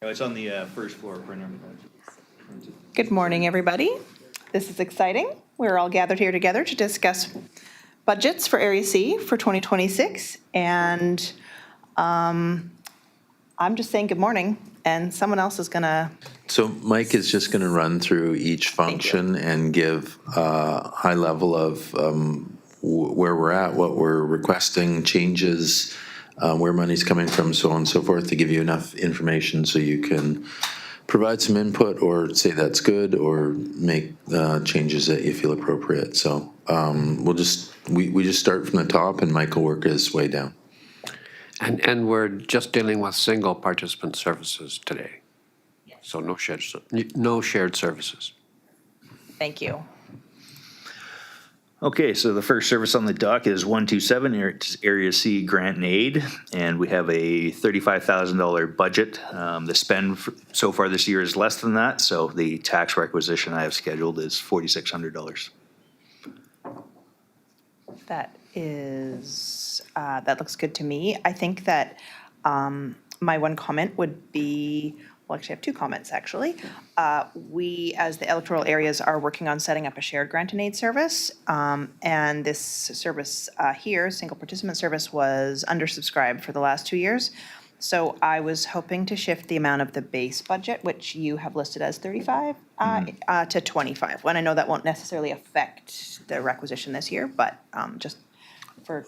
It's on the first floor printer. Good morning, everybody. This is exciting. We're all gathered here together to discuss budgets for Area C for 2026. And I'm just saying good morning, and someone else is going to, So Mike is just going to run through each function and give a high level of where we're at, what we're requesting, changes, where money's coming from, so on and so forth, to give you enough information so you can provide some input or say that's good or make changes that you feel appropriate. So we just start from the top and Mike will work his way down. And we're just dealing with single participant services today. So no shared services. thank you. Okay, so the first service on the dock is 127 Area C Grant and Aid, and we have a $35,000 budget. The spend so far this year is less than that, so the tax requisition I have scheduled is $4,600. That looks good to me. I think that my one comment would be, well, actually I have two comments, actually. We, as the electoral areas, are working on setting up a shared grant and aid service. And this service here, single participant service, was undersubscribed for the last 2 years. So I was hoping to shift the amount of the base budget, which you have listed as 35, to 25. When I know that won't necessarily affect the requisition this year, but just for.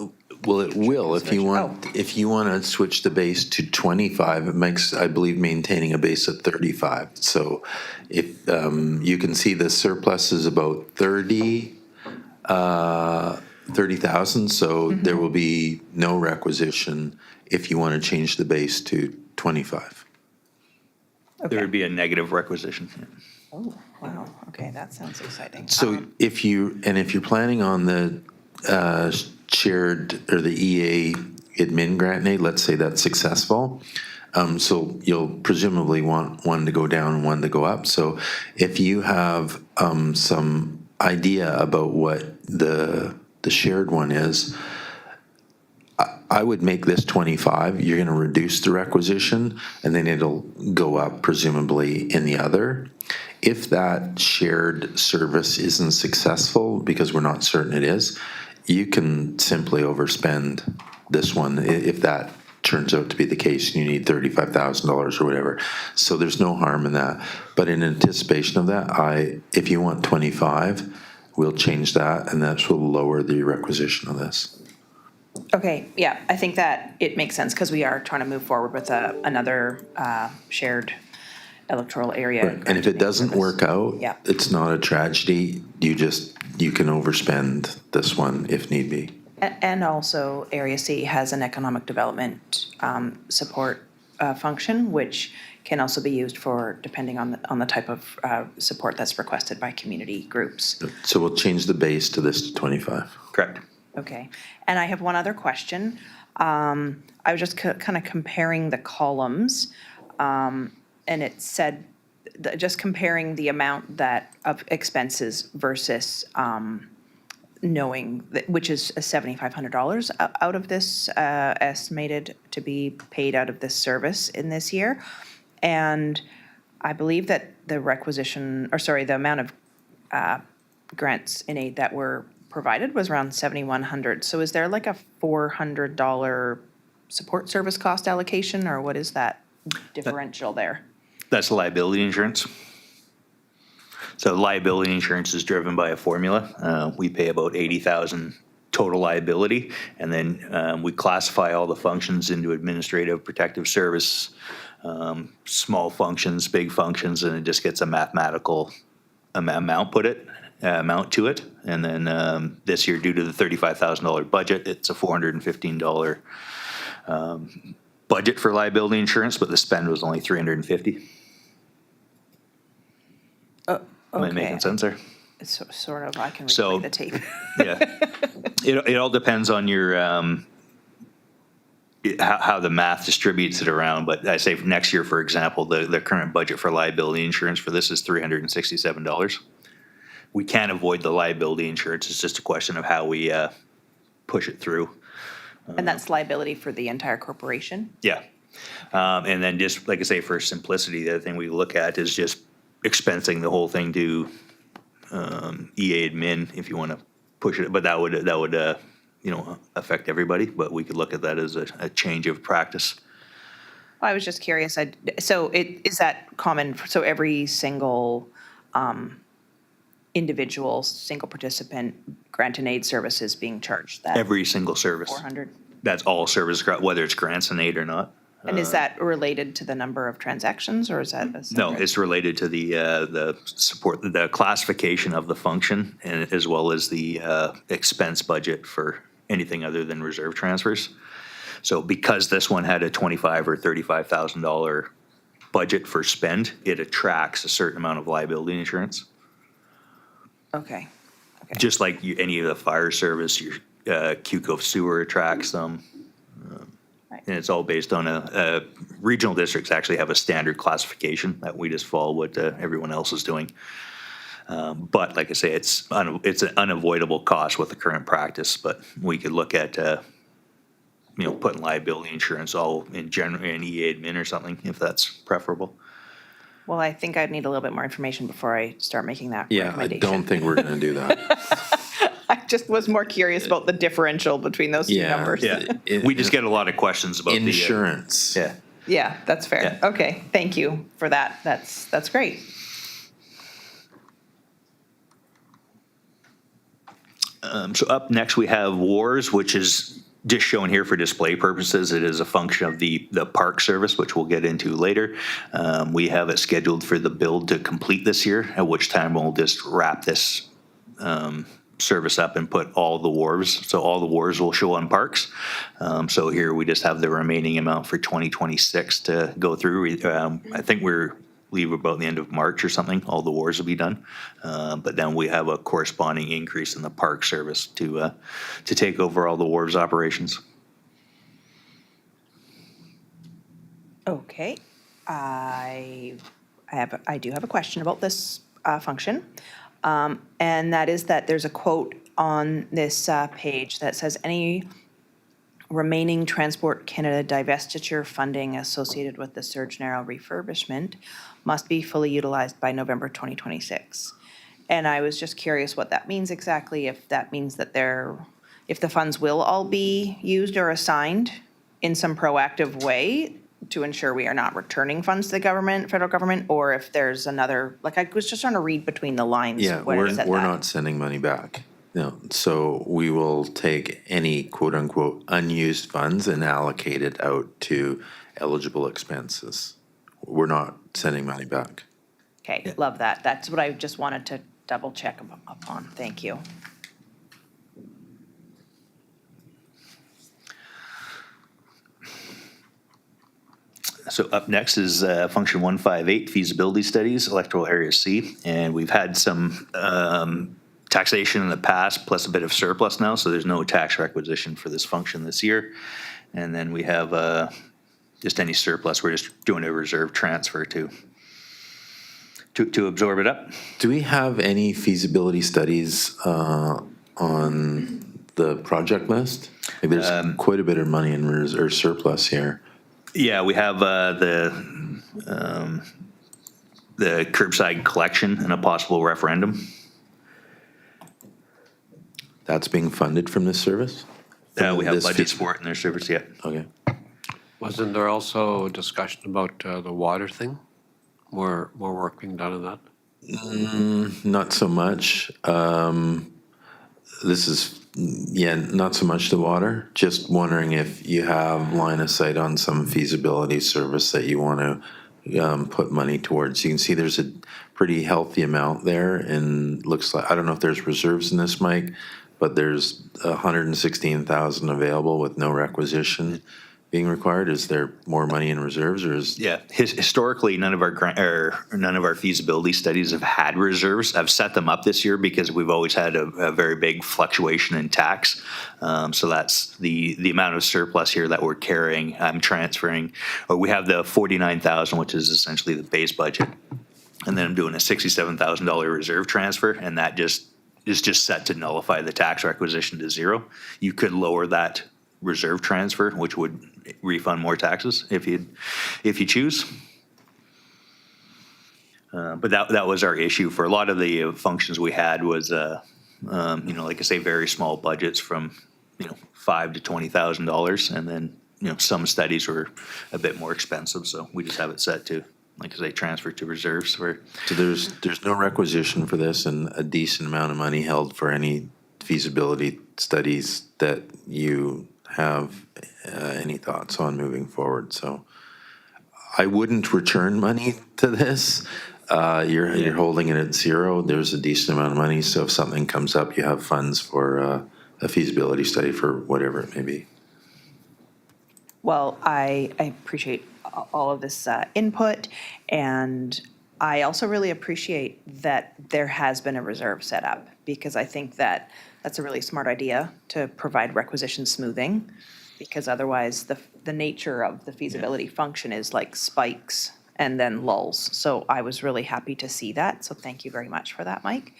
Well, it will if you want. If you want to switch the base to 25, it makes, I believe, maintaining a base at 35. So, if you can see the surplus is about 30,000. So there will be no requisition if you want to change the base to 25. There would be a negative requisition. Oh, wow. Okay, that sounds exciting. So if you're planning on the shared or the EA admin grant and aid, let's say that's successful. So you'll presumably want one to go down and one to go up. So if you have some idea about what the shared one is, I would make this 25. You're going to reduce the requisition, and then it'll go up presumably in the other. If that shared service isn't successful, because we're not certain it is, you can simply overspend this one if that turns out to be the case and you need $35,000 or whatever. So there's no harm in that. But in anticipation of that, if you want 25, we'll change that, and that will lower the requisition of this. Okay, yeah, I think that it makes sense because we are trying to move forward with another shared electoral area. And if it doesn't work out, Yeah. it's not a tragedy. You can overspend this one if need be. And also, Area C has an economic development support function, which can also be used for, depending on the type of support that's requested by community groups. So we'll change the base to this to 25. Correct. Okay, and I have one other question. I was just kind of comparing the columns, and it said, just comparing the amount of expenses versus knowing, which is $7,500 out of this, estimated to be paid out of this service in this year. And I believe that the amount of grants in aid that were provided was around $7,100. So is there like a $400 support service cost allocation, or what is that differential there? That's liability insurance. So liability insurance is driven by a formula. We pay about $80,000 total liability, and then we classify all the functions into administrative, protective service, small functions, big functions, and it just gets a mathematical amount to it. And then this year, due to the $35,000 budget, it's a $415 budget for liability insurance, but the spend was only $350. Am I making sense there? It's sort of, I can So- replay the tape. Yeah. It all depends on your how the math distributes it around. But I say for next year, for example, the current budget for liability insurance for this is $367. We can't avoid the liability insurance. It's just a question of how we push it through. And that's liability for the entire corporation? Yeah. And then just, like I say, for simplicity, the other thing we look at is just expensing the whole thing to EA admin if you want to push it, but that would affect everybody, but we could look at that as a change of practice. I was just curious, so is that common, so every single individual, single participant grant and aid service is being charged that Every single service. 400? That's all service, whether it's grants and aid or not. And is that related to the number of transactions, or is that a No, separate? it's related to the support, the classification of the function, and as well as the expense budget for anything other than reserve transfers. So because this one had a $25,000 or $35,000 budget for spend, it attracts a certain amount of liability insurance. Okay. Just like any of the fire service, your QCO sewer attracts them. Right. And it's all based on regional districts actually have a standard classification that we just follow what everyone else is doing. But like I say, it's an unavoidable cost with the current practice, but we could look at, putting liability insurance all in general, in EA admin or something, if that's preferable. Well, I think I'd need a little bit more information before I start making that Yeah, I recommendation. don't think we're going to do that. I just was more curious about the differential between those two Yeah. numbers. Yeah, we just get a lot of questions about Insurance. Yeah. Yeah, that's fair. Yeah. Okay, thank you for that. That's great. So up next, we have WARS, which is just shown here for display purposes. It is a function of the park service, which we'll get into later. We have it scheduled for the build to complete this year, at which time we'll just wrap this service up and put all the wharves. So all the wharves will show on parks. So here we just have the remaining amount for 2026 to go through. I think we're leave about the end of March or something, all the wars will be done. But then we have a corresponding increase in the park service to take over all the wharves operations. Okay, I do have a question about this function. And that is that there's a quote on this page that says, any remaining Transport Canada divestiture funding associated with the Surge Narrow refurbishment must be fully utilized by November 2026. And I was just curious what that means exactly, if that means that if the funds will all be used or assigned in some proactive way to ensure we are not returning funds to the government, federal government, or if there's another, like I was just trying to read between the lines. Yeah, when it said we're that. not sending money back. No, so we will take any quote unquote unused funds and allocate it out to eligible expenses. We're not sending money back. Okay, love that. That's what I just wanted to double check upon. Thank you. So up next is function 158, feasibility studies, electoral area C. And we've had some taxation in the past, plus a bit of surplus now, so there's no tax requisition for this function this year. And then we have just any surplus, we're just doing a reserve transfer to absorb it up. Do we have any feasibility studies on the project list? Like there's quite a bit of money in or surplus here. Yeah, we have the curbside collection and a possible referendum. That's being funded from this service? We have This budgets fee- for it in their service yet. Okay. Wasn't there also discussion about the water thing? More work being done on that? Not so much. This is, not so much the water. Just wondering if you have line of sight on some feasibility service that you want to put money towards. You can see there's a pretty healthy amount there, and looks like, I don't know if there's reserves in this, Mike, but there's 116,000 available with no requisition being required. Is there more money in reserves, or is? Yeah, historically, none of our feasibility studies have had reserves. I've set them up this year because we've always had a very big fluctuation in tax. So that's the amount of surplus here that we're carrying. I'm transferring, or we have the 49,000, which is essentially the base budget, and then I'm doing a $67,000 reserve transfer, and that is just set to nullify the tax requisition to zero. You could lower that reserve transfer, which would refund more taxes if you choose. But that was our issue for a lot of the functions we had was, like I say, very small budgets from, $5,000 to $20,000. And then, some studies were a bit more expensive. So we just have it set to, like I say, transfer to reserves for. So there's no requisition for this and a decent amount of money held for any feasibility studies that you have any thoughts on moving forward. So I wouldn't return money to this. You're holding it at zero. There's a decent amount of money. So if something comes up, you have funds for a feasibility study for whatever it may be. Well, I appreciate all of this input, and I also really appreciate that there has been a reserve set up, because I think that that's a really smart idea to provide requisition smoothing, because otherwise the nature of the feasibility function is like spikes and then lulls. So I was really happy to see that. So thank you very much for that, Mike.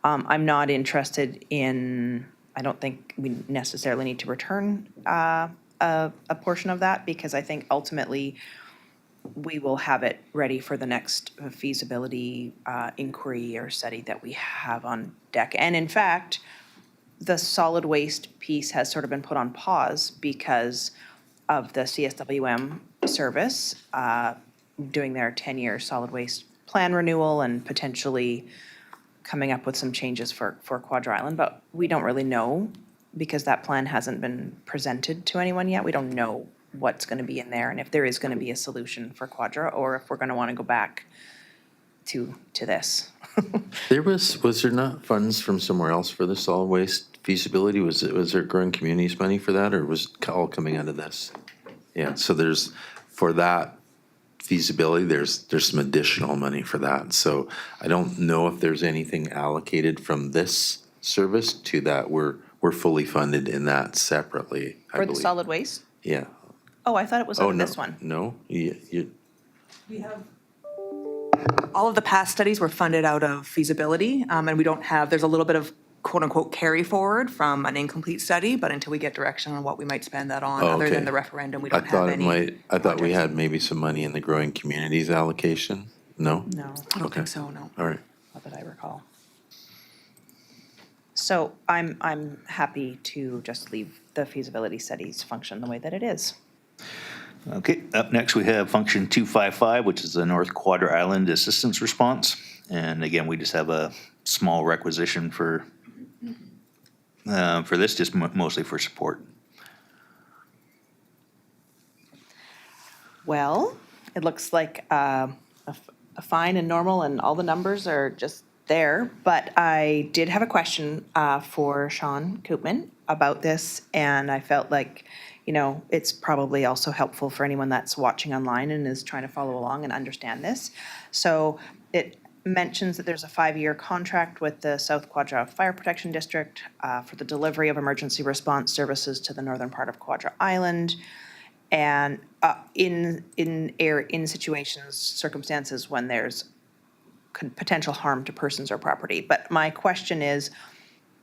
I'm not interested in, I don't think we necessarily need to return a portion of that, because I think ultimately we will have it ready for the next feasibility inquiry or study that we have on deck. And in fact, the solid waste piece has sort of been put on pause because of the CSWM service doing their 10-year solid waste plan renewal and potentially coming up with some changes for Quadra Island. But we don't really know, because that plan hasn't been presented to anyone yet. We don't know what's going to be in there and if there is going to be a solution for Quadra, or if we're going to want to go back to this. Was there not funds from somewhere else for the solid waste feasibility? Was there growing communities money for that, or was it all coming out of this? Yeah, so there's, for that feasibility, there's some additional money for that. So I don't know if there's anything allocated from this service to that. We're fully funded in that separately, I For believe. the solid waste? Yeah. Oh, I thought it was Oh, on no. this one. No? We have, all of the past studies were funded out of feasibility, and we don't have, there's a little bit of quote-unquote carry forward from an incomplete study, but until we get direction on what we might spend that on, Oh, other okay. than the referendum, we I don't thought have it any. might, I thought we projects. had maybe some money in the growing communities allocation. No? No, I don't Okay. think so, no. All right. not that I recall. So I'm happy to just leave the feasibility studies function the way that it is. Okay, up next we have function 255, which is the North Quadra Island Assistance Response. And again, we just have a small requisition for this, just mostly for support. Well, it looks like a fine and normal, and all the numbers are just there. But I did have a question for Sean Koopman about this, and I felt like, it's probably also helpful for anyone that's watching online and is trying to follow along and understand this. So it mentions that there's a 5-year contract with the South Quadra Fire Protection District for the delivery of emergency response services to the northern part of Quadra Island. And in circumstances when there's potential harm to persons or property. But my question is,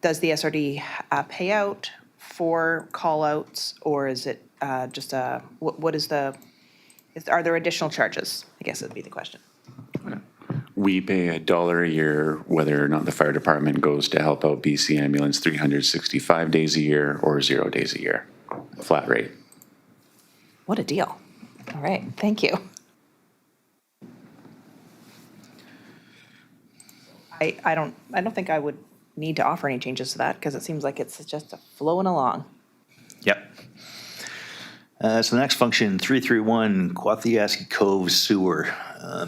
does the SRD pay out for call-outs, or is it just what is are there additional charges? I guess that'd be the question. We pay $1 a year whether or not the fire department goes to help out BC Ambulance 365 days a year or 0 days a year, flat rate. What a deal. All right, thank you. I don't think I would need to offer any changes to that, because it seems like it's just flowing along. Yep. So the next function, 331, Quathiaski Cove Sewer.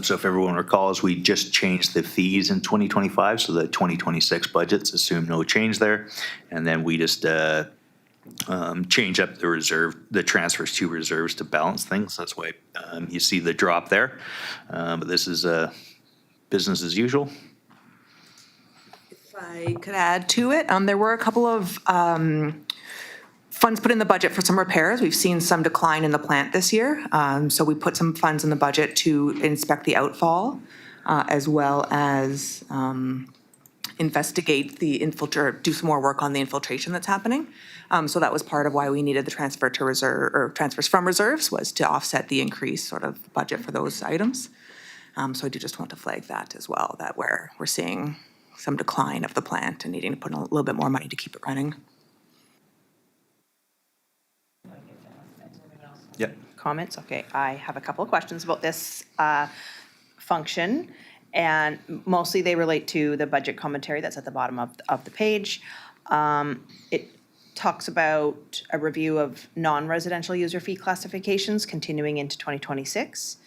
So if everyone recalls, we just changed the fees in 2025, so the 2026 budgets assume no change there. And then we just change up the transfers to reserves to balance things. That's why you see the drop there. But this is business as usual. If I could add to it, there were a couple of funds put in the budget for some repairs. We've seen some decline in the plant this year. So we put some funds in the budget to inspect the outfall, as well as investigate the do some more work on the infiltration that's happening. So that was part of why we needed the transfer to reserve, or transfers from reserves, was to offset the increased sort of budget for those items. So I do just want to flag that as well, that we're seeing some decline of the plant and needing to put in a little bit more money to keep it running. Yep. Comments? Okay, I have a couple of questions about this function, and mostly they relate to the budget commentary that's at the bottom of the page. It talks about a review of non-residential user fee classifications continuing into 2026.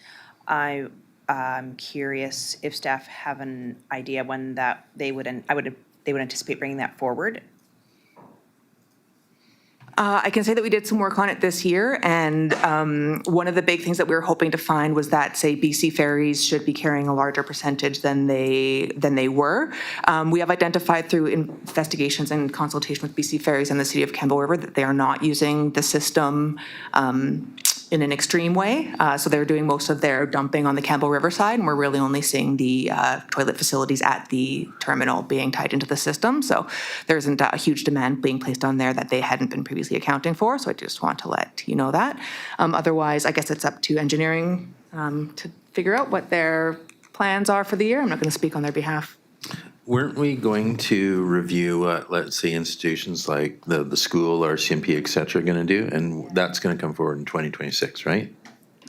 I'm curious if staff have an idea when that they would anticipate bringing that forward. I can say that we did some work on it this year, and one of the big things that we were hoping to find was that, say, BC Ferries should be carrying a larger percentage than they were. We have identified through investigations and consultation with BC Ferries and the City of Campbell River that they are not using the system in an extreme way. So they're doing most of their dumping on the Campbell River side, and we're really only seeing the toilet facilities at the terminal being tied into the system. So there isn't a huge demand being placed on there that they hadn't been previously accounting for. So I just want to let you know that. Otherwise, I guess it's up to engineering to figure out what their plans are for the year. I'm not going to speak on their behalf. Weren't we going to review what, let's say, institutions like the school, RCMP, et cetera, going to do? And that's going to come forward in 2026, right?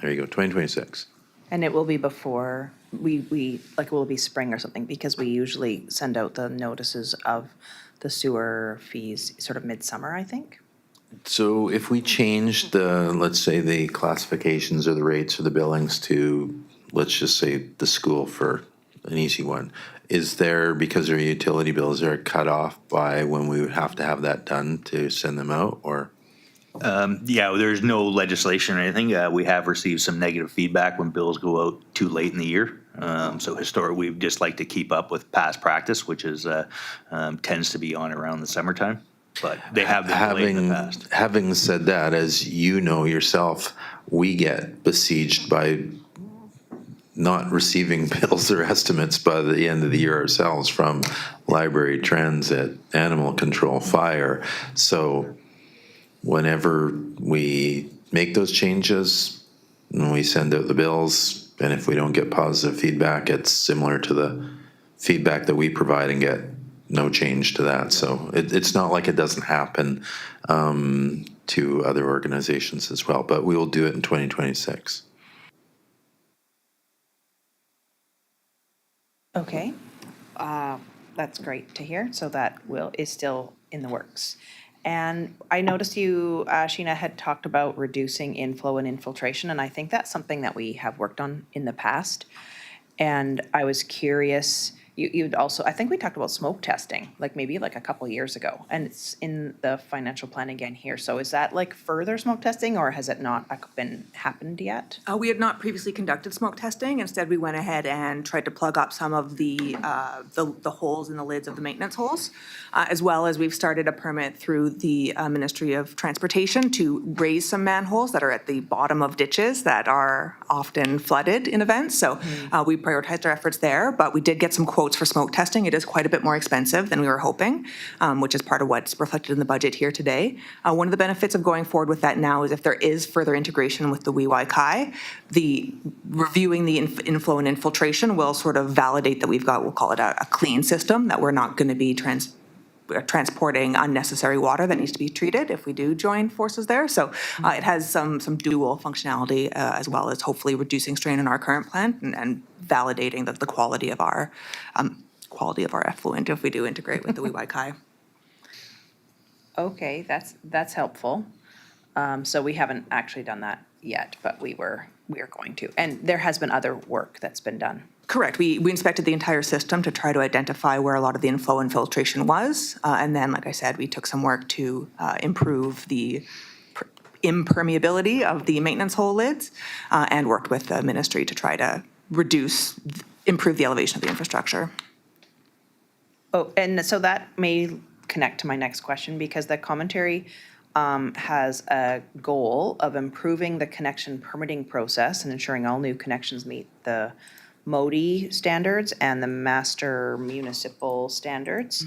There you go, 2026. And it will be before, like it will be spring or something, because we usually send out the notices of the sewer fees sort of midsummer, I think. So if we change the, let's say, the classifications or the rates or the billings to, let's just say, the school for an easy one, is there, because there are utility bills, is there a cutoff by when we would have to have that done to send them out, or? Yeah, there's no legislation or anything. We have received some negative feedback when bills go out too late in the year. So historically, we just like to keep up with past practice, which is tends to be on around the summertime. But they have been delayed in the past. Having said that, as you know yourself, we get besieged by not receiving bills or estimates by the end of the year ourselves from library, transit, animal control, fire. So whenever we make those changes, and we send out the bills, and if we don't get positive feedback, it's similar to the feedback that we provide and get no change to that. So it's not like it doesn't happen to other organizations as well, but we will do it in 2026. Okay, that's great to hear. So that is still in the works. And I noticed you, Sheena, had talked about reducing inflow and infiltration, and I think that's something that we have worked on in the past. And I was curious, you'd also, I think we talked about smoke testing, like maybe like a couple years ago, and it's in the financial plan again here. So is that like further smoke testing, or has it not happened yet? We had not previously conducted smoke testing. Instead, we went ahead and tried to plug up some of the holes in the lids of the maintenance holes, as well as we've started a permit through the Ministry of Transportation to raise some manholes that are at the bottom of ditches that are often flooded in events. So we prioritized our efforts there, but we did get some quotes for smoke testing. It is quite a bit more expensive than we were hoping, which is part of what's reflected in the budget here today. One of the benefits of going forward with that now is if there is further integration with the WeWiKai, the reviewing the inflow and infiltration will sort of validate that we've got, we'll call it a clean system, that we're not going to be transporting unnecessary water that needs to be treated if we do join forces there. So it has some dual functionality as well as hopefully reducing strain in our current plant and validating the quality of our effluent if we do integrate with the WeWiKai. Okay, that's helpful. So we haven't actually done that yet, but we are going to. And there has been other work that's been done. Correct. We inspected the entire system to try to identify where a lot of the inflow and filtration was. And then, like I said, we took some work to improve the impermeability of the maintenance hole lids and worked with the ministry to try to improve the elevation of the infrastructure. Oh, and so that may connect to my next question, because the commentary has a goal of improving the connection permitting process and ensuring all new connections meet the MODI standards and the master municipal standards.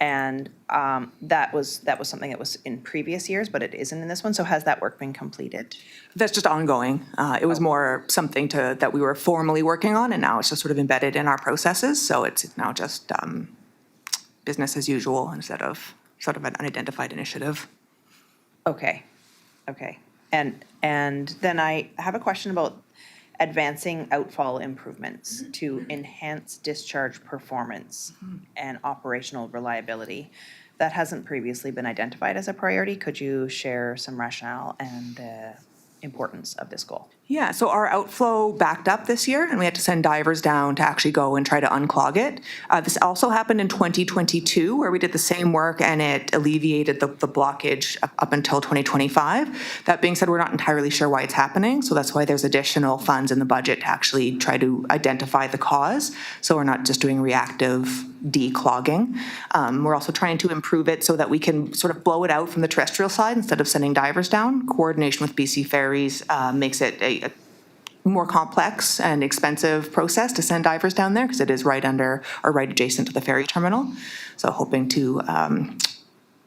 And that was something that was in previous years, but it isn't in this one. So has that work been completed? That's just ongoing. It was more something that we were formally working on, and now it's just sort of embedded in our processes. So it's now just business as usual instead of sort of an unidentified initiative. Okay, okay. And then I have a question about advancing outfall improvements to enhance discharge performance and operational reliability. That hasn't previously been identified as a priority. Could you share some rationale and the importance of this goal? Yeah, so our outflow backed up this year, and we had to send divers down to actually go and try to unclog it. This also happened in 2022, where we did the same work, and it alleviated the blockage up until 2025. That being said, we're not entirely sure why it's happening, so that's why there's additional funds in the budget to actually try to identify the cause, so we're not just doing reactive declogging. We're also trying to improve it so that we can sort of blow it out from the terrestrial side instead of sending divers down. Coordination with BC Ferries makes it a more complex and expensive process to send divers down there because it is right under or right adjacent to the ferry terminal. So hoping to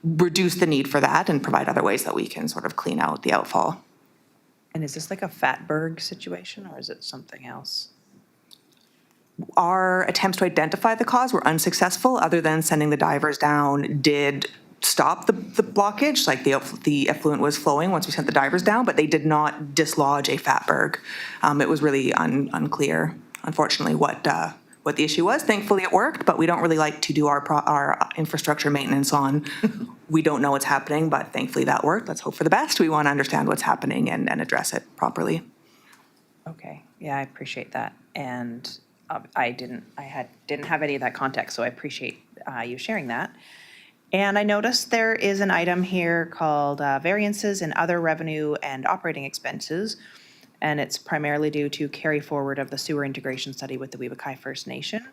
reduce the need for that and provide other ways that we can sort of clean out the outfall. And is this like a Fatberg situation or is it something else? Our attempts to identify the cause were unsuccessful, other than sending the divers down did stop the blockage, like the effluent was flowing once we sent the divers down, but they did not dislodge a fatberg. It was really unclear, unfortunately, what the issue was. Thankfully, it worked, but we don't really like to do our infrastructure maintenance on we don't know what's happening, but thankfully that worked. Let's hope for the best. We want to understand what's happening and address it properly. Okay, yeah, I appreciate that. And I didn't have any of that context, so I appreciate you sharing that. And I noticed there is an item here called variances in other revenue and operating expenses, and it's primarily due to carry forward of the sewer integration study with the Weebakay First Nation.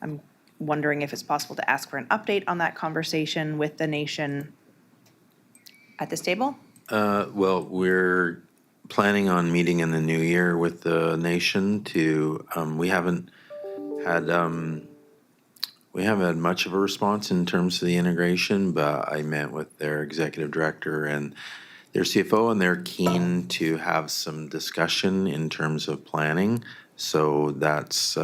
I'm wondering if it's possible to ask for an update on that conversation with the nation at this table? Well, we're planning on meeting in the new year with the nation to, we haven't had much of a response in terms of the integration, but I met with their executive director and their CFO, and they're keen to have some discussion in terms of planning. So that's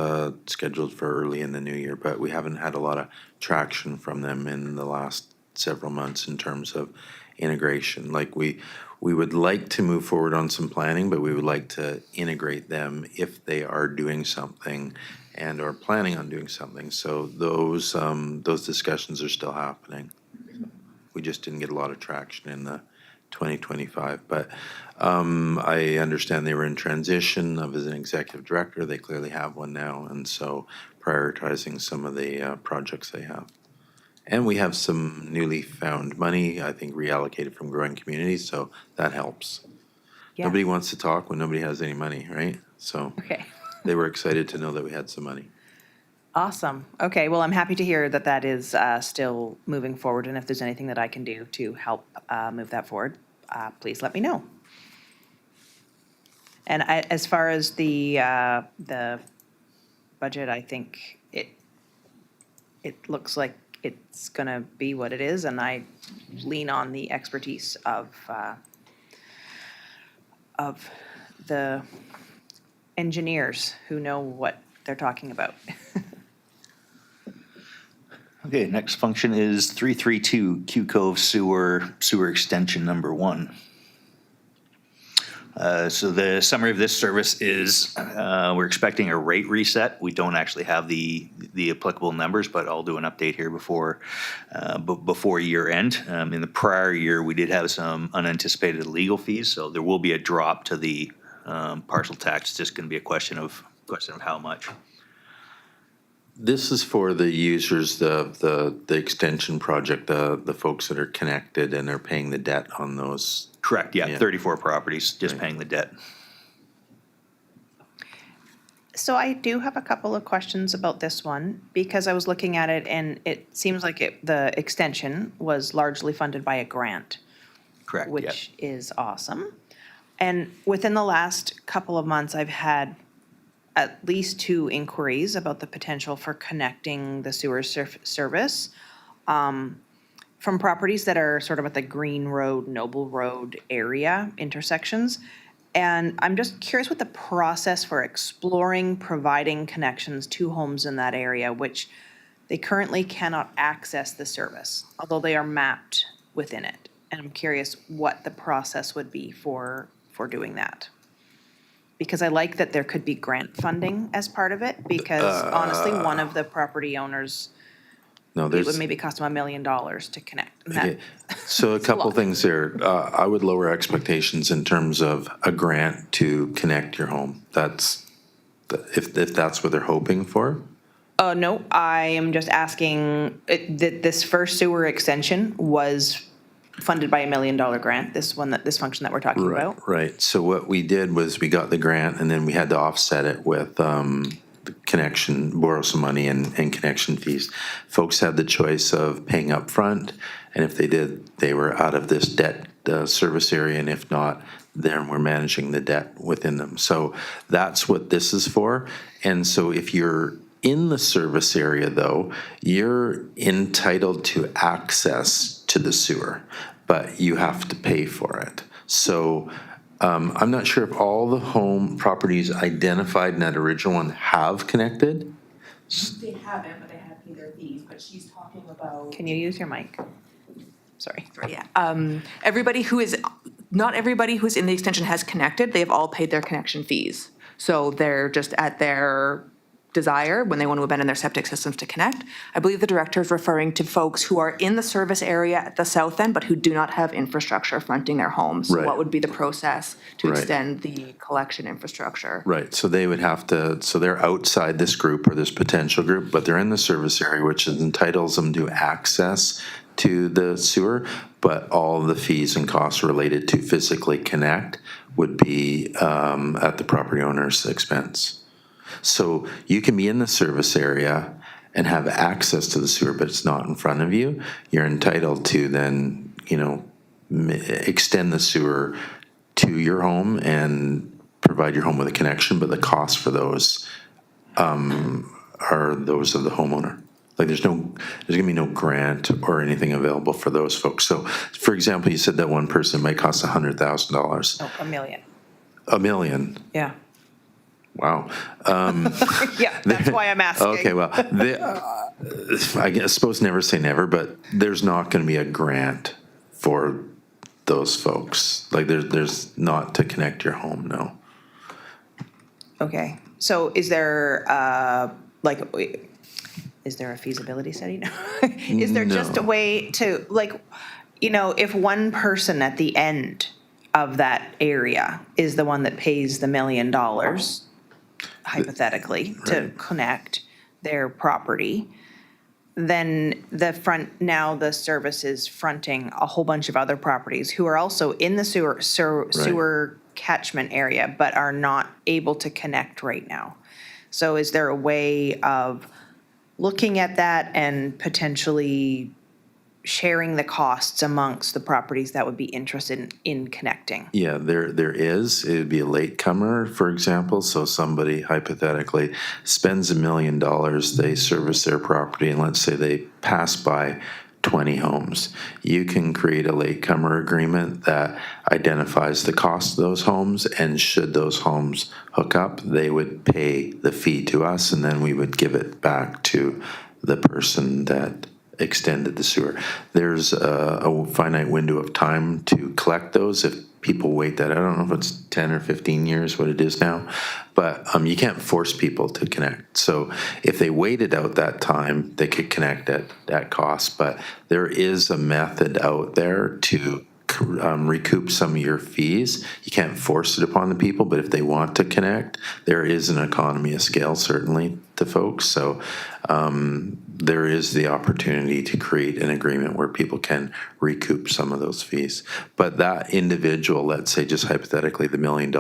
scheduled for early in the new year, but we haven't had a lot of traction from them in the last several months in terms of integration. Like we would like to move forward on some planning, but we would like to integrate them if they are doing something and are planning on doing something. So those discussions are still happening. We just didn't get a lot of traction in the 2025, but I understand they were in transition of as an executive director. They clearly have one now, and so prioritizing some of the projects they have. And we have some newly found money, I think reallocated from growing communities, so that helps. Yeah. Nobody wants to talk when nobody has any money, right? So Okay. they were excited to know that we had some money. Awesome. Okay, well, I'm happy to hear that that is still moving forward, and if there's anything that I can do to help move that forward, please let me know. And as far as the budget, I think it looks like it's going to be what it is, and I lean on the expertise of the engineers who know what they're talking about. Okay, next function is 332 Q Cove Sewer Extension Number 1. So the summary of this service is we're expecting a rate reset. We don't actually have the applicable numbers, but I'll do an update here before year end. In the prior year, we did have some unanticipated legal fees, so there will be a drop to the parcel tax. It's just going to be a question of how much. This is for the users, the extension project, the folks that are connected and are paying the debt on those. Correct, yeah, Yeah. 34 properties, just paying the debt. So I do have a couple of questions about this one, because I was looking at it and it seems like the extension was largely funded by a grant, Correct, yeah. which is awesome. And within the last couple of months, I've had at least 2 inquiries about the potential for connecting the sewer service from properties that are sort of at the Green Road, Noble Road area intersections. And I'm just curious what the process for exploring providing connections to homes in that area, which they currently cannot access the service, although they are mapped within it. And I'm curious what the process would be for doing that. Because I like that there could be grant funding as part of it, because honestly, one of the property owners, No, it would there's, maybe cost them $1 million to connect. And that- okay. So a couple lot. things there. I would lower expectations in terms of a grant to connect your home. That's, if that's what they're hoping for. Oh, no, I am just asking, that this first sewer extension was funded by $1 million grant, this function that we're talking about. Right. So what we did was we got the grant and then we had to offset it with the connection, borrow some money and connection fees. Folks had the choice of paying up front, and if they did, they were out of this debt service area, and if not, then we're managing the debt within them. So that's what this is for. And so if you're in the service area, though, you're entitled to access to the sewer, but you have to pay for it. So I'm not sure if all the home properties identified in that original one have connected. They haven't, but they have paid their fees, but she's talking about. Can you use your mic? Sorry. Yeah, not everybody who's in the extension has connected, they've all paid their connection fees. So they're just at their desire, when they want to abandon their septic systems, to connect. I believe the director is referring to folks who are in the service area at the south end, but who do not have infrastructure fronting their homes. So Right. what would be the process to Right. extend the collection infrastructure? Right, so they would have to, so they're outside this group or this potential group, but they're in the service area, which entitles them to access to the sewer, but all the fees and costs related to physically connect would be at the property owner's expense. So you can be in the service area and have access to the sewer, but it's not in front of you. You're entitled to then, extend the sewer to your home and provide your home with a connection, but the costs for those are those of the homeowner. Like there's gonna be no grant or anything available for those folks. So, for example, you said that one person might cost $100,000. No, $1 million. $1 million. Yeah. Wow. Yeah, that's why I'm asking. Okay, well, I suppose never say never, but there's not going to be a grant for those folks. Like there's not to connect your home, no. Okay, so is there, is there a feasibility study? No. Is there just a No. way to, if one person at the end of that area is the one that pays the $1 million, hypothetically, to connect their property, then now the service is fronting a whole bunch of other properties who are also in the sewer catchment area, but are not able to connect right now. So is there a way of looking at that and potentially sharing the costs amongst the properties that would be interested in connecting? Yeah, there is. It would be a latecomer, for example. So somebody hypothetically spends $1 million, they service their property, and let's say they pass by 20 homes. You can create a latecomer agreement that identifies the cost of those homes, and should those homes hook up, they would pay the fee to us, and then we would give it back to the person that extended the sewer. There's a finite window of time to collect those. If people wait that, I don't know if it's 10 or 15 years, what it is now, but you can't force people to connect. So if they waited out that time, they could connect at cost, but there is a method out there to recoup some of your fees. You can't force it upon the people, but if they want to connect, there is an economy of scale certainly to folks. So there is the opportunity to create an agreement where people can recoup some of those fees. But that individual, let's say just hypothetically the $1 million,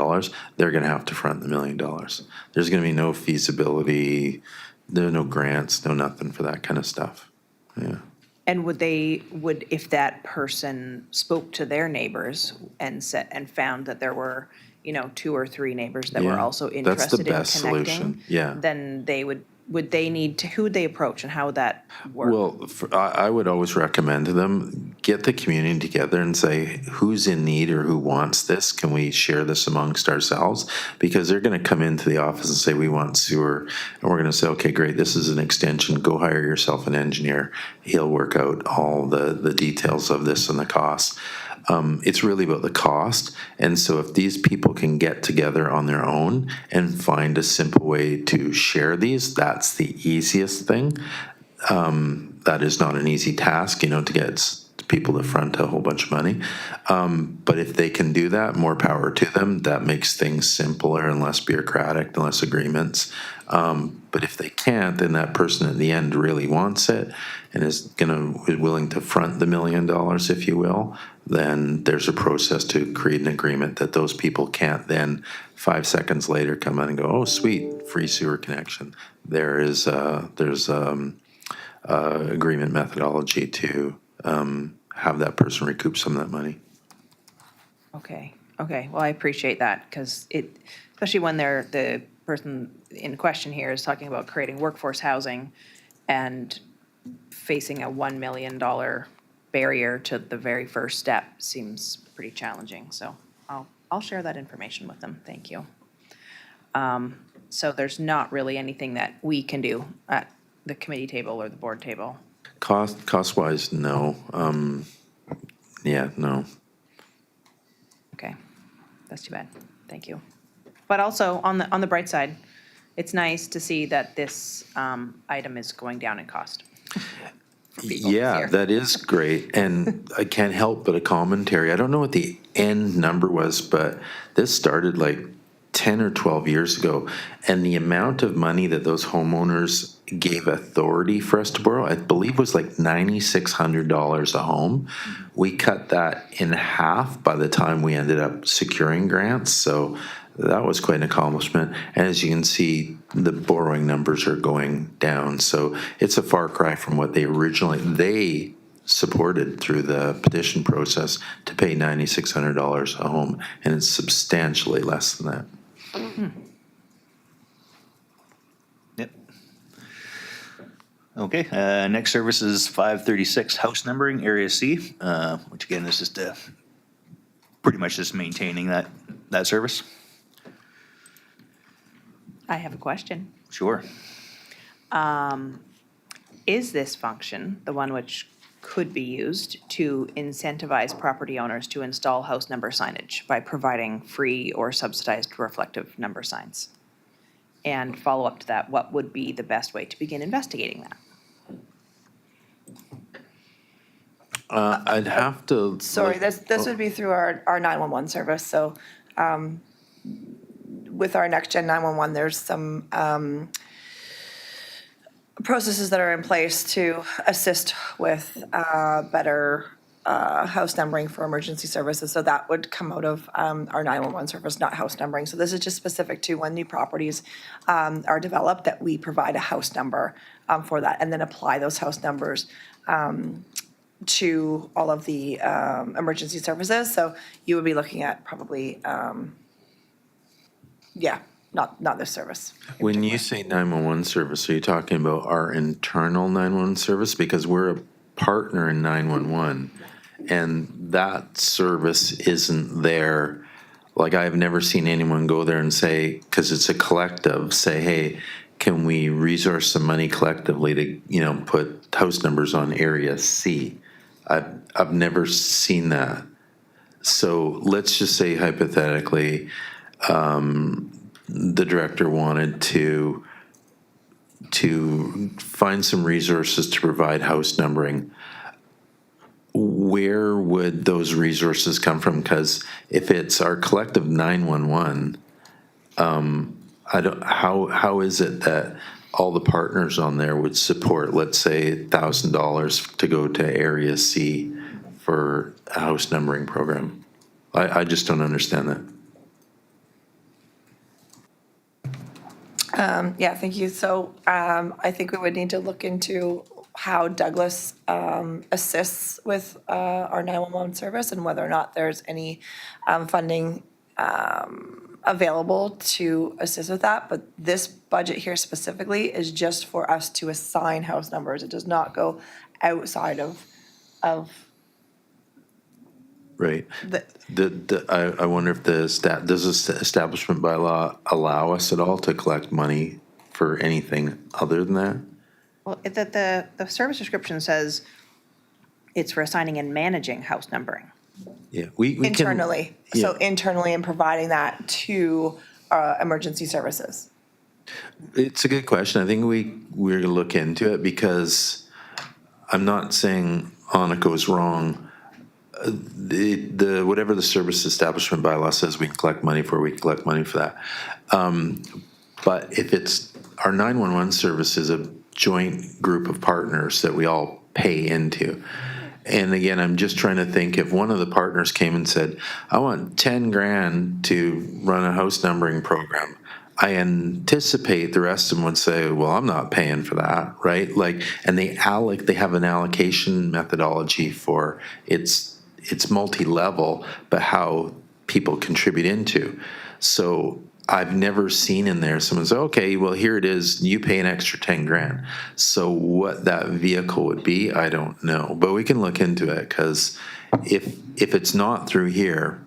they're going to have to front the $1 million. There's going to be no feasibility, there are no grants, no nothing for that kind of stuff. Yeah. And if that person spoke to their neighbors and found that there were 2 or 3 neighbors that were Yeah, also that's the interested in best connecting, solution, yeah. then would they need to, who would they approach and how would that work? Well, I would always recommend to them, get the community together and say, who's in need or who wants this? Can we share this amongst ourselves? Because they're going to come into the office and say, we want sewer. And we're going to say, okay, great, this is an extension. Go hire yourself an engineer. He'll work out all the details of this and the costs. It's really about the cost. And so if these people can get together on their own and find a simple way to share these, that's the easiest thing. That is not an easy task, to get people to front a whole bunch of money. But if they can do that, more power to them. That makes things simpler and less bureaucratic and less agreements. But if they can't, then that person at the end really wants it and is willing to front the $1 million, if you will, then there's a process to create an agreement that those people can't then 5 seconds later come in and go, oh, sweet, free sewer connection. There's agreement methodology to have that person recoup some of that money. Okay, well, I appreciate that, because especially when the person in question here is talking about creating workforce housing and facing a $1 million barrier to the very first step seems pretty challenging, so I'll share that information with them, thank you. So there's not really anything that we can do at the committee table or the board table? Cost-wise, no. Yeah, no. Okay, that's too bad, thank you. But also, on the bright side, it's nice to see that this item is going down in cost. people Yeah, here. that is great. And I can't help but a commentary. I don't know what the end number was, but this started like 10 or 12 years ago. And the amount of money that those homeowners gave authority for us to borrow, I believe was like $9,600 a home. We cut that in half by the time we ended up securing grants. So that was quite an accomplishment. And as you can see, the borrowing numbers are going down. So it's a far cry from what they supported through the petition process to pay $9,600 a home. And it's substantially less than that. Yep. Okay, next service is 536 house numbering, Area C, which again is just pretty much just maintaining that service. I have a question. Sure. Is this function the one which could be used to incentivize property owners to install house number signage by providing free or subsidized reflective number signs? And follow up to that, what would be the best way to begin investigating that? I'd have to. Sorry, this would be through our 911 service. So with our next gen 911, there's some processes that are in place to assist with better house numbering for emergency services. So that would come out of our 911 service, not house numbering. So this is just specific to when new properties are developed, that we provide a house number for that, and then apply those house numbers to all of the emergency services. So you would be looking at probably, not this service. When you say 911 service, are you talking about our internal 911 service? Because we're a partner in 911, and that service isn't there. Like, I've never seen anyone go there and say, because it's a collective, say, hey, can we resource some money collectively to, put house numbers on Area C? I've never seen that. So let's just say hypothetically, the director wanted to find some resources to provide house numbering. Where would those resources come from? Because if it's our collective 911, how is it that all the partners on there would support, let's say, $1,000 to go to Area C for a house numbering program? I just don't understand that. Yeah, thank you. So I think we would need to look into how Douglas assists with our 911 service and whether or not there's any funding available to assist with that, but this budget here specifically is just for us to assign house numbers. It does not go outside of Right. the, I wonder if does the establishment bylaw allow us at all to collect money for anything other than that? Well, the service description says it's for assigning and managing house numbering. Yeah, we can. internally. So Yeah. internally and providing that to emergency services. It's a good question. I think we're gonna look into it because I'm not saying Onico's wrong. The whatever the service establishment bylaw says we can collect money for, we can collect money for that. But if it's, our 911 service is a joint group of partners that we all pay into. And again, I'm just trying to think if one of the partners came and said, I want 10 grand to run a house numbering program. I anticipate the rest of them would say, well, I'm not paying for that, right? Like, and they have an allocation methodology for it's multi-level, but how people contribute into. So I've never seen in there someone say, okay, well, here it is, you pay an extra 10 grand. So what that vehicle would be, I don't know, but we can look into it, because if it's not through here,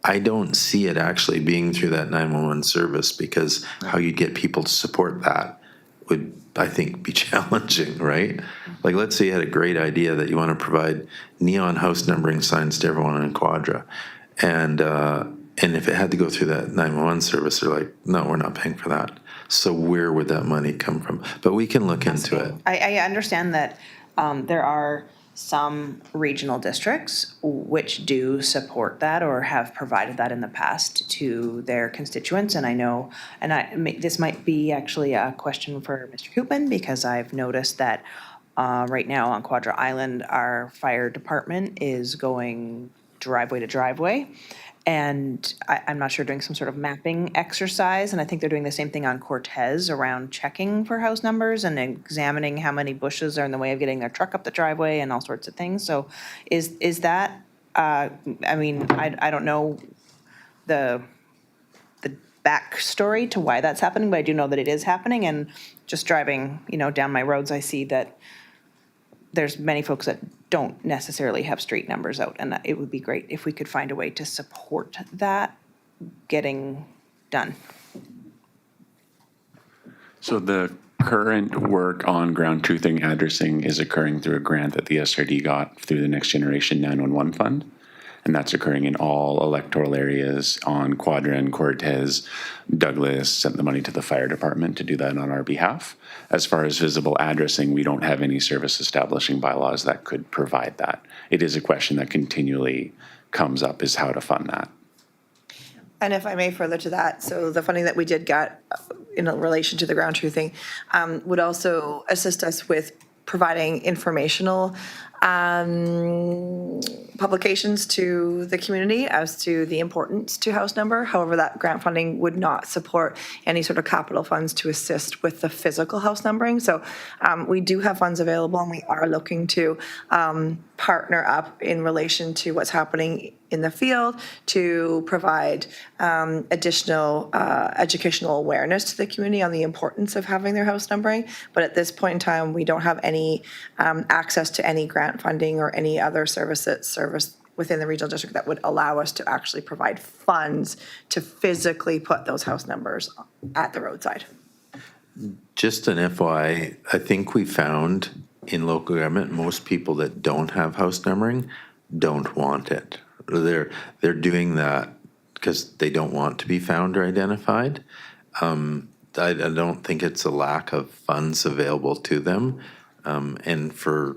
I don't see it actually being through that 911 service, because how you get people to support that would, I think, be challenging, right? Like, let's say you had a great idea that you want to provide neon house numbering signs to everyone in Quadra, and if it had to go through that 911 service, they're like, no, we're not paying for that. So where would that money come from? But we can look into it. I understand that there are some regional districts which do support that or have provided that in the past to their constituents. And I know, this might be actually a question for Mr. Koopman, because I've noticed that right now on Quadra Island, our fire department is going driveway to driveway. And I'm not sure, doing some sort of mapping exercise, and I think they're doing the same thing on Cortez around checking for house numbers and examining how many bushes are in the way of getting their truck up the driveway and all sorts of things. So is that, I mean, I don't know the backstory to why that's happening, but I do know that it is happening, and just driving, down my roads, I see that there's many folks that don't necessarily have street numbers out, and it would be great if we could find a way to support that getting done. So the current work on ground truthing addressing is occurring through a grant that the SRD got through the Next Generation 911 Fund. And that's occurring in all electoral areas on Quadra and Cortez. Douglas sent the money to the fire department to do that on our behalf. As far as visible addressing, we don't have any service establishing bylaws that could provide that. It is a question that continually comes up, is how to fund that. And if I may further to that, so the funding that we did get in relation to the ground truthing would also assist us with providing informational publications to the community as to the importance to house number. However, that grant funding would not support any sort of capital funds to assist with the physical house numbering. So we do have funds available, and we are looking to partner up in relation to what's happening in the field to provide additional educational awareness to the community on the importance of having their house numbering. But at this point in time, we don't have any access to any grant funding or any other service within the regional district that would allow us to actually provide funds to physically put those house numbers at the roadside. Just an FYI, I think we found in local government, most people that don't have house numbering don't want it. They're doing that because they don't want to be found or identified. I don't think it's a lack of funds available to them. And for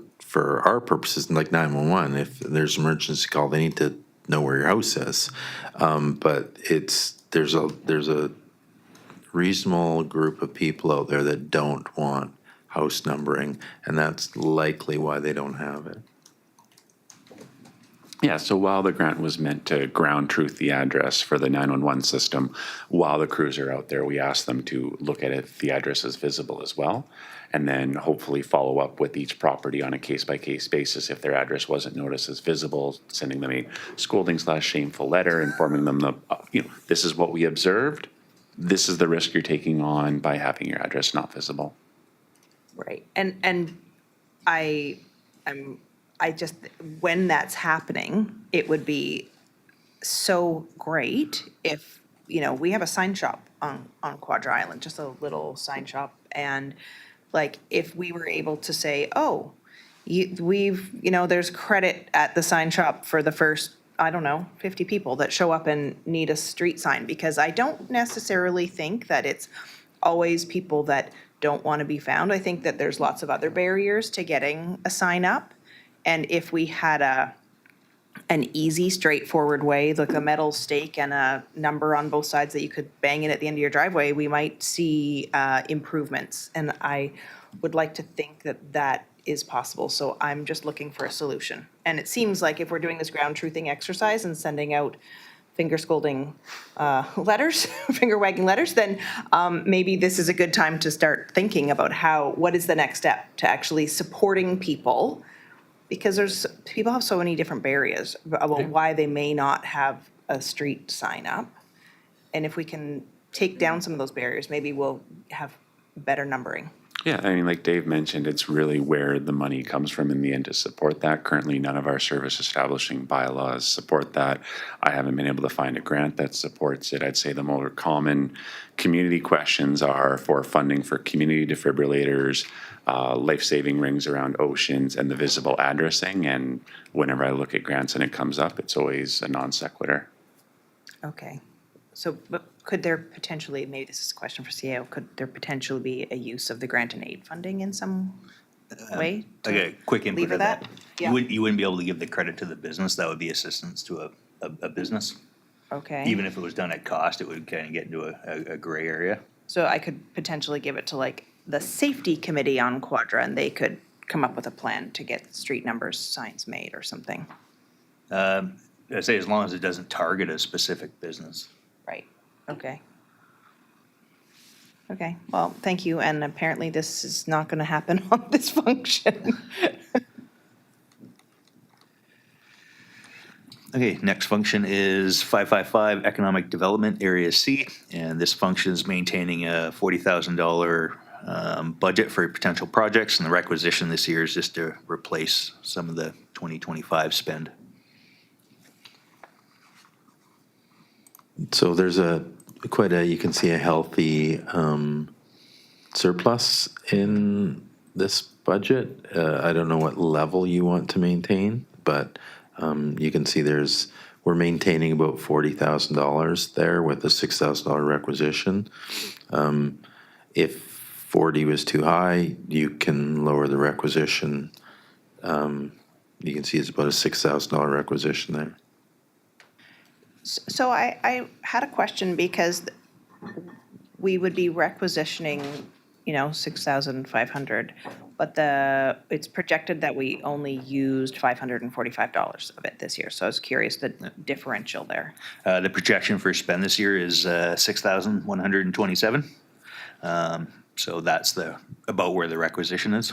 our purposes, like 911, if there's an emergency call, they need to know where your house is. But there's a reasonable group of people out there that don't want house numbering, and that's likely why they don't have it. Yeah, so while the grant was meant to ground truth the address for the 911 system, while the crews are out there, we asked them to look at it if the address is visible as well, and then hopefully follow up with each property on a case-by-case basis. If their address wasn't noticed as visible, sending them a scolding/shameful letter, informing them this is what we observed. This is the risk you're taking on by having your address not visible. Right. And I just, when that's happening, it would be so great if, we have a sign shop on Quadra Island, just a little sign shop. And like, if we were able to say, oh, there's credit at the sign shop for the first, 50 people that show up and need a street sign, because I don't necessarily think that it's always people that don't want to be found. I think that there's lots of other barriers to getting a sign up. And if we had an easy, straightforward way, like a metal stake and a number on both sides that you could bang in at the end of your driveway, we might see improvements. And I would like to think that that is possible. So I'm just looking for a solution. And it seems like if we're doing this ground truthing exercise and sending out finger scolding letters, finger wagging letters, then maybe this is a good time to start thinking about what is the next step to actually supporting people, because people have so many different barriers about why they may not have a street sign up. And if we can take down some of those barriers, maybe we'll have better numbering. Yeah, I mean, like Dave mentioned, it's really where the money comes from in the end to support that. Currently, none of our service establishing bylaws support that. I haven't been able to find a grant that supports it. I'd say the more common community questions are for funding for community defibrillators, life-saving rings around oceans, and the visible addressing. And whenever I look at grants and it comes up, it's always a non sequitur. Okay. So, but could there potentially, maybe this is a question for CAO, could there potentially be a use of the grant and aid funding in some way? I got a quick input lever of that. Yeah. You wouldn't be able to give the credit to the business. That would be assistance to a business. Okay. Even if it was done at cost, it would kind of get into a gray area. So I could potentially give it to like the safety committee on Quadra, and they could come up with a plan to get street numbers signs made or something. I say as long as it doesn't target a specific business. Right. Okay. Okay, well, thank you, and apparently this is not going to happen on this function. Okay, next function is 555 Economic Development Area C, and this function is maintaining a $40,000 budget for potential projects, and the requisition this year is just to replace some of the 2025 spend. So there's you can see a healthy surplus in this budget. I don't know what level you want to maintain, but you can see we're maintaining about $40,000 there with a $6,000 requisition. If 40 was too high, you can lower the requisition. You can see it's about a $6,000 requisition there. So I had a question, because we would be requisitioning, 6,500, but it's projected that we only used $545 of it this year. So I was curious the differential there. The projection for spend this year is 6,127. So that's about where the requisition is.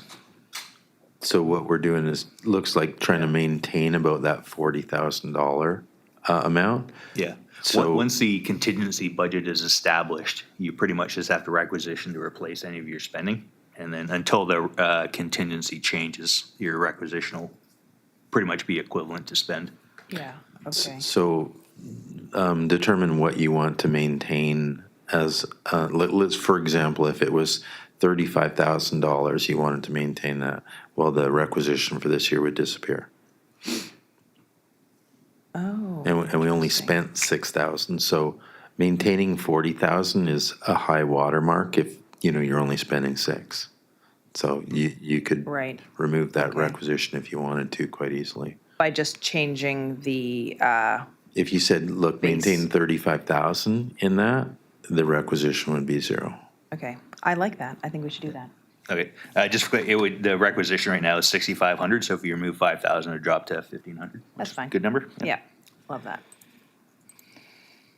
So what we're doing looks like trying to maintain about that $40,000 amount. Yeah. So- Once the contingency budget is established, you pretty much just have to requisition to replace any of your spending. And then until the contingency changes, your requisition will pretty much be equivalent to spend. Yeah, okay. So determine what you want to maintain as, let's, for example, if it was $35,000, you wanted to maintain that, well, the requisition for this year would disappear. Oh. And we only spent 6,000, so maintaining 40,000 is a high watermark if, you're only spending 6. So you could Right. remove that Okay. requisition if you wanted to quite easily. By just changing the, If you said, look, Base. maintain 35,000 in that, the requisition would be 0. okay, I like that. I think we should do that. Okay, just, it would, the requisition right now is 6,500, so if you remove 5,000, it'd drop to 1,500. That's fine. Good number? Yeah, love that.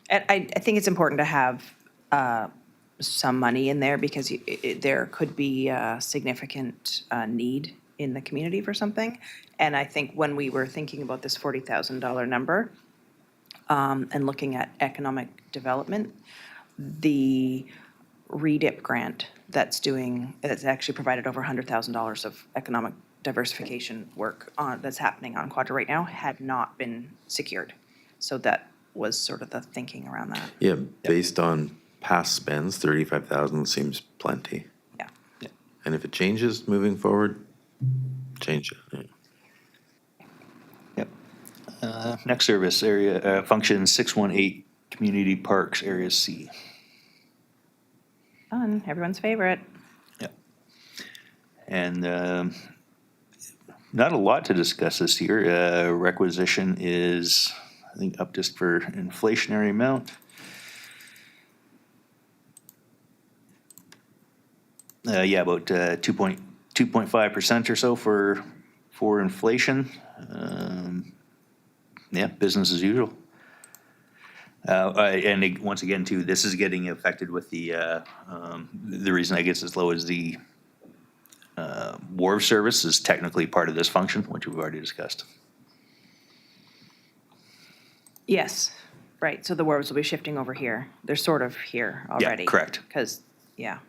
And I think it's important to have some money in there because there could be a significant need in the community for something. And I think when we were thinking about this $40,000 number and looking at economic development, the REDIP grant that's actually provided over $100,000 of economic diversification work that's happening on Quadra right now had not been secured. So that was sort of the thinking around that. Yeah, based on past spends, 35,000 seems plenty. Yeah. And if it changes moving forward, change it. Yeah. Yep. Next service area, function 618, Community Parks, Area C. Fun, everyone's favorite. Yep. And not a lot to discuss this year. Requisition is, I think, up just for inflationary amount. Yeah, about 2.5% or so for inflation. Yeah, business as usual. And once again, too, this is getting affected with the reason I guess as low as the wharf service is technically part of this function, which we've already discussed. Yes, right, so the wharves will be shifting over here. They're sort of here already. correct. Because, yeah,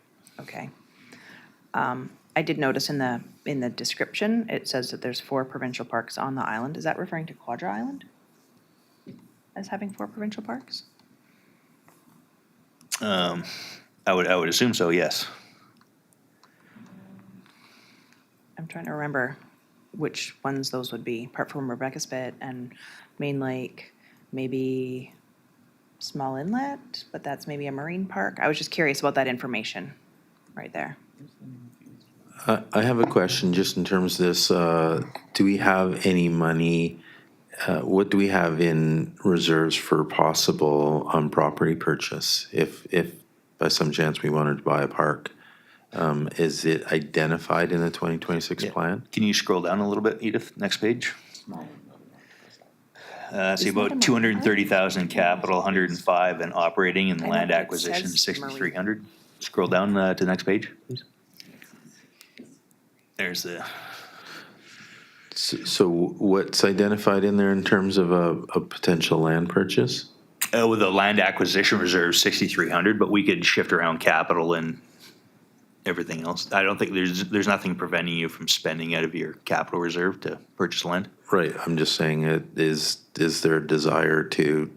okay. I did notice in the description, it says that there's 4 provincial parks on the island. Is that referring to Quadra Island? As having 4 provincial parks? I would assume so, yes. I'm trying to remember which ones those would be, apart from Rebecca Spit and Main Lake, maybe Small Inlet, but that's maybe a marine park. I was just curious about that information right there. I have a question just in terms of this. Do we have any money? What do we have in reserves for possible property purchase? If by some chance we wanted to buy a park, is it identified in the 2026 plan? Can you scroll down a little bit, Edith? Next page. See Isn't it a about marine 230,000 capital, 105 in operating, and I know, land but it acquisition, says 6,300. Scroll down to the next page, please. There's the, So what's identified in there in terms of a potential land purchase? with the land acquisition reserve, 6,300, but we could shift around capital and everything else. I don't think there's nothing preventing you from spending out of your capital reserve to purchase land. Right, I'm just saying, is there a desire to,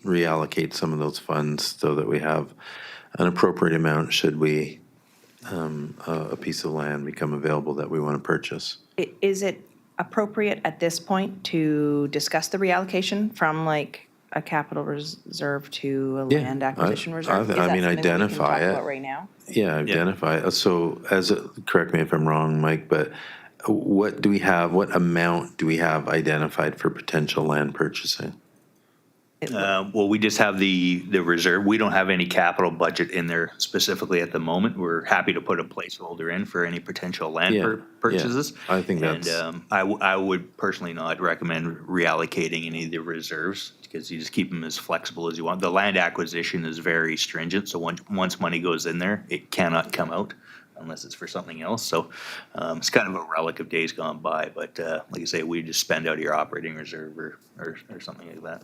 reallocate some of those funds so that we have an appropriate amount should we, a piece of land become available that we want to purchase? Is it appropriate at this point to discuss the reallocation from like a capital reserve to a Yeah, land acquisition reserve? Is I that mean, something we can identify talk it. about right now? Yeah, identify. So correct me if I'm wrong, Mike, but what amount do we have identified for potential land purchasing? Well, we just have the reserve. We don't have any capital budget in there specifically at the moment. We're happy to put a placeholder in for any potential land Yeah, purchases. yeah. I think that's- And I would personally not recommend reallocating any of the reserves because you just keep them as flexible as you want. The land acquisition is very stringent, so once money goes in there, it cannot come out unless it's for something else. So it's kind of a relic of days gone by. But like I say, we just spend out of your operating reserve or something like that.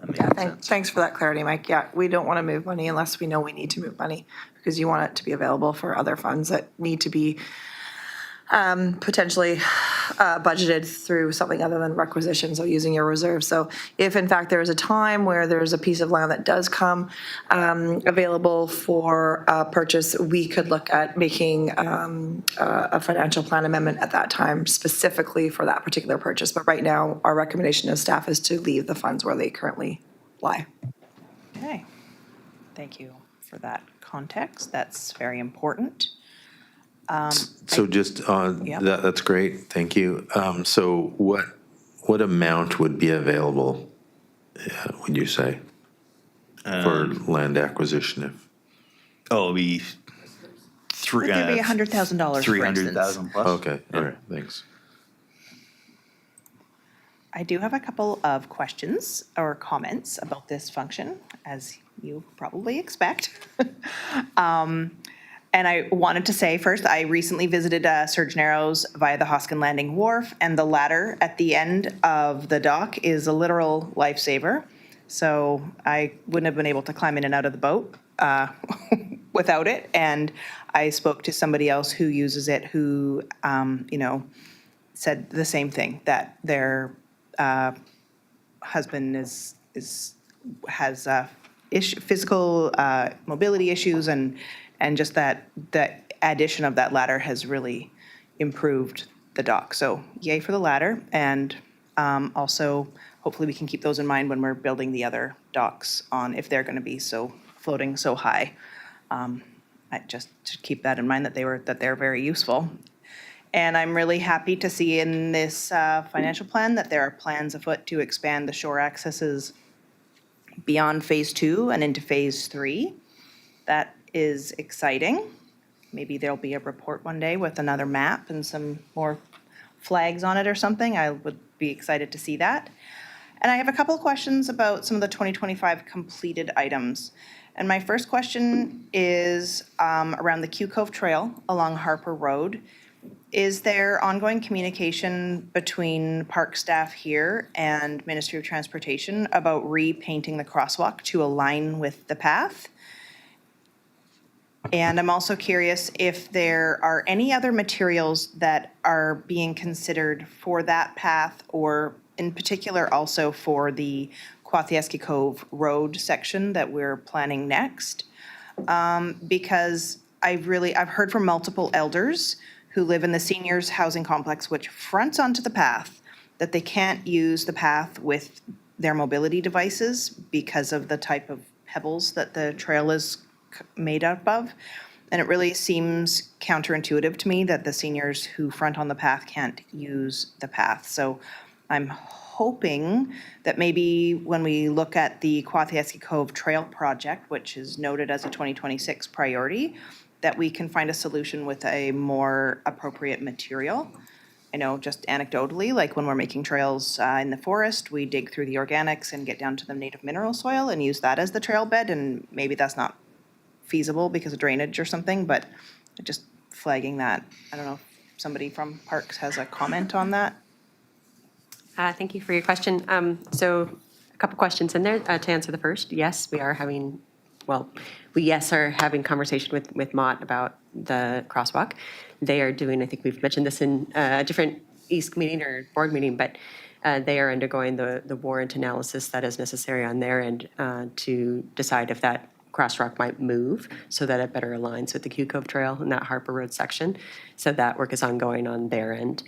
That makes Yeah, sense. thanks for that clarity, Mike. Yeah, we don't want to move money unless we know we need to move money because you want it to be available for other funds that need to be potentially budgeted through something other than requisitions or using your reserves. So if in fact there is a time where there's a piece of land that does come available for purchase, we could look at making a financial plan amendment at that time specifically for that particular purchase. But right now, our recommendation as staff is to leave the funds where they currently lie. Okay, thank you for that context. That's very important. So just Yep. that's great, thank you. So what amount would be available, would you say? for land acquisition if? Oh, it'll be three. Would there be $100,000, for instance? 300,000 plus. Okay, all right, thanks. I do have a couple of questions or comments about this function, as you probably expect. And I wanted to say first, I recently visited Surgeon Narrows via the Hoskin Landing Wharf, and the ladder at the end of the dock is a literal lifesaver. So I wouldn't have been able to climb in and out of the boat without it. And I spoke to somebody else who uses it who, said the same thing, that their husband has physical mobility issues, and just that addition of that ladder has really improved the dock. So yay for the ladder, and also hopefully we can keep those in mind when we're building the other docks on, if they're going to be floating so high. Just to keep that in mind, that they're very useful. And I'm really happy to see in this financial plan that there are plans afoot to expand the shore accesses beyond Phase 2 and into Phase 3. That is exciting. Maybe there'll be a report one day with another map and some more flags on it or something. I would be excited to see that. And I have a couple of questions about some of the 2025 completed items. And my first question is around the Q Cove Trail along Harper Road. Is there ongoing communication between park staff here and Ministry of Transportation about repainting the crosswalk to align with the path? And I'm also curious if there are any other materials that are being considered for that path, or in particular also for the Quathieski Cove Road section that we're planning next. Because I've heard from multiple elders who live in the seniors housing complex, which fronts onto the path, that they can't use the path with their mobility devices because of the type of pebbles that the trail is made up of. And it really seems counterintuitive to me that the seniors who front on the path can't use the path. So I'm hoping that maybe when we look at the Quathieski Cove Trail project, which is noted as a 2026 priority, that we can find a solution with a more appropriate material. I know, just anecdotally, like when we're making trails in the forest, we dig through the organics and get down to the native mineral soil and use that as the trail bed, and maybe that's not feasible because of drainage or something, but just flagging that. I don't know if somebody from Parks has a comment on that. Thank you for your question. So a couple questions in there. To answer the first, yes, we are having, are having conversation with Mott about the crosswalk. They are doing, I think we've mentioned this in a different East meeting or board meeting, but they are undergoing the warrant analysis that is necessary on their end to decide if that crosswalk might move so that it better aligns with the Q Cove Trail in that Harper Road section. So that work is ongoing on their end,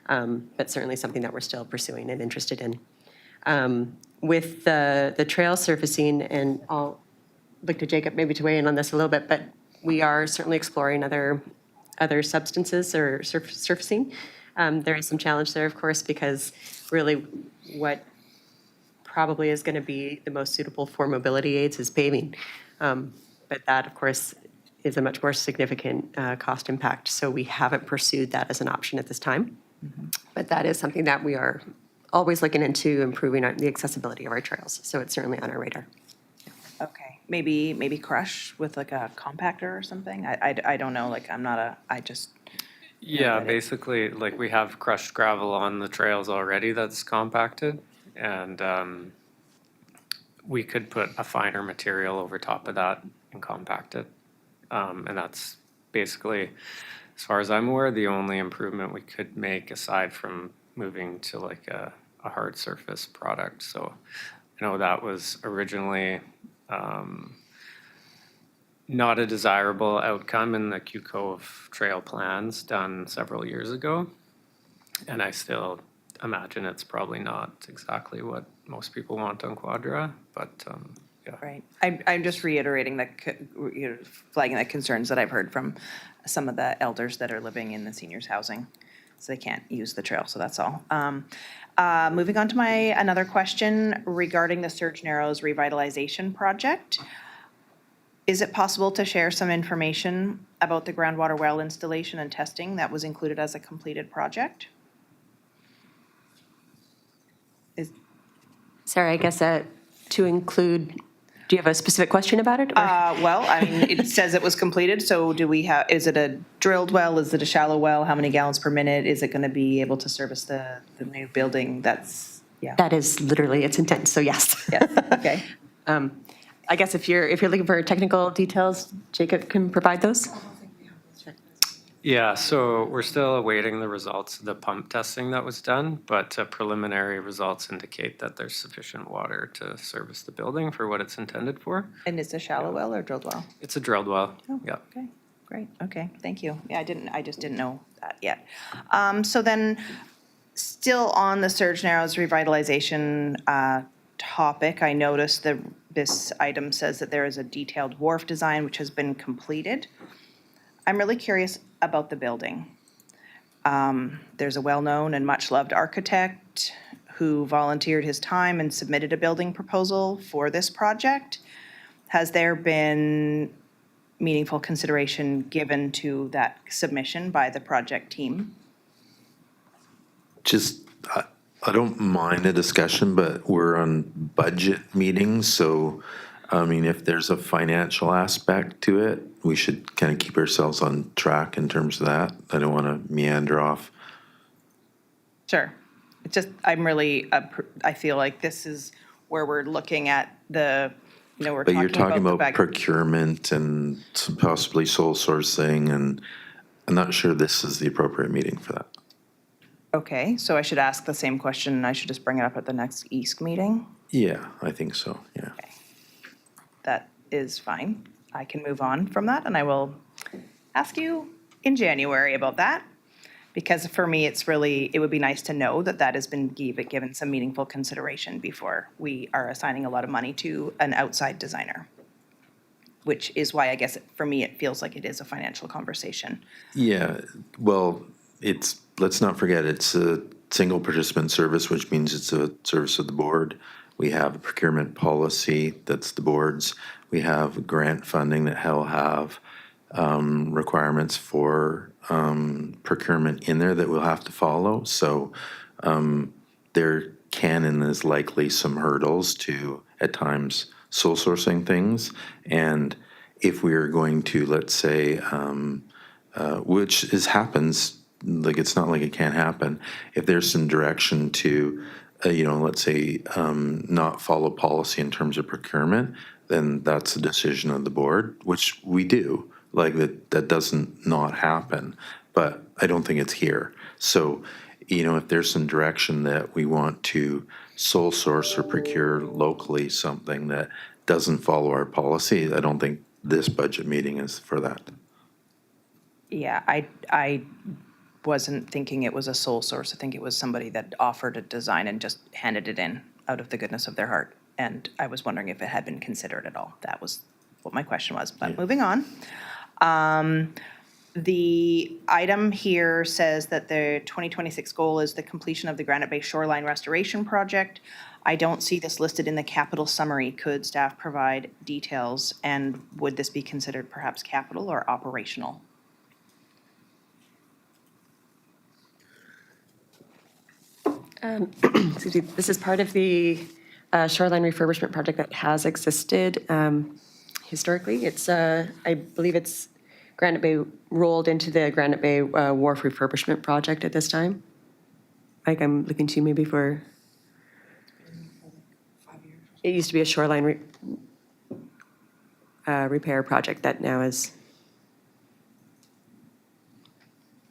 but certainly something that we're still pursuing and interested in. With the trail surfacing, and I'll look to Jacob maybe to weigh in on this a little bit, but we are certainly exploring other substances or surfacing. There is some challenge there, of course, because really what probably is going to be the most suitable for mobility aids is paving. But that, of course, is a much more significant cost impact. So we haven't pursued that as an option at this time. Mm-hmm. But that is something that we are always looking into, improving the accessibility of our trails. So it's certainly on our radar. Okay, maybe crush with like a compactor or something? I don't know, like I just. Yeah, basically, like we have crushed gravel on the trails already that's compacted, and we could put a finer material over top of that and compact it. And that's basically, as far as I'm aware, the only improvement we could make aside from moving to like a hard surface product. So I know that was originally not a desirable outcome in the Q Cove Trail plans done several years ago. And I still imagine it's probably not exactly what most people want on Quadra, but yeah. Right. I'm just reiterating that, flagging the concerns that I've heard from some of the elders that are living in the seniors housing. so they can't use the trail, so that's all. Moving on to another question regarding the Surge Narrows revitalization project. Is it possible to share some information about the groundwater well installation and testing that was included as a completed project? Sarah, I guess to include, do you have a specific question about it? or- Well, I mean, it says it was completed, so do we have, is it a drilled well? Is it a shallow well? How many gallons per minute? Is it going to be able to service the new building? That's, yeah. That is literally its intent, so yes. Yes, okay. I guess if you're looking for technical details, Jacob can provide those. Yeah, so we're still awaiting the results of the pump testing that was done, but preliminary results indicate that there's sufficient water to service the building for what it's intended for. And it's a shallow well or drilled well? It's a drilled well, yeah. Okay, great, okay, thank you. Yeah, I just didn't know that yet. So then, still on the Surge Narrows revitalization topic, I noticed that this item says that there is a detailed wharf design which has been completed. I'm really curious about the building. There's a well-known and much-loved architect who volunteered his time and submitted a building proposal for this project. Has there been meaningful consideration given to that submission by the project team? Just, I don't mind a discussion, but we're on budget meetings, so, I mean, if there's a financial aspect to it, we should kind of keep ourselves on track in terms of that. I don't want to meander off. Sure. It's just, I feel like this is where we're looking at we're But you're talking the about fact. procurement and some possibly sole sourcing, and I'm not sure this is the appropriate meeting for that. Okay, so I should ask the same question, and I should just bring it up at the next EASC meeting? Yeah, I think so, yeah. That is fine. I can move on from that, and I will ask you in January about that. Because for me, it would be nice to know that that has been given some meaningful consideration before we are assigning a lot of money to an outside designer. Which is why I guess for me, it feels like it is a financial conversation. Yeah, well, let's not forget, it's a single participant service, which means it's a service of the board. We have a procurement policy, that's the board's. We have grant funding that will have requirements for procurement in there that we'll have to follow. So there can and is likely some hurdles to, at times, sole sourcing things. And if we are going to, let's say, which happens, like it's not like it can't happen, if there's some direction to, let's say, not follow policy in terms of procurement, then that's a decision of the board, which we do. Like that doesn't not happen, but I don't think it's here. So, if there's some direction that we want to sole source or procure locally something that doesn't follow our policy, I don't think this budget meeting is for that. Yeah, I wasn't thinking it was a sole source. I think it was somebody that offered a design and just handed it in out of the goodness of their heart. And I was wondering if it had been considered at all. That was what my question was. But moving on. The item here says that the 2026 goal is the completion of the Granite Bay Shoreline Restoration Project. I don't see this listed in the capital summary. Could staff provide details? And would this be considered perhaps capital or operational? Excuse me, this is part of the shoreline refurbishment project that has existed historically. It's, I believe it's Granite Bay rolled into the Granite Bay Wharf refurbishment project at this time. Mike, I'm looking to you maybe for. It used to be a shoreline repair project that now is.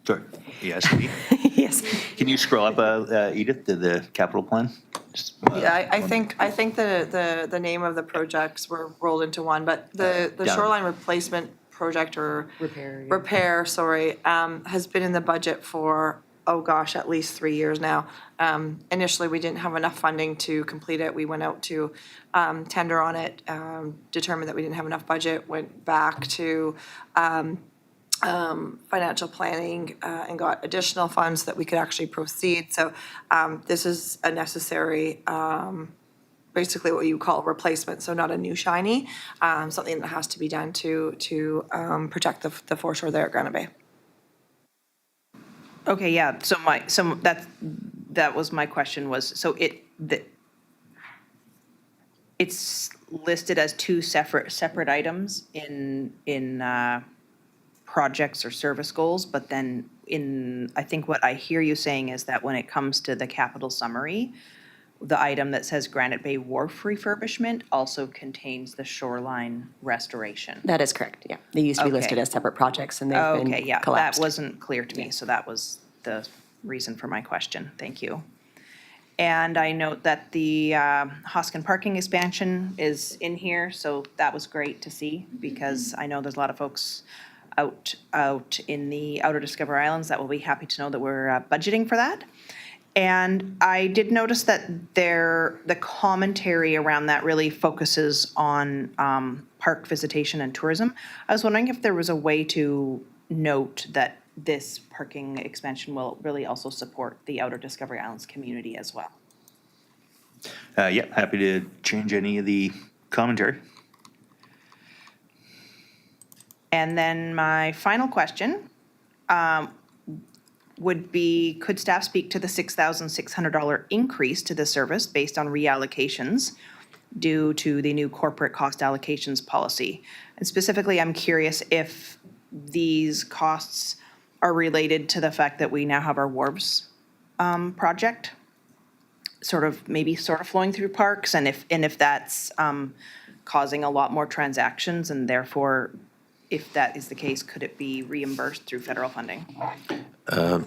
Sorry, yes. Yes. Can you scroll up, Edith, to the capital plan? Just, Yeah, I think the name of the projects were rolled into one, but the Yeah. shoreline replacement project or repair, has been in the budget for, oh gosh, at least 3 years now. Initially, we didn't have enough funding to complete it. We went out to tender on it, determined that we didn't have enough budget, went back to financial planning and got additional funds that we could actually proceed. So this is a necessary, basically what you call replacement, so not a new shiny, something that has to be done to protect the foreshore there at Granite Bay. Okay, yeah, so that was my question was, so it's listed as two separate items in projects or service goals, but then I think what I hear you saying is that when it comes to the capital summary, the item that says Granite Bay Wharf refurbishment also contains the shoreline restoration. That is correct, yeah. They used to be listed Okay. as separate projects, and they've Okay, been yeah, that collapsed. wasn't clear to me, so that was the reason for my question. Thank you. And I note that the Hoskin parking expansion is in here, so that was great to see, because I know there's a lot of folks out in the Outer Discovery Islands that will be happy to know that we're budgeting for that. And I did notice that the commentary around that really focuses on park visitation and tourism. I was wondering if there was a way to note that this parking expansion will really also support the Outer Discovery Islands community as well. Yeah, happy to change any of the commentary. And then my final question would be, could staff speak to the $6,600 increase to the service based on reallocations due to the new corporate cost allocations policy? And specifically, I'm curious if these costs are related to the fact that we now have our wharves project sort of flowing through parks, and if that's causing a lot more transactions, and therefore, if that is the case, could it be reimbursed through federal funding?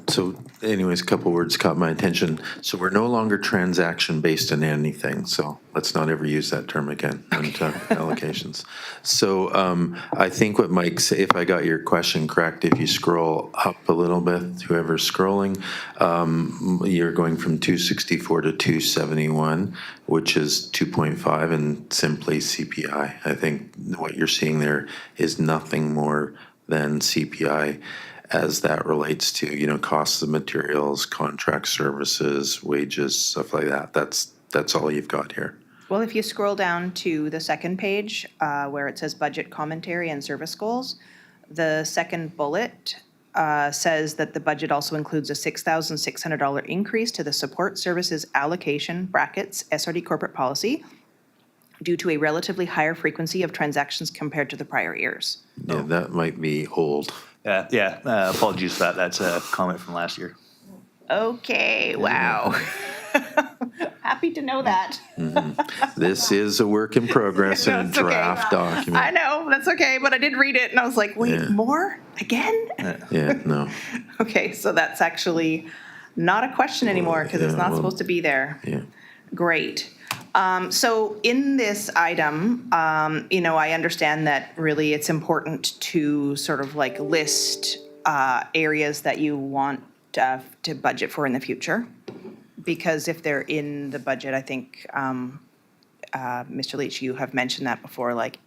So anyways, a couple words caught my attention. So we're no longer transaction-based in anything, so let's not ever use that term again when we talk allocations. So I think what Mike said, if I got your question correct, if you scroll up a little bit, whoever's scrolling, you're going from 264 to 271, which is 2.5 and simply CPI. I think what you're seeing there is nothing more than CPI as that relates to, costs of materials, contract services, wages, stuff like that. That's all you've got here. Well, if you scroll down to the second page, where it says budget commentary and service goals, the second bullet says that the budget also includes a $6,600 increase to the support services allocation brackets SRD corporate policy due to a relatively higher frequency of transactions compared to the prior years. Yeah, that might be old. Apologies for that. That's a comment from last year. Okay, wow. Happy to know that. This is a work in progress No, and a it's okay. draft I document. know, that's okay, but I did read it and I was like, wait, Yeah. more? Again? Yeah, no, Okay, so that's actually not a question anymore because it's Yeah, not well, supposed to be there. yeah. Great. So in this item, I understand that really it's important to sort of like list areas that you want to budget for in the future. Because if they're in the budget, I think, Mr. Leach, you have mentioned that before, like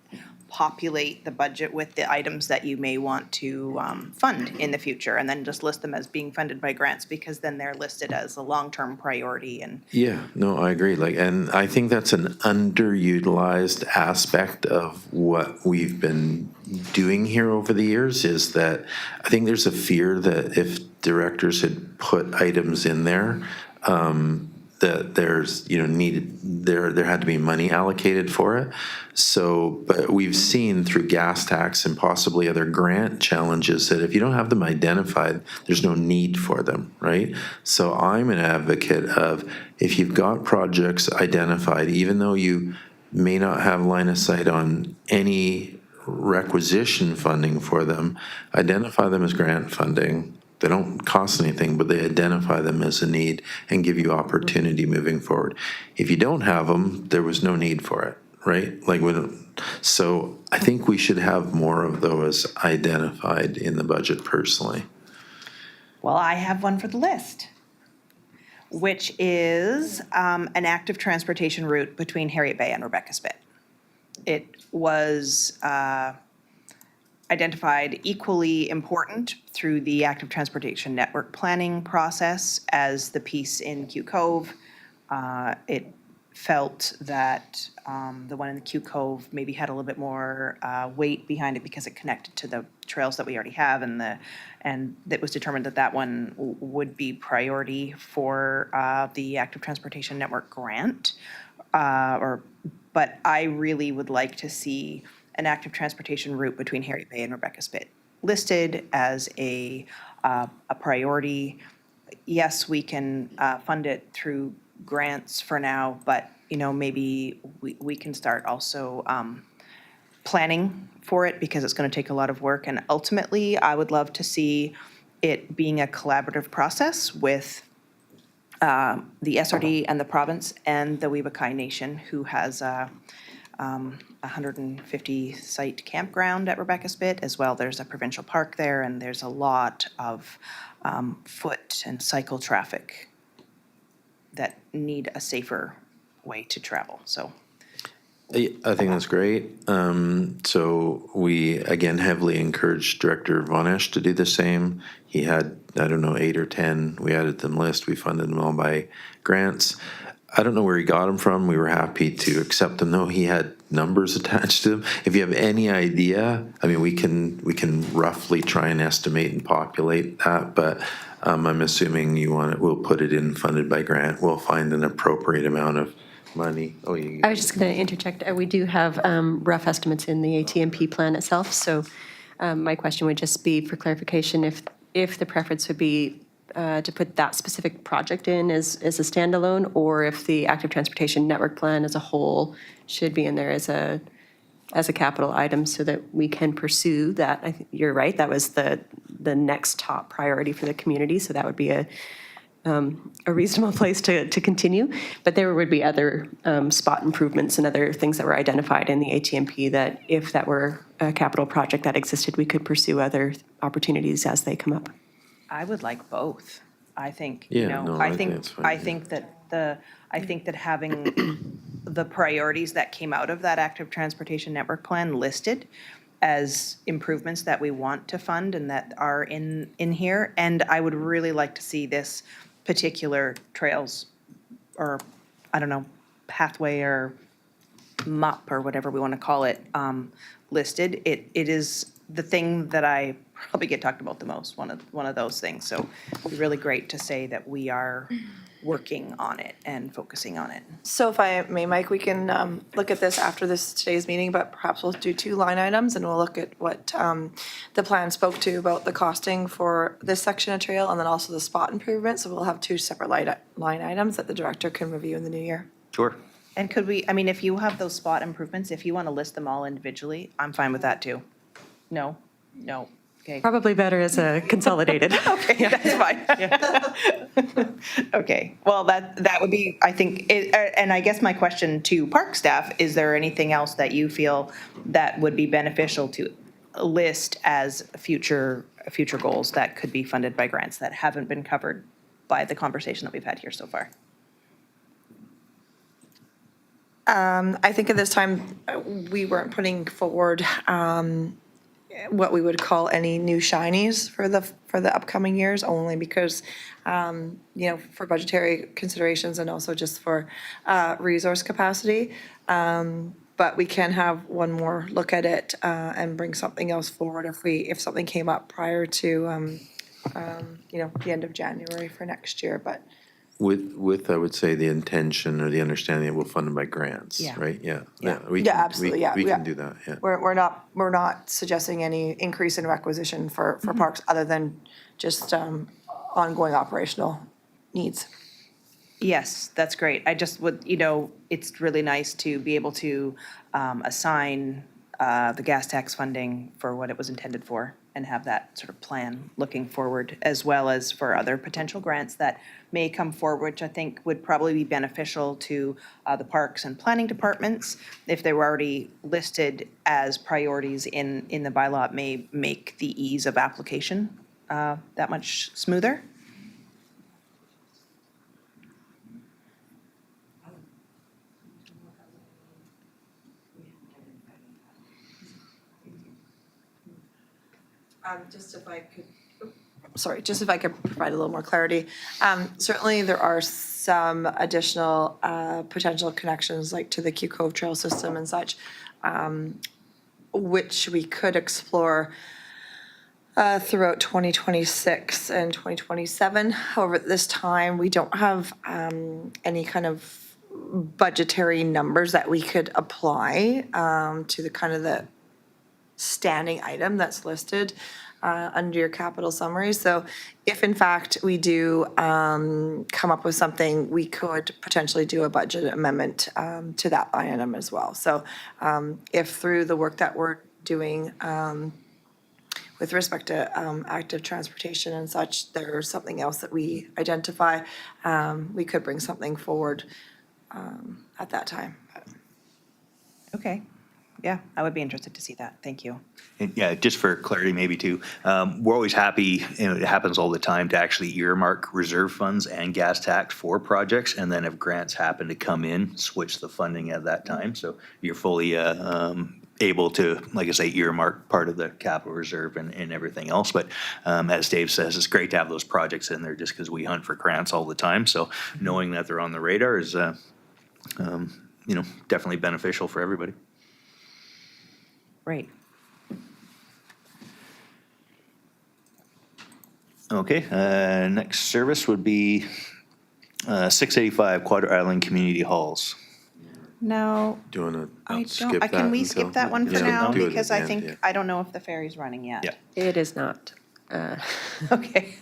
populate the budget with the items that you may want to fund in the future, and then just list them as being funded by grants, because then they're listed as a long-term priority and Yeah, no, I agree. And I think that's an underutilized aspect of what we've been doing here over the years, is that I think there's a fear that if directors had put items in there, that there's, there had to be money allocated for it. So, but we've seen through gas tax and possibly other grant challenges that if you don't have them identified, there's no need for them, right? So I'm an advocate of, if you've got projects identified, even though you may not have line of sight on any requisition funding for them, identify them as grant funding. They don't cost anything, but they identify them as a need and give you opportunity moving forward. If you don't have them, there was no need for it, right? So I think we should have more of those identified in the budget personally. well, I have one for the list, which is an active transportation route between Harriet Bay and Rebecca Spit. It was identified equally important through the active transportation network planning process as the piece in Q Cove. It felt that the one in the Q Cove maybe had a little bit more weight behind it because it connected to the trails that we already have, and it was determined that that one would be priority for the active transportation network grant. But I really would like to see an active transportation route between Harry Bay and Rebecca Spit listed as a priority. Yes, we can fund it through grants for now, but, you know, maybe we can start also planning for it because it's going to take a lot of work. And ultimately, I would love to see it being a collaborative process with the SRD and the province and the Webekai Nation, who has a 150 site campground at Rebecca Spit as well. There's a provincial park there, and there's a lot of foot and cycle traffic that need a safer way to travel. So I think that's great. So we, again, heavily encouraged Director Von Esch to do the same. He had, I don't know, 8 or 10. We added them list. We funded them all by grants. I don't know where he got them from. We were happy to accept them, though. He had numbers attached to them. If you have any idea, I mean, we can roughly try and estimate and populate that, but I'm assuming you want it. We'll put it in funded by grant. We'll find an appropriate amount of money. Oh, you. I was just going to interject. We do have rough estimates in the ATMP plan itself. So my question would just be for clarification, if the preference would be to put that specific project in as a standalone, or if the active transportation network plan as a whole should be in there as a capital item so that we can pursue that. I think you're right. That was the next top priority for the community. So that would be a reasonable place to continue. But there would be other spot improvements and other things that were identified in the ATMP that if that were a capital project that existed, we could pursue other opportunities as they come up. I would like both. I think, Yeah, you know, no, I think it's fine, I yeah. think that having the priorities that came out of that active transportation network plan listed as improvements that we want to fund and that are in here. And I would really like to see this particular trails or, I don't know, pathway or MUP or whatever we want to call it, listed. It is the thing that I probably get talked about the most, one of those things. So it'd be really great to say that we are working on it and focusing on it. So if I may, Mike, we can look at this after today's meeting, but perhaps we'll do 2 line items and we'll look at what the plan spoke to about the costing for this section of trail and then also the spot improvement. So we'll have 2 separate line items that the director can review in the new year. Sure. And could we, I mean, if you have those spot improvements, if you want to list them all individually, I'm fine with that too. No? No. Okay. Probably better as a consolidated. Okay, that's fine. Okay, well, that would be, I think, and I guess my question to park staff, is there anything else that you feel that would be beneficial to list as future goals that could be funded by grants that haven't been covered by the conversation that we've had here so far? I think at this time, we weren't putting forward what we would call any new shinies for the upcoming years, only because, you know, for budgetary considerations and also just for resource capacity. But we can have one more look at it and bring something else forward if something came up prior to, you know, the end of January for next year, but. With I would say the intention or the understanding that we'll fund them by grants, Yeah. right? Yeah. Yeah. We Yeah, can- absolutely, yeah, We yeah. can do that, yeah. We're not suggesting any increase in requisition for parks other than just ongoing operational needs. Yes, that's great. I just would, you know, it's really nice to be able to assign the gas tax funding for what it was intended for and have that sort of plan looking forward, as well as for other potential grants that may come forward, which I think would probably be beneficial to the parks and planning departments. If they were already listed as priorities in the bylaw, it may make the ease of application that much smoother. Just if I could, sorry, just if I could provide a little more clarity. Certainly, there are some additional potential connections, like to the Q Cove Trail system and such, which we could explore throughout 2026 and 2027. However, at this time, we don't have any kind of budgetary numbers that we could apply to the kind of the standing item that's listed under your capital summary. So if in fact we do come up with something, we could potentially do a budget amendment to that line item as well. So if through the work that we're doing with respect to active transportation and such, there's something else that we identify, we could bring something forward at that time. Okay. Yeah, I would be interested to see that. Thank you. And yeah, just for clarity maybe too, we're always happy, it happens all the time, to actually earmark reserve funds and gas tax for projects, and then if grants happen to come in, switch the funding at that time. So you're fully able to, like I say, earmark part of the capital reserve and everything else. But as Dave says, it's great to have those projects in there just because we hunt for grants all the time. So knowing that they're on the radar is, definitely beneficial for everybody. Great. Okay, next service would be 685 Quadra Island Community Halls. No, Do you want I to skip don't, that? can we until- skip that one for Yeah, now? do it Because at I the end, think, yeah. I don't know if the ferry's running yet. Yeah. It is not. Okay.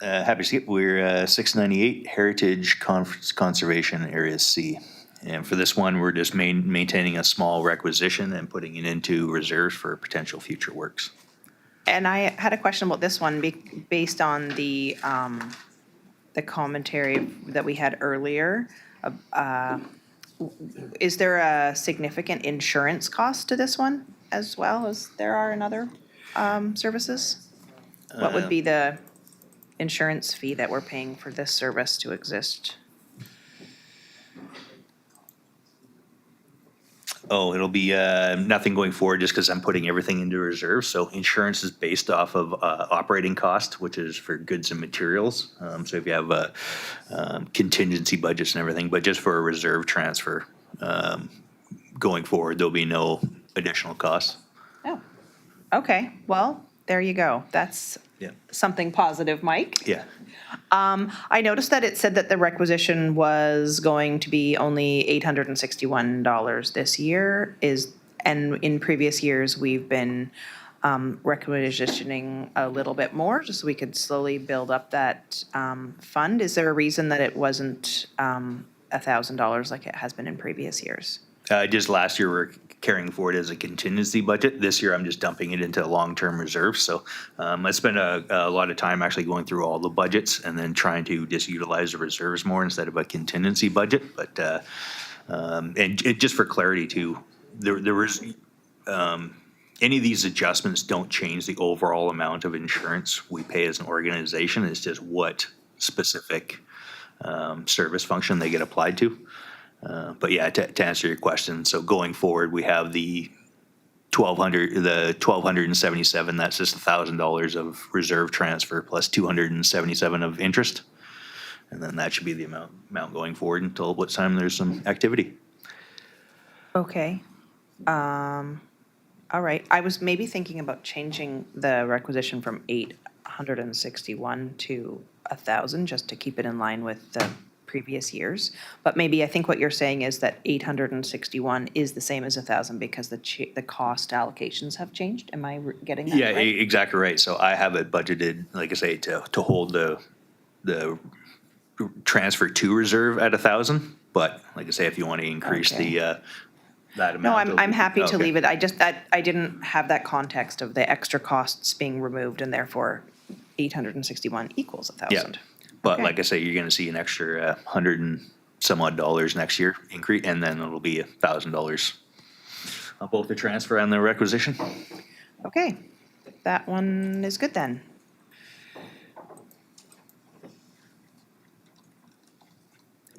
Happy to skip. We're 698 Heritage Conservation Area C. And for this one, we're just maintaining a small requisition and putting it into reserves for potential future works. And I had a question about this one based on the commentary that we had earlier. Is there a significant insurance cost to this one as well as there are in other services? What would be the insurance fee that we're paying for this service to exist? Oh, it'll be nothing going forward just because I'm putting everything into reserve. So insurance is based off of operating cost, which is for goods and materials. So if you have contingency budgets and everything, but just for a reserve transfer going forward, there'll be no additional costs. Oh, okay. Well, there you go. That's Yeah. something positive, Mike. Yeah. I noticed that it said that the requisition was going to be only $861 this year and in previous years, we've been requisitioning a little bit more just so we could slowly build up that fund. Is there a reason that it wasn't $1,000 like it has been in previous years? Just last year, we're carrying forward as a contingency budget. This year, I'm just dumping it into long-term reserves. So I spent a lot of time actually going through all the budgets and then trying to just utilize the reserves more instead of a contingency budget. But just for clarity too, there was any of these adjustments don't change the overall amount of insurance we pay as an organization. It's just what specific service function they get applied to. But yeah, to answer your question, so going forward, we have the 1,277. That's just $1,000 of reserve transfer plus 277 of interest, and then that should be the amount going forward until what time there's some activity. Okay. All right. I was maybe thinking about changing the requisition from 861 to 1,000 just to keep it in line with the previous years. But maybe I think what you're saying is that 861 is the same as 1,000 because the cost allocations have changed. Am I getting that Yeah, right? exactly right. So I have it budgeted, like I say, to hold the transfer to reserve at 1,000. But like I say, if you want to increase Okay. that amount. No, it'll I'm be- happy to okay. leave it. I didn't have that context of the extra costs being removed and therefore 861 equals 1,000. But Okay. like I say, you're going to see an extra $100 and some odd dollars next year increase, and then it'll be $1,000 on both the transfer and the requisition. Okay, that one is good then.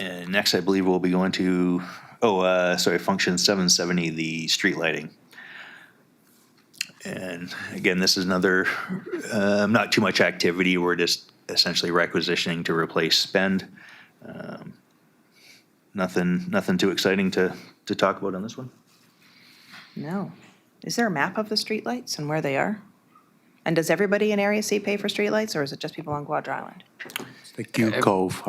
And next, I believe we'll be going to, function 770, the street lighting. And again, this is another, not too much activity. We're just essentially requisitioning to replace spend. Nothing too exciting to talk about on this one. No. Is there a map of the streetlights and where they are? And does everybody in Area C pay for streetlights, or is it just people on Quadra Island? The Q Cove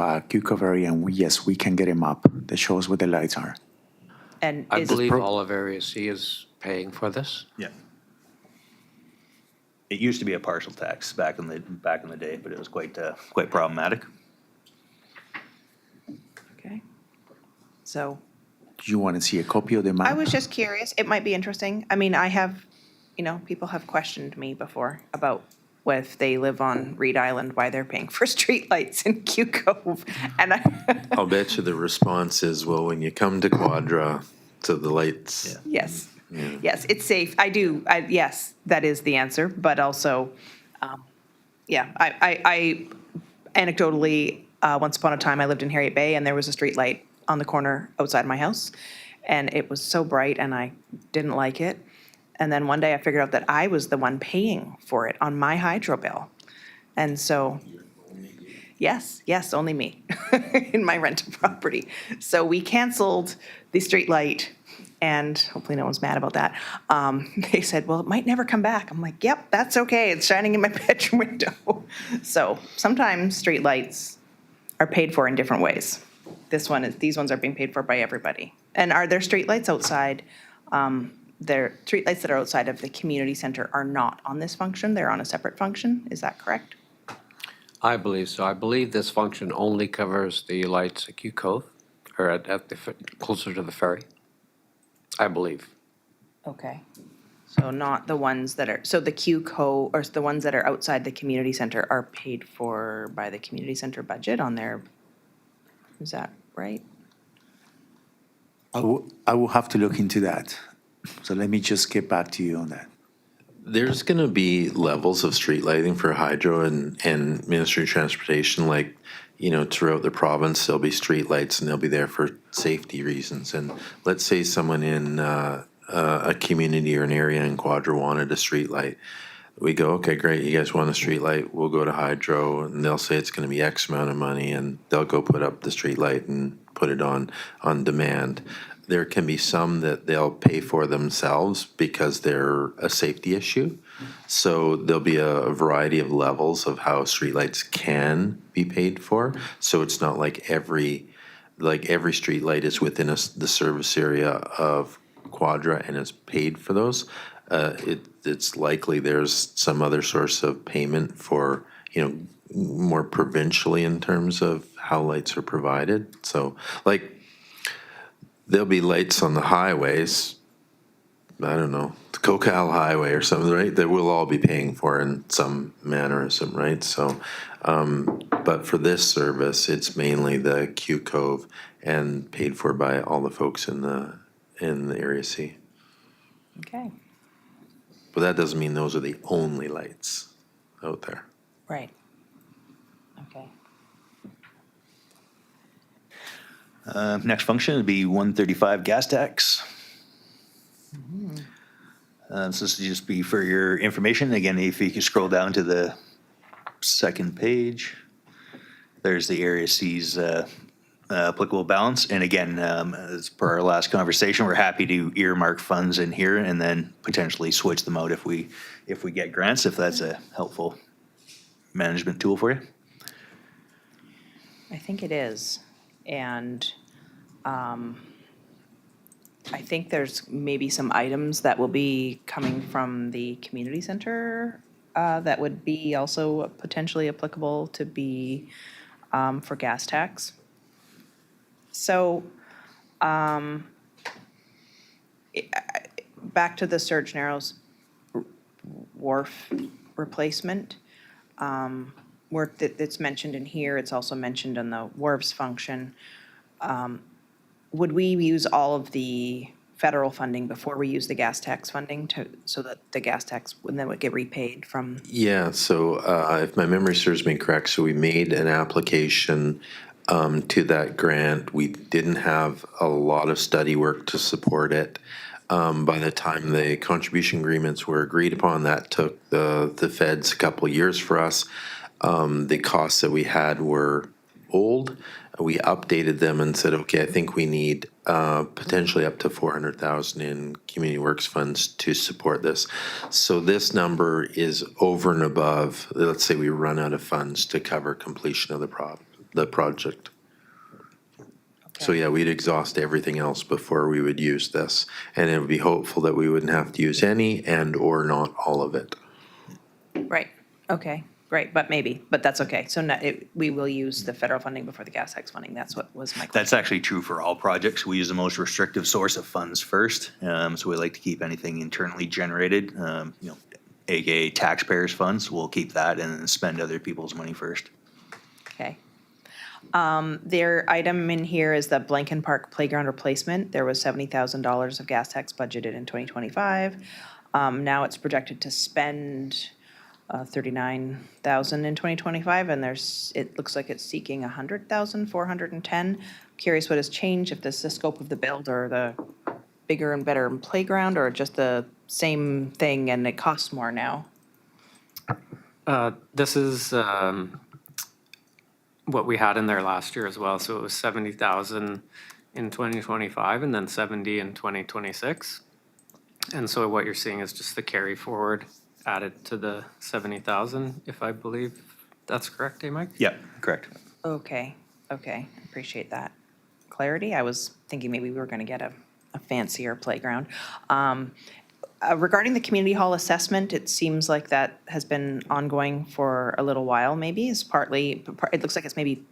area, and yes, we can get a map that shows where the lights are. And I is, believe all of Area C is paying for this. Yeah. It used to be a partial tax back in the day, but it was quite problematic. okay. So Do you want to see a copy of the map? I was just curious. It might be interesting. I mean, I have, people have questioned me before about if they live on Reed Island, why they're paying for streetlights in Q Cove. And I'll bet you the response is, well, when you come to Quadra, to the lights. yes, yes, it's safe. Yes, that is the answer. But also, I anecdotally, once upon a time, I lived in Harriet Bay, and there was a streetlight on the corner outside my house, and it was so bright, and I didn't like it. And then one day I figured out that I was the one paying for it on my hydro bill. And so, yes, only me in my rental property. So we canceled the street light, and hopefully no one's mad about that. They said, well, it might never come back. I'm like, yep, that's okay. It's shining in my bedroom window. So sometimes street lights are paid for in different ways. These ones are being paid for by everybody. And are there street lights outside? Their streetlights that are outside of the community center are not on this function. They're on a separate function. Is that correct? I believe so. I believe this function only covers the lights at Q Cove, or at closer to the ferry. I believe. Okay. So not the ones that are, so the or the ones that are outside the community center are paid for by the community center budget on their, is that right? I will have to look into that. So let me just get back to you on that. There's going to be levels of street lighting for hydro and Ministry of Transportation, like, throughout the province, there'll be street lights and they'll be there for safety reasons. And let's say someone in a community or an area in Quadra wanted a street light. We go, okay, great, you guys want a street light, we'll go to hydro, and they'll say it's going to be X amount of money, and they'll go put up the street light and put it on demand. There can be some that they'll pay for themselves because they're a safety issue. So there'll be a variety of levels of how streetlights can be paid for. So it's not like every streetlight is within the service area of Quadra and is paid for those. It's likely there's some other source of payment for, more provincially in terms of how lights are provided. So there'll be lights on the highways, I don't know, the Coquille Highway or something, right? That we'll all be paying for in some mannerism, right? So, but for this service, it's mainly the Q Cove and paid for by all the folks in the Area C. Okay, But that doesn't mean those are the only lights out there. right. Okay. Next function would be 135 gas tax. So this would just be for your information. Again, if you can scroll down to the second page, there's the Area C's applicable balance. And again, as per our last conversation, we're happy to earmark funds in here and then potentially switch them out if we get grants, if that's a helpful management tool for you. I think it is. And I think there's maybe some items that will be coming from the community center that would be also potentially applicable to be for gas tax. So back to the Surge Narrows wharf replacement. Work that's mentioned in here, it's also mentioned in the wharves function. Would we use all of the federal funding before we use the gas tax funding so that the gas tax would then get repaid from? Yeah, so if my memory serves me correct, so we made an application to that grant. We didn't have a lot of study work to support it. By the time the contribution agreements were agreed upon, that took the feds a couple of years for us. The costs that we had were old. We updated them and said, okay, I think we need potentially up to 400,000 in community works funds to support this. So this number is over and above. Let's say we run out of funds to cover completion of the project. So yeah, we'd exhaust everything else before we would use this, and it would be hopeful that we wouldn't have to use any and or not all of it. Right, okay, great, but that's okay. So we will use the federal funding before the gas tax funding. That's what was my question. That's actually true for all projects. We use the most restrictive source of funds first. So we like to keep anything internally generated, AKA taxpayers' funds. We'll keep that and then spend other people's money first. Okay. Their item in here is the Blanken Park Playground replacement. There was $70,000 of gas tax budgeted in 2025. Now it's projected to spend $39,000 in 2025, and it looks like it's seeking $100,410. Curious what has changed, if this is the scope of the build or the bigger and better playground, or just the same thing and it costs more now? This is what we had in there last year as well. So it was 70,000 in 2025 and then 70 in 2026. And so what you're seeing is just the carry forward added to the 70,000, if I believe that's correct, eh, Mike? Yep, correct. Okay, appreciate that clarity. I was thinking maybe we were gonna get a fancier playground. Regarding the community hall assessment, it seems like that has been ongoing for a little while, maybe. It looks like it's maybe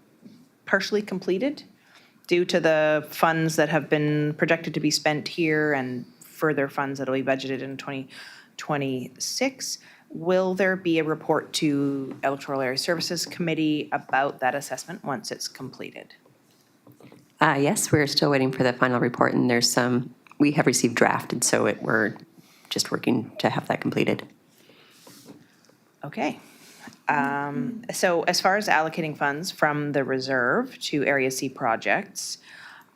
partially completed due to the funds that have been projected to be spent here and further funds that'll be budgeted in 2026. Will there be a report to Electoral Area Services Committee about that assessment once it's completed? Yes, we're still waiting for the final report, and we have received drafted, so we're just working to have that completed. Okay. So as far as allocating funds from the reserve to Area C projects,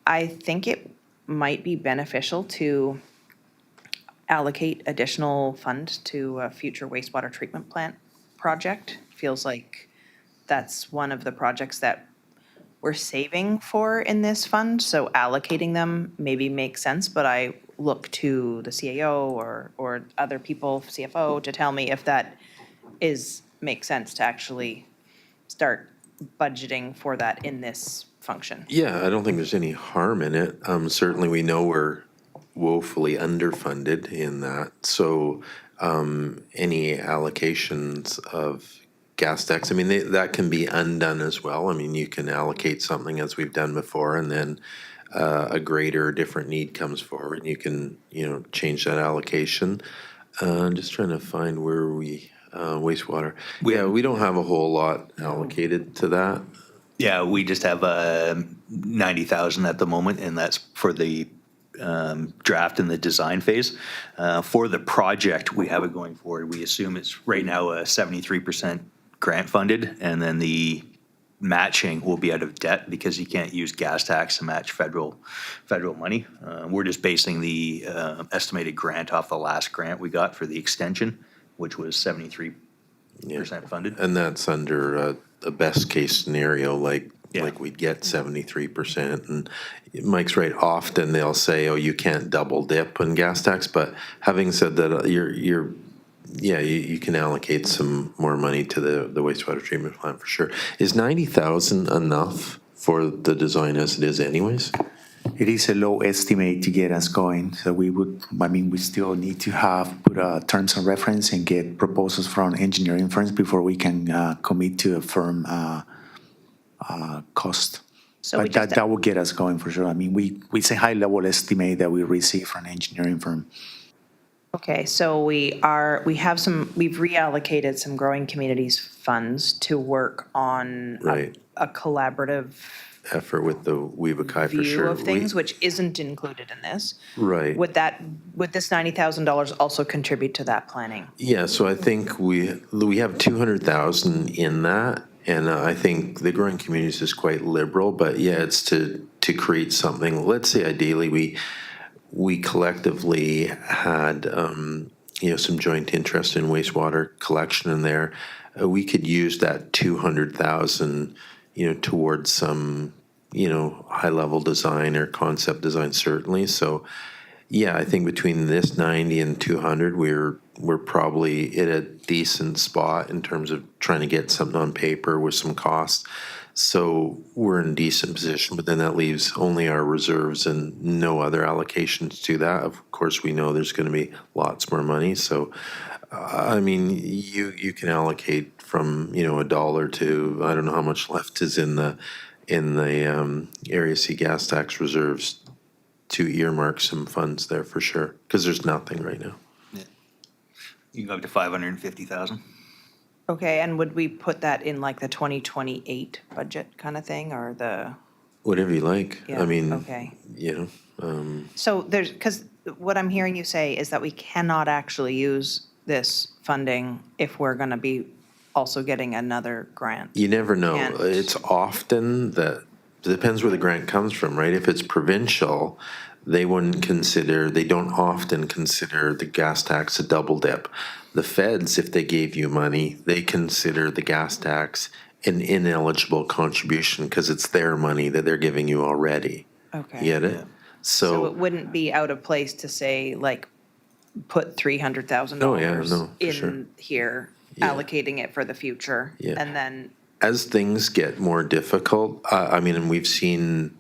I think it might be beneficial to allocate additional fund to a future wastewater treatment plant project. Feels like that's one of the projects that we're saving for in this fund, so allocating them maybe makes sense, but I look to the CAO or other people, CFO, to tell me if that makes sense to actually start budgeting for that in this function. Yeah, I don't think there's any harm in it. Certainly, we know we're woefully underfunded in that. So any allocations of gas tax, I mean, that can be undone as well. I mean, you can allocate something as we've done before, and then a greater, different need comes forward, and you can, change that allocation. I'm just trying to find where wastewater. We don't have a whole lot allocated to that. Yeah, we just have 90,000 at the moment, and that's for the draft and the design phase. For the project, we have it going forward. We assume it's right now 73% grant funded, and then the matching will be out of debt because you can't use gas tax to match federal money. We're just basing the estimated grant off the last grant we got for the extension, which was 73% funded. And that's under a best case scenario, like Yeah. we'd get 73%. And Mike's right, often they'll say, oh, you can't double dip on gas tax. But having said that, you can allocate some more money to the wastewater treatment plant for sure. Is 90,000 enough for the design as it is anyways? It is a low estimate to get us going, so we still need to put terms of reference and get proposals from engineering firms before we can commit to a firm cost. So But that will get us going for sure. I mean, it's a high-level estimate that we receive from an engineering firm. Okay, so we've reallocated some growing communities funds to work on Right. a collaborative Effort with the Weaver-Kai for view sure. of things, which isn't included in this. Right. Would this $90,000 also contribute to that planning? Yeah, so I think we have 200,000 in that, and I think the growing communities is quite liberal, but yeah, it's to create something. Let's say ideally we collectively had, some joint interest in wastewater collection in there. We could use that 200,000, towards some, high-level design or concept design, certainly. So, yeah, I think between this 90 and 200, we're probably at a decent spot in terms of trying to get something on paper with some costs. So we're in a decent position, but then that leaves only our reserves and no other allocations to that. Of course, we know there's going to be lots more money. So, I mean, you can allocate from, $1 to, I don't know how much left is in the Area C gas tax reserves to earmark some funds there for sure, because there's nothing right now. You can go up to 550,000. Okay, and would we put that in like the 2028 budget kind of thing, or the, Whatever you like. yeah, I mean, okay. So there's, because what I'm hearing you say is that we cannot actually use this funding if we're going to be also getting another grant. you never know. And- It's often that, it depends where the grant comes from, right? If it's provincial, they don't often consider the gas tax a double dip. The feds, if they gave you money, they consider the gas tax an ineligible contribution because it's their money that they're giving you already. Okay. You get it? So it wouldn't be out of place to say, like, put $300,000 Oh, yeah, no, for sure. in here, Yeah. allocating it for the future. Yeah. And then, As things get more difficult, I mean, and we've seen,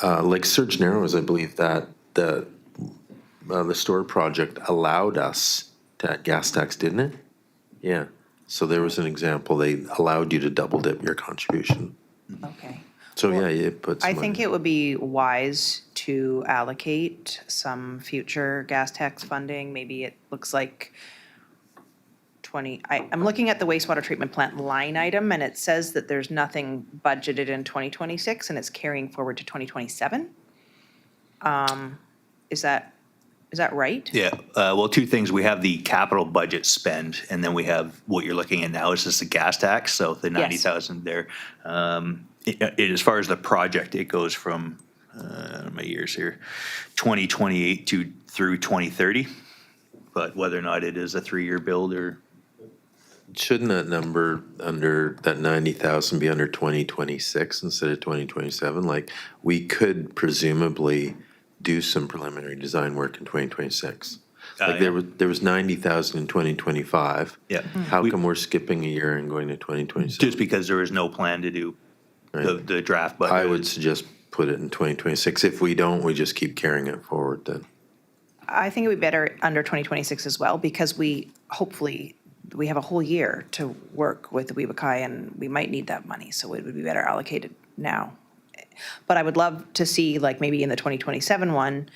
like Surge Narrows, I believe that the Store project allowed us to add gas tax, didn't it? Yeah. So there was an example, they allowed you to double dip your contribution. okay. So, yeah, it puts I money. think it would be wise to allocate some future gas tax funding. Maybe it looks like I'm looking at the wastewater treatment plant line item, and it says that there's nothing budgeted in 2026, and it's carrying forward to 2027. Is that right? Yeah, well, two things. We have the capital budget spend, and then we have what you're looking at now is just the gas tax, so the 90,000 there. As far as the project, it goes from, my years here, 2028 through 2030. But whether or not it is a 3-year build or, Shouldn't that number under that 90,000 be under 2026 instead of 2027? Like, we could presumably do some preliminary design work in 2026. Like, yeah. there was 90,000 in 2025. Yeah. How come we're skipping a year and going to 2027? just because there is no plan to do the draft budget. I would suggest put it in 2026. If we don't, we just keep carrying it forward then. I think it would be better under 2026 as well, because we have a whole year to work with the Weebakay, and we might need that money, so it would be better allocated now. But I would love to see, like, maybe in the 2027 one,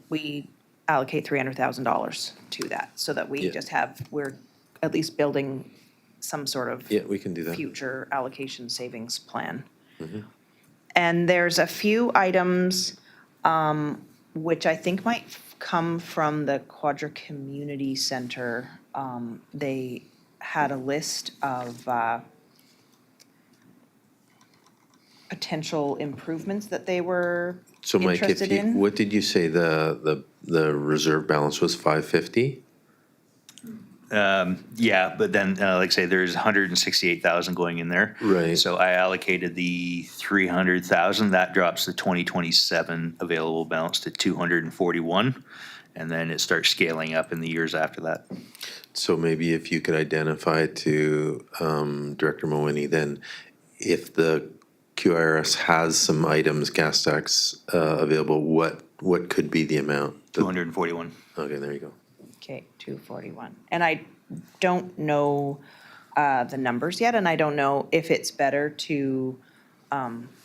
we allocate $300,000 to that, so that we Yeah. just we're at least building some sort of Yeah, we can do that. future allocation savings plan. Mm-hmm. And there's a few items which I think might come from the Quadra Community Center. They had a list of potential improvements that they were So Mike, interested in. what did you say the reserve balance was, 550? Yeah, but then, like I say, there's 168,000 going in there. Right. So I allocated the 300,000. That drops the 2027 available balance to 241, and then it starts scaling up in the years after that. So maybe if you could identify to Director Mawini, then if the QIRS has some items, gas tax available, what could be the amount? 241. Okay, there you go. Okay, 241. And I don't know the numbers yet, and I don't know if it's better to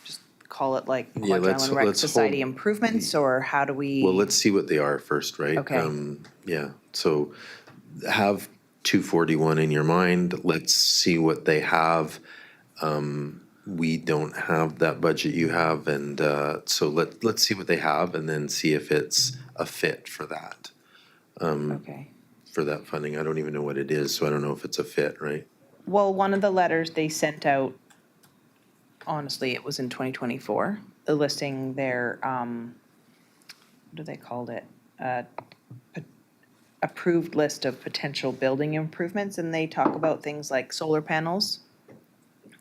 just call it like Yeah, Quadra Island Rec let's Society hold- improvements, or how do we? Well, let's see what they are first, right? Okay. Yeah, so have 241 in your mind. Let's see what they have. We don't have that budget you have, and so let's see what they have, and then see if it's a fit for that, Okay. for that funding. I don't even know what it is, so I don't know if it's a fit, right? Well, one of the letters they sent out, honestly, it was in 2024, listing their what do they called it? Approved list of potential building improvements, and they talk about things like solar panels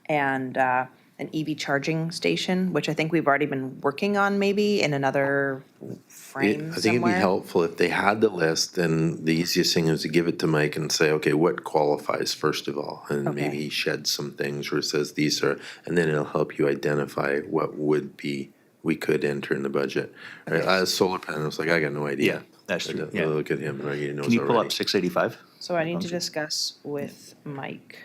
and an EV charging station, which I think we've already been working on maybe in another frame I think it'd be somewhere. helpful if they had the list, then the easiest thing is to give it to Mike and say, okay, what qualifies first of all? And Okay. maybe he sheds some things where it says these are, and then it'll help you identify what would be, we could enter in the budget. Right? Solar panels, like, I got no idea. Yeah, that's true, I yeah. look at him, right, he knows Can you pull already. up 685? So I need to discuss with Mike.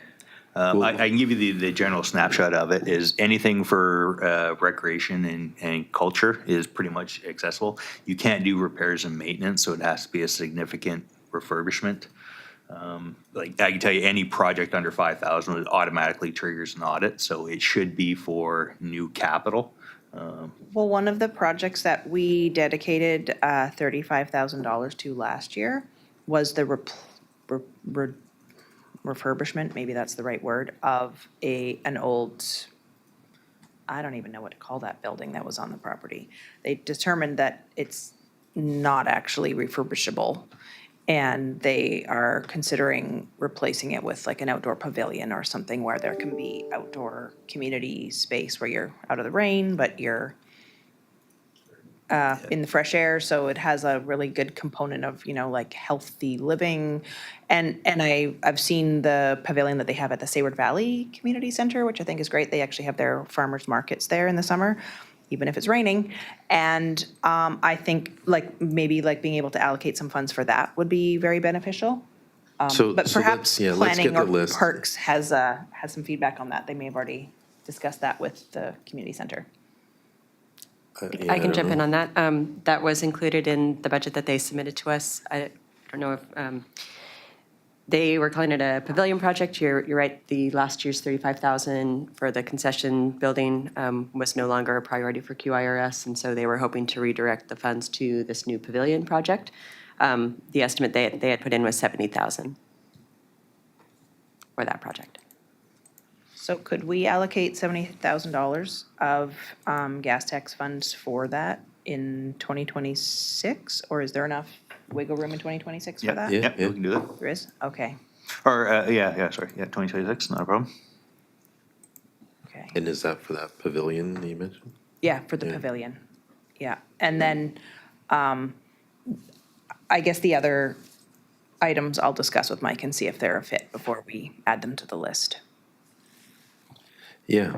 I can give you the general snapshot of it, is anything for recreation and culture is pretty much accessible. You can't do repairs and maintenance, so it has to be a significant refurbishment. Like, I can tell you, any project under 5,000, it automatically triggers an audit, so it should be for new capital. Well, one of the projects that we dedicated $35,000 to last year was the refurbishment, maybe that's the right word, of an old, I don't even know what to call that building that was on the property. They determined that it's not actually refurbishable, and they are considering replacing it with like an outdoor pavilion or something where there can be outdoor community space where you're out of the rain, but you're in the fresh air, so it has a really good component of, like healthy living. And I've seen the pavilion that they have at the Sayward Valley Community Center, which I think is great. They actually have their farmers markets there in the summer, even if it's raining. And I think maybe being able to allocate some funds for that would be very beneficial. So But perhaps let's planning get the or list. parks has some feedback on that. They may have already discussed that with the community center. Yeah, I can don't jump in know. on that. That was included in the budget that they submitted to us. I don't know if, they were calling it a pavilion project. You're right, the last year's 35,000 for the concession building was no longer a priority for QIRS, and so they were hoping to redirect the funds to this new pavilion project. The estimate they had put in was 70,000 for that project. So could we allocate $70,000 of gas tax funds for that in 2026? Or is there enough wiggle room in 2026 for that? Yeah. We can do that. There is? Okay, Or, sorry, 2026, not a problem. okay. And is that for that pavilion that you mentioned? Yeah, for the Yeah. pavilion. Yeah, and then I guess the other items I'll discuss with Mike and see if they're a fit before we add them to the list. Yeah.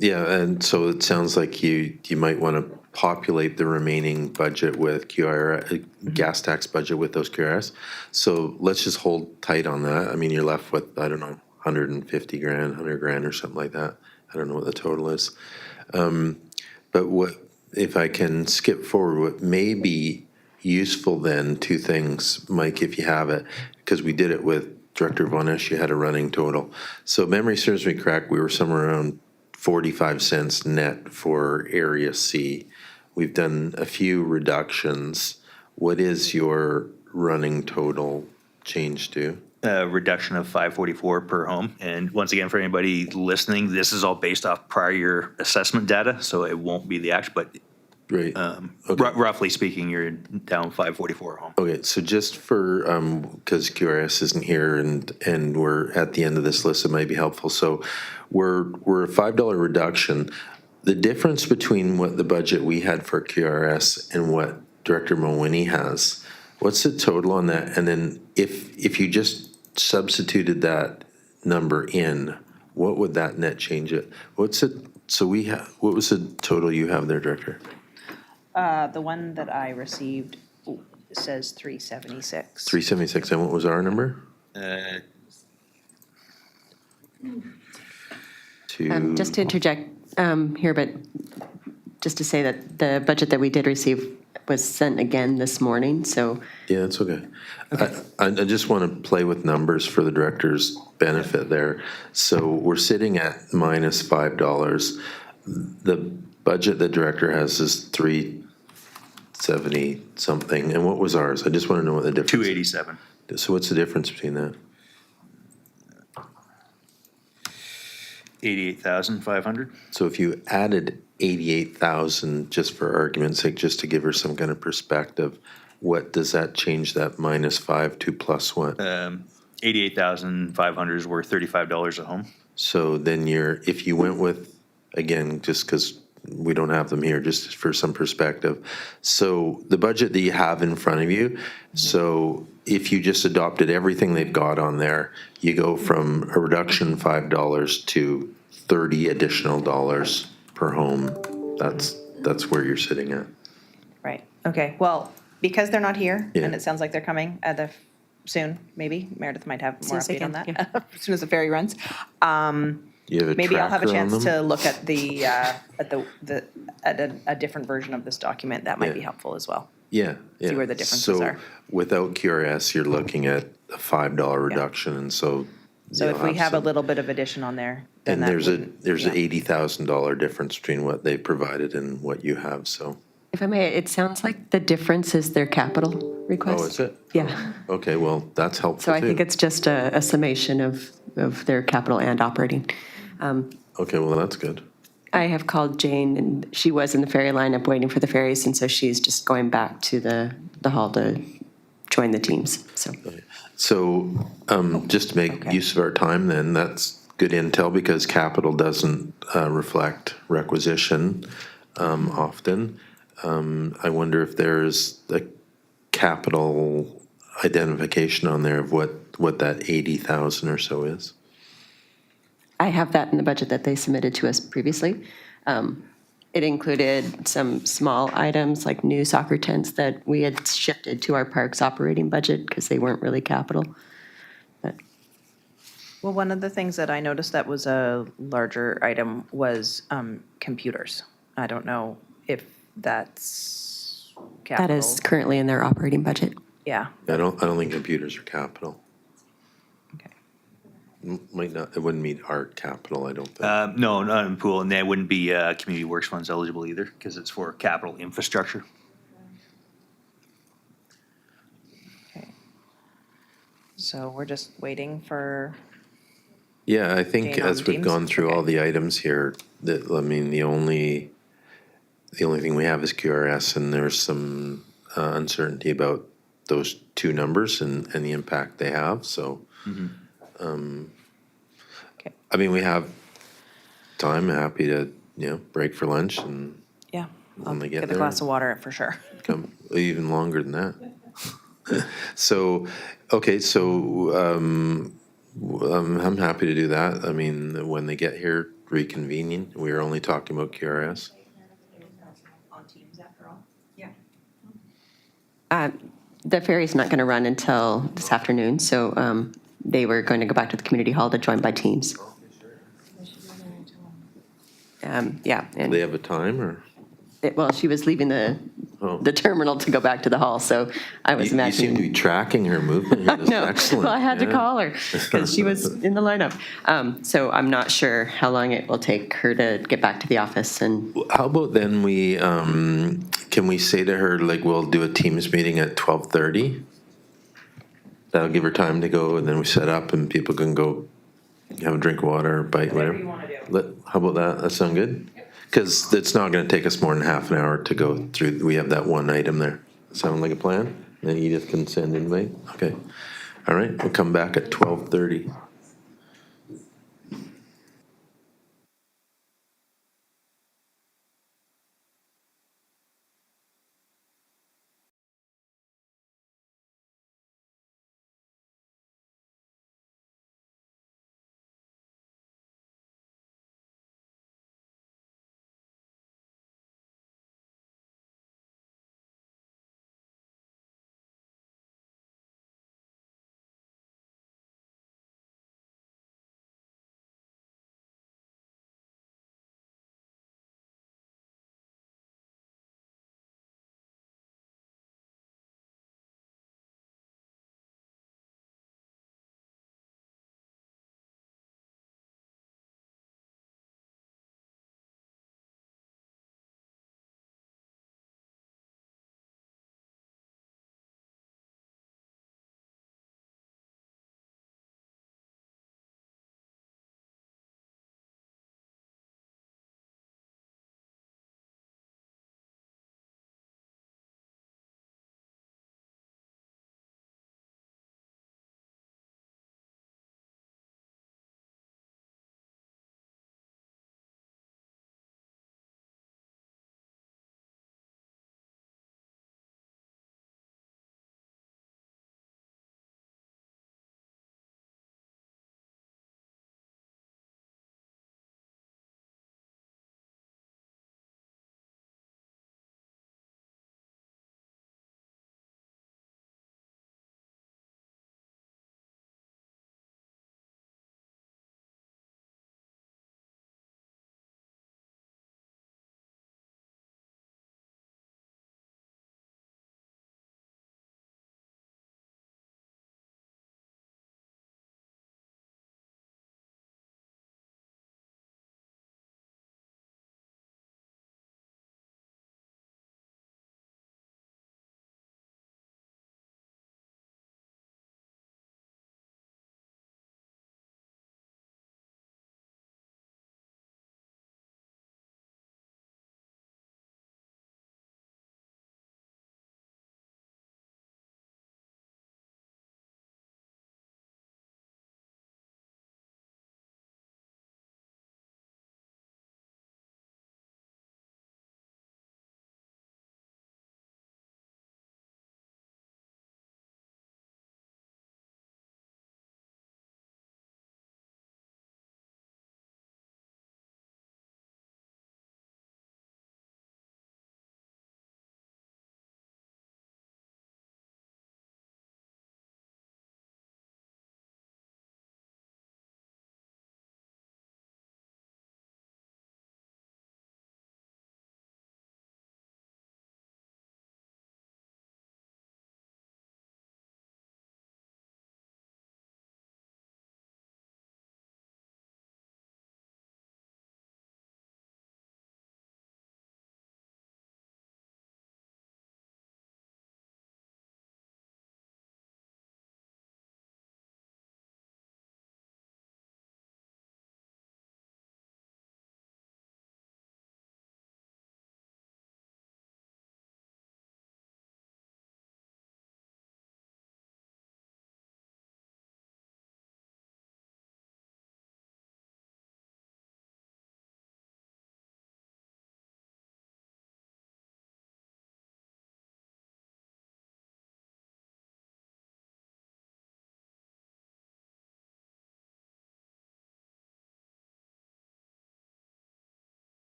Yeah, and so it sounds like you might want to populate the remaining budget with QRS, gas tax budget with those QRS. So let's just hold tight on that. I mean, you're left with, I don't know, 150 grand, 100 grand or something like that. I don't know what the total is. But what, if I can skip forward, what may be useful then, two things, Mike, if you have it, because we did it with Director Von Esch, you had a running total. So memory serves me correct, we were somewhere around 45 cents net for Area C. We've done a few reductions. What is your running total change to? Reduction of 544 per home. And once again, for anybody listening, this is all based off prior year assessment data, so it won't be the actual, but Right. roughly speaking, you're down 544 a home. Okay, so just for, because QRS isn't here and we're at the end of this list, it might be helpful. So we're a $5 reduction. The difference between what the budget we had for QRS and what Director Mawhinney has, what's the total on that? And then if you just substituted that number in, what would that net change it? What was the total you have there, Director? The one that I received says 376. 376, and what was our number? Just to interject here, but just to say that the budget that we did receive was sent again this morning, so. Yeah, that's okay. I just want to play with numbers for the director's benefit there. So we're sitting at minus $5. The budget the director has is 370 something. And what was ours? I just want to know what the difference is. 287. So what's the difference between that? 88,500. So if you added 88,000, just for argument's sake, just to give her some kind of perspective, what does that change that -5 to plus what? 88,500 is worth $35 a home. So then if you went with, again, just because we don't have them here, just for some perspective. So the budget that you have in front of you, so if you just adopted everything they've got on there, you go from a reduction $5 to 30 additional dollars per home. That's where you're sitting at. Right, okay, well, because they're not here, and Yeah. it sounds like they're coming soon, maybe, Meredith might have Soon more as they update on can, that, as soon as the ferry runs. You have a Maybe I'll have a tracker on chance them? to look at a different version of this document, that might be Yeah. helpful as well. Yeah, yeah. where the differences are. So without QRS, you're looking at a $5 reduction, and so. So you'll if we have a some- little bit of addition on there, then And that wouldn't. there's an yeah. $80,000 difference between what they provided and what you have, so. If I may, it sounds like the difference is their capital request. Oh, is it? Yeah. Okay, well, that's helpful So I think too. it's just a summation of their capital and operating. Okay, well, that's good. I have called Jane, and she was in the ferry lineup waiting for the ferries, and so she's just going back to the hall to join the teams, so. So, just to make Okay. use of our time then, that's good intel because capital doesn't reflect requisition often. I wonder if there's a capital identification on there of what that 80,000 or so is. I have that in the budget that they submitted to us previously. It included some small items like new soccer tents that we had shifted to our parks operating budget because they weren't really capital. But Well, one of the things that I noticed that was a larger item was computers. I don't know if that's capital. that is currently in their operating budget. Yeah, I don't think computers are capital. okay. Might not, it wouldn't meet our capital, I don't think. No, not in pool, and that wouldn't be community works funds eligible either, because it's for capital infrastructure. Okay. So we're just waiting for, Yeah, I think Jane on as we've Teams? gone through all Okay. the items here, that, I mean, the only thing we have is QRS, and there's some uncertainty about those two numbers and the impact they have, so. okay, I mean, we have time, happy to, break for lunch and yeah. I'll When they get get a there. glass of water for sure. come even longer than that. So, okay, so I'm happy to do that. I mean, when they get here, reconvening, we were only talking about QRS. The ferry's not going to run until this afternoon, so they were going to go back to the community hall to join by teams. Yeah, Do and they have a time or? well, she was leaving Oh. the terminal to go back to the hall, so I was You seem imagining. to be tracking her movement here. This is No, excellent. well, I had to Yeah. call her because she was in the lineup. So I'm not sure how long it will take her to get back to the office and, How about then can we say to her, like, we'll do a Teams meeting at 12:30? That'll give her time to go, and then we set up and people can go have a drink of water, bite, whatever. you wanna do. How about that? That sound good? Because it's not gonna take us more than half an hour to go through, we have that one item there. Sound like a plan? Then Edith can send invite? Okay. All right, we'll come back at 12:30.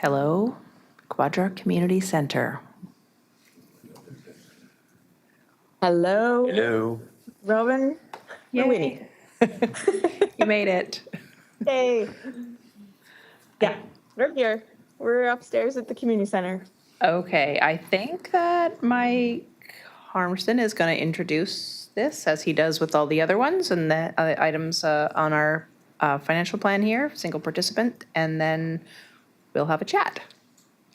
Hello, Quadra Community Center. Hello. Hello. Robin. Yay. You made it. Hey. Yeah, we're here. We're upstairs at the community center. Okay, I think that Mike Harmston is going to introduce this as he does with all the other ones and the items on our financial plan here, single participant, and then we'll have a chat.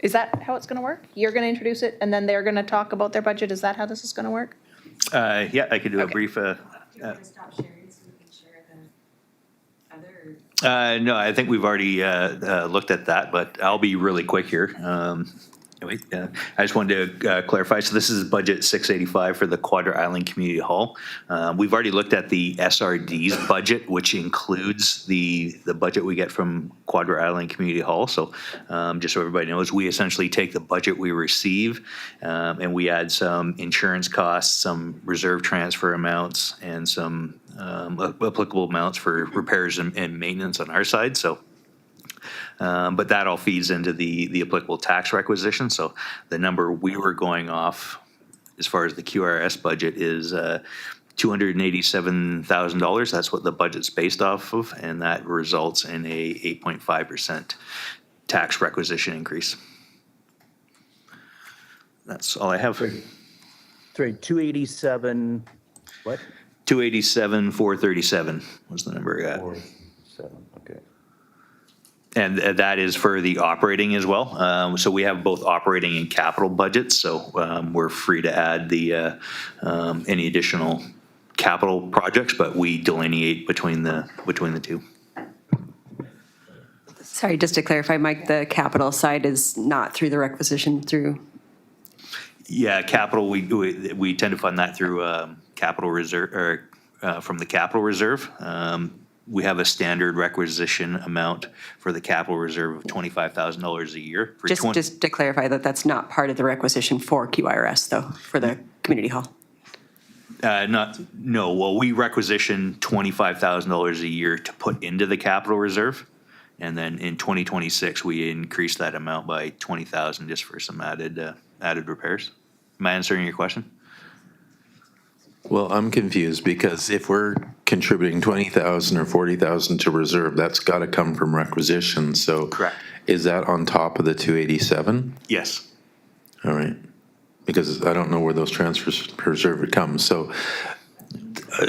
Is that how it's going to work? You're going to introduce it and then they're going to talk about their budget? Is that how this is going to work? Yeah, I could do a Okay. brief. Do you want to stop sharing so we can share the other? No, I think we've already looked at that, but I'll be really quick here. I just wanted to clarify. So this is budget 685 for the Quadra Island Community Hall. We've already looked at the SRD's budget, which includes the budget we get from Quadra Island Community Hall. So just so everybody knows, we essentially take the budget we receive and we add some insurance costs, some reserve transfer amounts, and some applicable amounts for repairs and maintenance on our side. So but that all feeds into the applicable tax requisition. So the number we were going off as far as the QRS budget is $287,000. That's what the budget's based off of, and that results in a 8.5% tax requisition increase. That's all I have. Sorry, 287, what? 287,437 was the number I got. 7, okay. And that is for the operating as well. So we have both operating and capital budgets. So we're free to add the any additional capital projects, but we delineate between the two. Sorry, just to clarify, Mike, the capital side is not through the requisition through? Yeah, capital, we tend to fund that through capital reserve, or from the capital reserve. We have a standard requisition amount for the capital reserve of $25,000 a year. For Just to clarify that that's not part of the requisition for QRS though, for the community hall? No, well, we requisition $25,000 a year to put into the capital reserve. And then in 2026, we increased that amount by 20,000 just for some added repairs. Am I answering your question? Well, I'm confused because if we're contributing 20,000 or 40,000 to reserve, that's got to come from requisition. So Correct. Is that on top of the 287? Yes. All right. Because I don't know where those transfers per reserve would come. So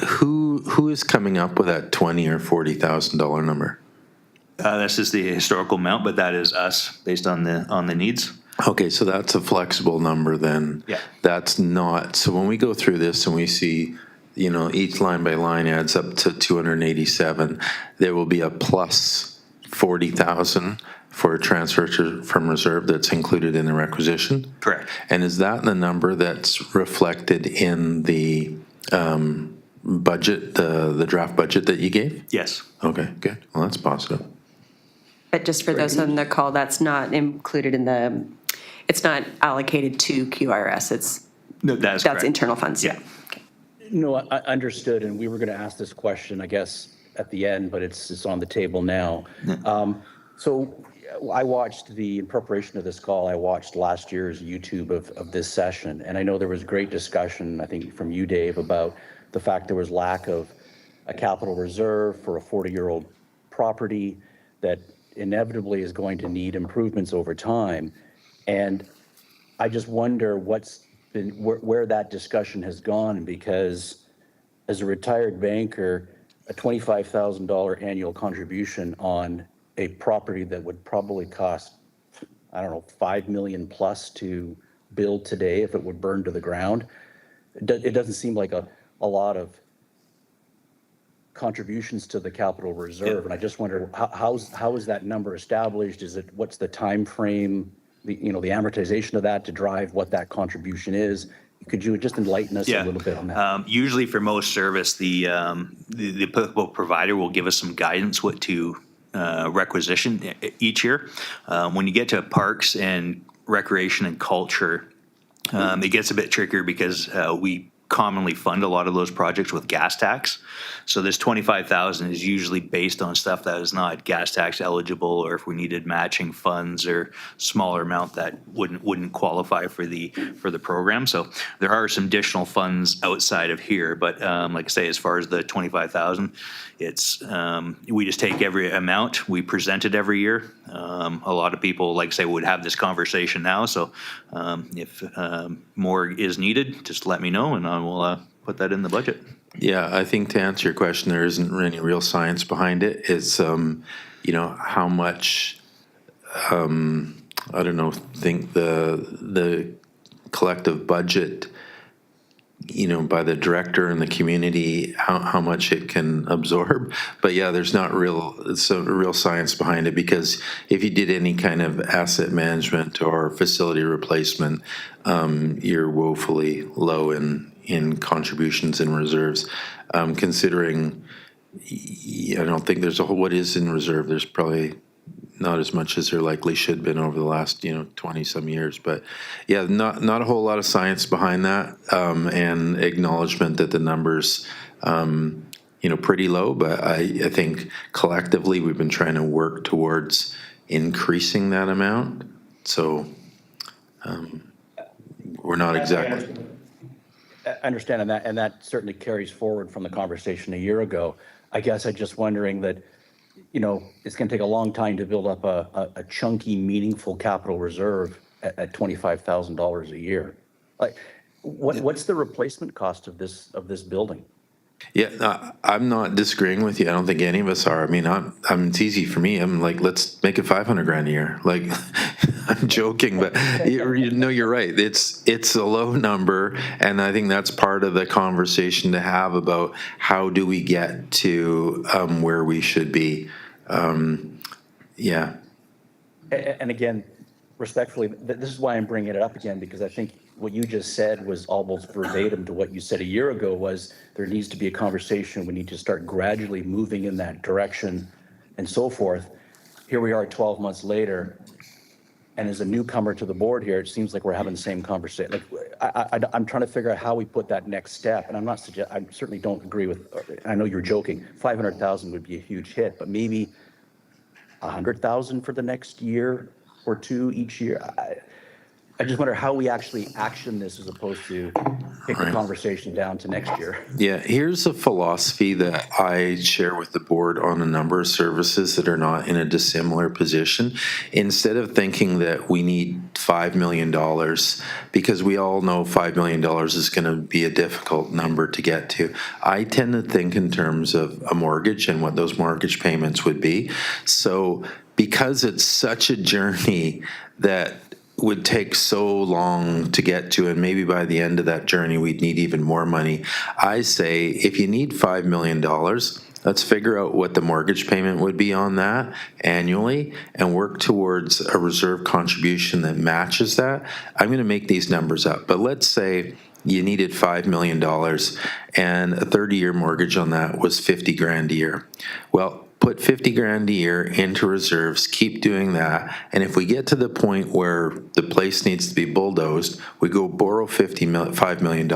who is coming up with that $20,000 or $40,000 number? This is the historical amount, but that is us based on the needs. Okay, so that's a flexible number then. Yeah. That's not, so when we go through this and we see, each line by line adds up to 287, there will be a plus 40,000 for a transfer from reserve that's included in the requisition? Correct. And is that the number that's reflected in the budget, the draft budget that you gave? Yes. Okay, good. Well, that's positive. But just for those on the call, that's not included in it's not allocated to QRS, No, that's correct. internal funds, yeah. No, I understood, and we were going to ask this question, I guess, at the end, but it's on the table now. So I watched in preparation of this call, I watched last year's YouTube of this session, and I know there was great discussion, I think from you, Dave, about the fact there was lack of a capital reserve for a 40-year-old property that inevitably is going to need improvements over time. And I just wonder where that discussion has gone, because as a retired banker, a $25,000 annual contribution on a property that would probably cost, I don't know, $5 million plus to build today if it would burn to the ground, it doesn't seem like a lot of contributions to the capital reserve. And I just wonder how is that number established? What's the time frame? The amortization of that to drive what that contribution is. Could you just enlighten us a little bit on that? Usually for most service, the applicable provider will give us some guidance what to requisition each year. When you get to parks and recreation and culture, it gets a bit trickier because we commonly fund a lot of those projects with gas tax. So this 25,000 is usually based on stuff that is not gas tax eligible, or if we needed matching funds or smaller amount that wouldn't qualify for the program. So there are some additional funds outside of here, but like I say, as far as the 25,000, it's we just take every amount, we present it every year. A lot of people, like I say, would have this conversation now. So if more is needed, just let me know and I will put that in the budget. Yeah, I think to answer your question, there isn't any real science behind it. It's, how much, I don't know, think the collective budget, by the director and the community, how much it can absorb. But yeah, there's not real science behind it, because if you did any kind of asset management or facility replacement, you're woefully low in contributions and reserves. Considering, I don't think there's what is in reserve. There's probably not as much as there likely should have been over the last 20 some years, but yeah, not a whole lot of science behind that, and acknowledgement that the numbers pretty low, but I think collectively we've been trying to work towards increasing that amount, so we're not exactly. I understand, and that certainly carries forward from the conversation a year ago. I guess I'm just wondering that, it's going to take a long time to build up a chunky, meaningful capital reserve at $25,000 a year. Like, what's the replacement cost of this building? Yeah, I'm not disagreeing with you. I don't think any of us are. I mean, it's easy for me. I'm like, let's make it 500 grand a year. Like, I'm joking, but you're right. It's a low number, and I think that's part of the conversation to have about how do we get to where we should be. Yeah. And again, respectfully, this is why I'm bringing it up again, because I think what you just said was almost verbatim to what you said a year ago, was there needs to be a conversation. We need to start gradually moving in that direction and so forth. Here we are 12 months later, and as a newcomer to the board here, it seems like we're having the same conversation. Like, I'm trying to figure out how we put that next step, and I certainly don't agree with, I know you're joking, 500,000 would be a huge hit, but maybe 100,000 for the next year or two each year. I just wonder how we actually action this as opposed to kick the conversation down to next year. Yeah, here's a philosophy that I share with the board on a number of services that are not in a dissimilar position. Instead of thinking that we need $5 million, because we all know $5 million is going to be a difficult number to get to, I tend to think in terms of a mortgage and what those mortgage payments would be. So because it's such a journey that would take so long to get to, and maybe by the end of that journey we'd need even more money, I say if you need $5 million, let's figure out what the mortgage payment would be on that annually and work towards a reserve contribution that matches that. I'm going to make these numbers up, but let's say you needed $5 million and a 30-year mortgage on that was 50 grand a year. Well, put 50 grand a year into reserves, keep doing that, and if we get to the point where the place needs to be bulldozed, we go borrow $5 million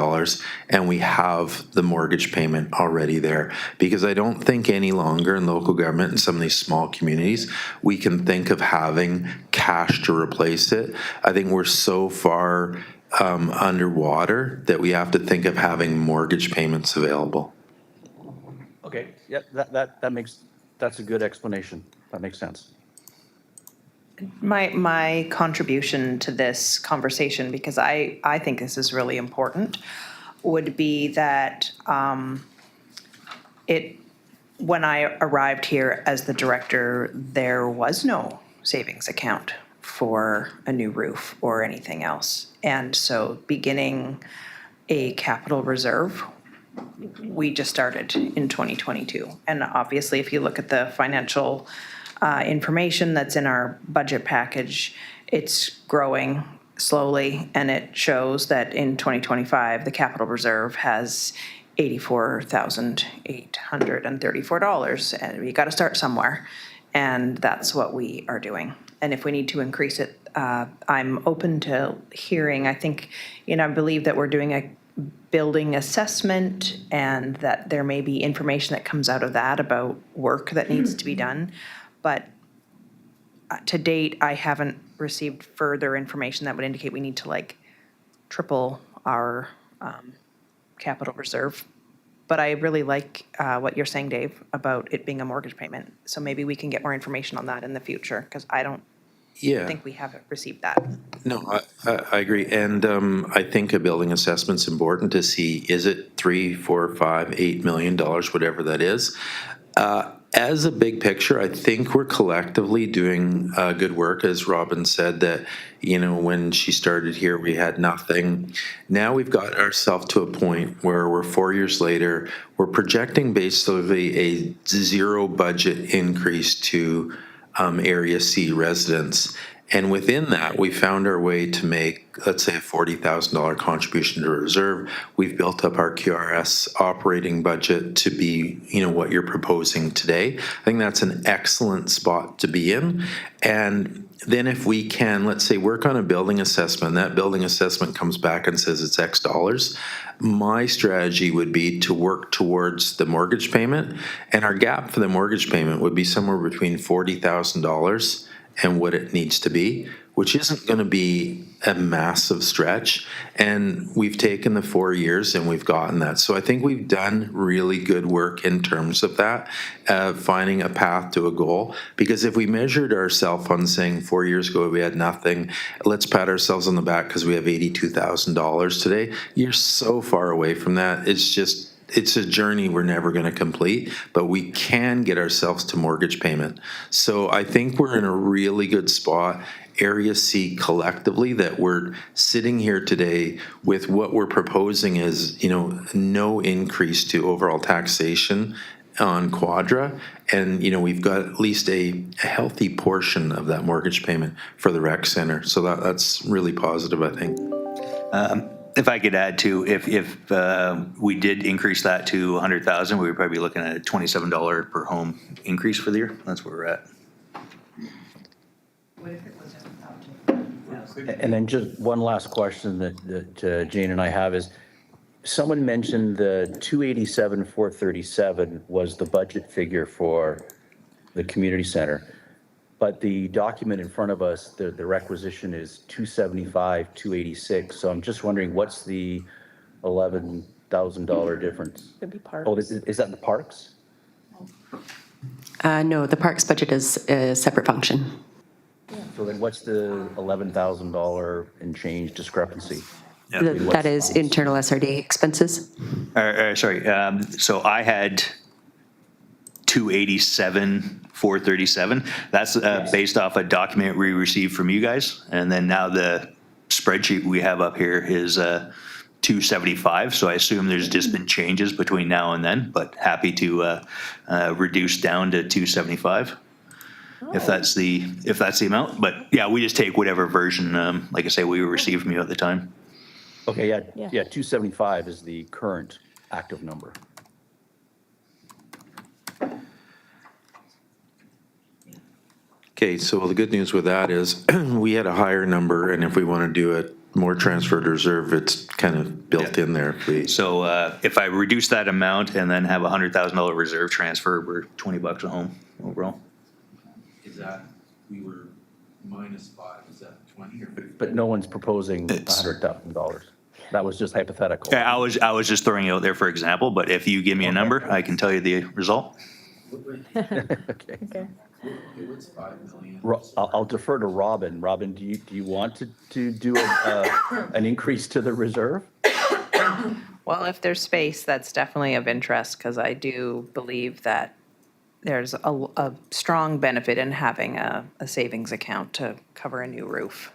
and we have the mortgage payment already there. Because I don't think any longer in local government and some of these small communities, we can think of having cash to replace it. I think we're so far underwater that we have to think of having mortgage payments available. Okay, yeah, that's a good explanation. That makes sense. My contribution to this conversation, because I think this is really important, would be that when I arrived here as the director, there was no savings account for a new roof or anything else. And so beginning a capital reserve, we just started in 2022. And obviously, if you look at the financial information that's in our budget package, it's growing slowly, and it shows that in 2025, the capital reserve has $84,834, and we got to start somewhere, and that's what we are doing. And if we need to increase it, I'm open to hearing. I think, I believe that we're doing building assessment and that there may be information that comes out of that about work that needs to be done. But to date, I haven't received further information that would indicate we need to like triple our capital reserve. But I really like what you're saying, Dave, about it being a mortgage payment. So maybe we can get more information on that in the future, because I don't Yeah. think we haven't received that. No, I agree. And I think a building assessment's important to see, is it $3, $4, $5, $8 million, whatever that is. As a big picture, I think we're collectively doing good work. As Robin said, that, you know, when she started here, we had nothing. Now we've got ourselves to a point where we're 4 years later, we're projecting basically a zero budget increase to Area C residents. And within that, we found our way to make, let's say, a $40,000 contribution to reserve. We've built up our QRS operating budget to be, you know, what you're proposing today. I think that's an excellent spot to be in. And then if we can, let's say, work on a building assessment, that building assessment comes back and says it's X dollars. My strategy would be to work towards the mortgage payment. And our gap for the mortgage payment would be somewhere between $40,000 and what it needs to be, which isn't going to be a massive stretch. And we've taken the 4 years and we've gotten that. So I think we've done really good work in terms of that, finding a path to a goal. Because if we measured ourselves on saying 4 years ago we had nothing, let's pat ourselves on the back because we have $82,000 today. You're so far away from that. It's a journey we're never going to complete, but we can get ourselves to mortgage payment. So I think we're in a really good spot, Area C collectively, that we're sitting here today with what we're proposing is, you know, no increase to overall taxation on Quadra. And, you know, we've got at least a healthy portion of that mortgage payment for the rec center. So that's really positive, I think. If I could add to, if we did increase that to 100,000, we would probably be looking at a $27 per home increase for the year. That's where we're at. And then just one last question that Jane and I have is, someone mentioned the 287,437 was the budget figure for the community center. But the document in front of us, the requisition is 275,286. So I'm just wondering, what's the $11,000 difference? Could be parks. Oh, is that the parks? No, the parks budget is a separate function. So then what's the $11,000 and change discrepancy? That is internal SRD expenses. Sorry, so I had 287,437. That's based off a document we received from you guys. And then now the spreadsheet we have up here is 275. So I assume there's just been changes between now and then, but happy to reduce down to 275. If that's the amount. But yeah, we just take whatever version, like I say, we received from you at the time. Okay, yeah, 275 is the current active number. Okay, so the good news with that is we had a higher number, and if we want to do it more transfer to reserve, it's kind of built in there. So if I reduce that amount and then have a $100,000 reserve transfer, we're $20 a home overall. Is that, we were -5, is that 20 or 50? But no one's proposing $100,000. That was just hypothetical. Yeah, I was just throwing it out there for example, but if you give me a number, I can tell you the result. Okay. What's 5 million? I'll defer to Robin. Robin, do you want to do an increase to the reserve? Well, if there's space, that's definitely of interest, because I do believe that there's a strong benefit in having a savings account to cover a new roof.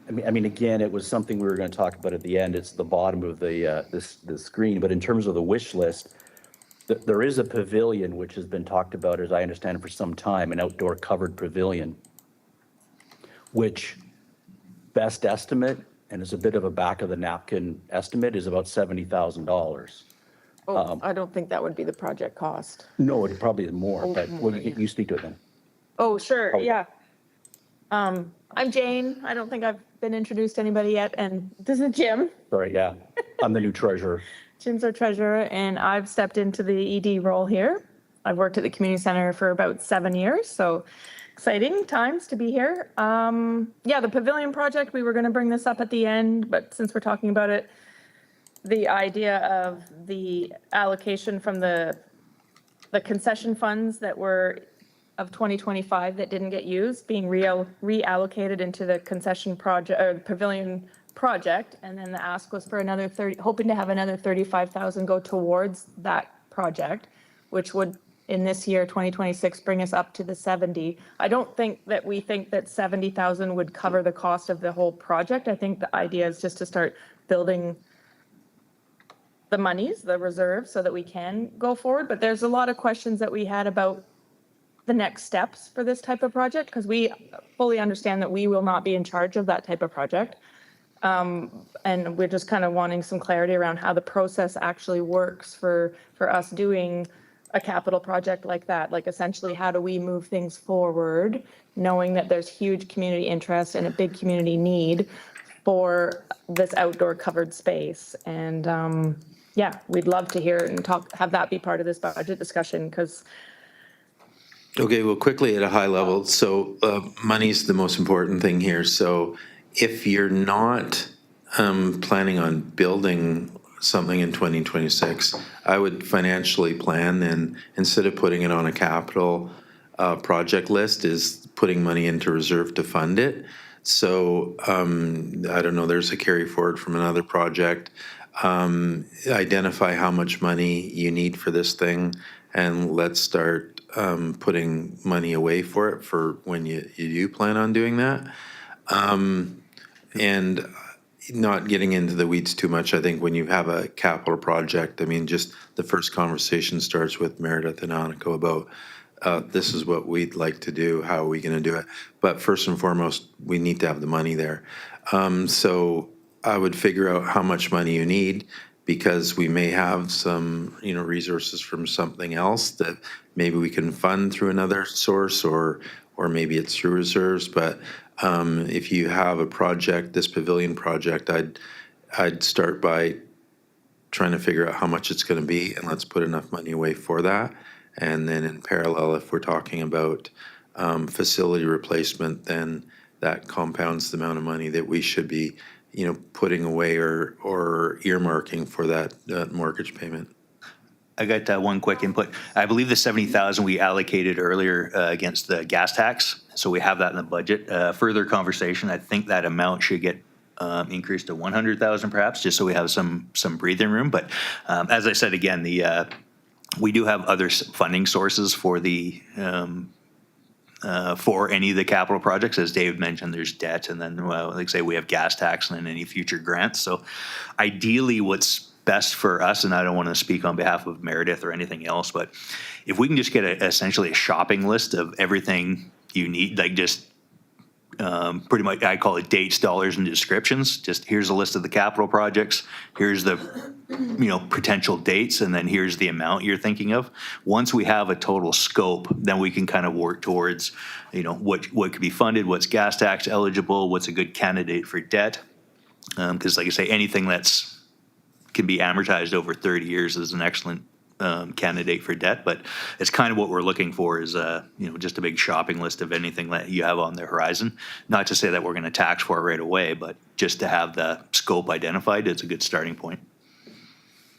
I mean, again, it was something we were going to talk about at the end. It's the bottom of the screen. But in terms of the wish list, there is a pavilion which has been talked about, as I understand it, for some time, an outdoor covered pavilion, which best estimate, and is a bit of a back of the napkin estimate, is about $70,000. Oh, I don't think that would be the project cost. No, it probably is more, but you speak to it then. Oh, sure, Oh. yeah. I'm Jane. I don't think I've been introduced to anybody yet, and this is Jim. Sorry, yeah. I'm the new treasurer. Jim's our treasurer, and I've stepped into the ED role here. I've worked at the community center for about 7 years, so exciting times to be here. Yeah, the pavilion project, we were going to bring this up at the end, but since we're talking about it, the idea of the allocation from the concession funds that were of 2025 that didn't get used being reallocated into the concession project or pavilion project. And then the ask was for another 30, hoping to have another 35,000 go towards that project, which would in this year, 2026, bring us up to the 70. I don't think that we think that 70,000 would cover the cost of the whole project. I think the idea is just to start building the monies, the reserves, so that we can go forward. But there's a lot of questions that we had about the next steps for this type of project, because we fully understand that we will not be in charge of that type of project. And we're just kind of wanting some clarity around how the process actually works for us doing a capital project like that. Like essentially, how do we move things forward, knowing that there's huge community interest and a big community need for this outdoor covered space. And yeah, we'd love to hear it and have that be part of this budget discussion, because Okay, well, quickly at a high level, so money's the most important thing here. So if you're not planning on building something in 2026, I would financially plan, and instead of putting it on a capital project list, is putting money into reserve to fund it. So I don't know, there's a carry forward from another project. Identify how much money you need for this thing, and let's start putting money away for it for when you do plan on doing that. And not getting into the weeds too much, I think when you have a capital project, I mean, just the first conversation starts with Meredith and Aniko about this is what we'd like to do, how are we going to do it? But first and foremost, we need to have the money there. So I would figure out how much money you need, because we may have some, resources from something else that maybe we can fund through another source, or maybe it's through reserves. But if you have a project, this pavilion project, I'd start by trying to figure out how much it's going to be, and let's put enough money away for that. And then in parallel, if we're talking about facility replacement, then that compounds the amount of money that we should be, putting away or earmarking for that mortgage payment. I got one quick input. I believe the 70,000 we allocated earlier against the gas tax, so we have that in the budget. Further conversation, I think that amount should get increased to 100,000 perhaps, just so we have some breathing room. But as I said again, we do have other funding sources for the for any of the capital projects. As David mentioned, there's debt, and then, like I say, we have gas tax and then any future grants. So ideally, what's best for us, and I don't want to speak on behalf of Meredith or anything else, but if we can just get essentially a shopping list of everything you need, like just pretty much, I call it dates, dollars, and descriptions. Just here's a list of the capital projects. Here's the potential dates, and then here's the amount you're thinking of. Once we have a total scope, then we can kind of work towards, what could be funded, what's gas tax eligible, what's a good candidate for debt. Because like I say, anything can be amortized over 30 years is an excellent candidate for debt. But it's kind of what we're looking for is, just a big shopping list of anything that you have on the horizon. Not to say that we're going to tax for it right away, but just to have the scope identified, it's a good starting point.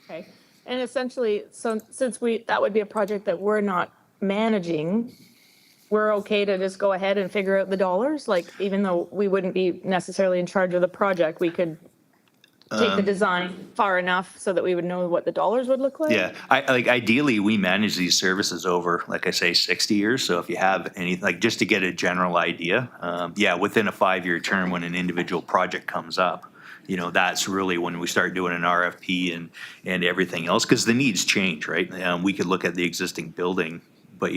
okay. And essentially, so since that would be a project that we're not managing, we're okay to just go ahead and figure out the dollars? Like, even though we wouldn't be necessarily in charge of the project, we could take the design far enough so that we would know what the dollars would look like? Yeah, ideally, we manage these services over, like I say, 60 years. So if you have any, just to get a general idea, within a 5-year term, when an individual project comes up, that's really when we start doing an RFP and everything else, because the needs change, right? We could look at the existing building, but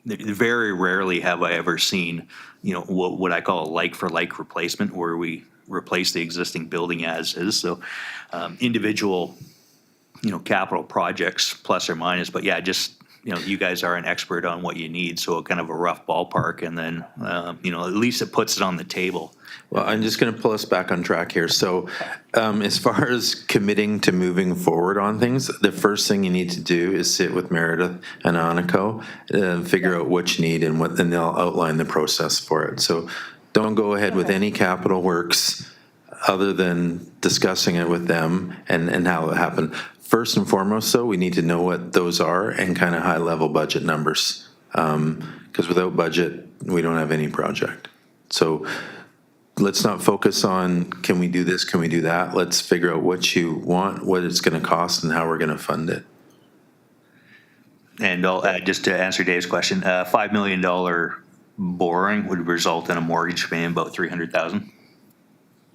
very rarely have I ever seen, what I call a like-for-like replacement, where we replace the existing building as is. So individual, capital projects, plus or minus, but yeah, just you guys are an expert on what you need, so kind of a rough ballpark, and then, at least it puts it on the table. Well, I'm just going to pull us back on track here. So as far as committing to moving forward on things, the first thing you need to do is sit with Meredith and Aniko, figure out what you need and then they'll outline the process for it. So don't go ahead with any capital works other than discussing it with them and how it happened. First and foremost, though, we need to know what those are and kind of high-level budget numbers. Because without budget, we don't have any project. So let's not focus on, can we do this, can we do that? Let's figure out what you want, what it's going to cost, and how we're going to fund it. And I'll add, just to answer Dave's question, $5 million borrowing would result in a mortgage payment about $300,000.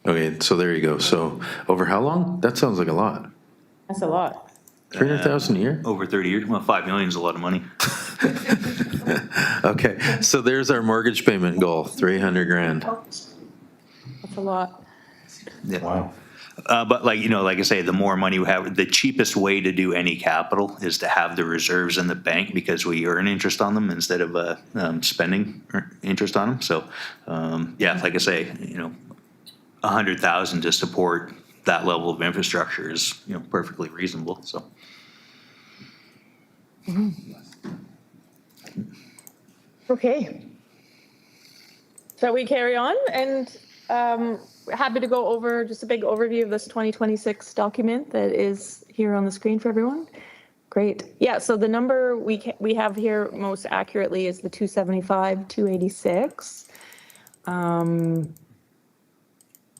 Okay, so there you go. So over how long? That sounds like a lot. That's a lot. 300,000 a year? Over 30 years. Well, $5 million is a lot of money. Okay, so there's our mortgage payment goal, 300 grand. That's a lot. Yeah. Wow. But like I say, the more money we have, the cheapest way to do any capital is to have the reserves in the bank, because we earn interest on them instead of spending interest on them. So, like I say, 100,000 to support that level of infrastructure is, perfectly reasonable, so. Okay. Shall we carry on? And happy to go over just a big overview of this 2026 document that is here on the screen for everyone. Great. Yeah, so the number we have here most accurately is the 275, 286.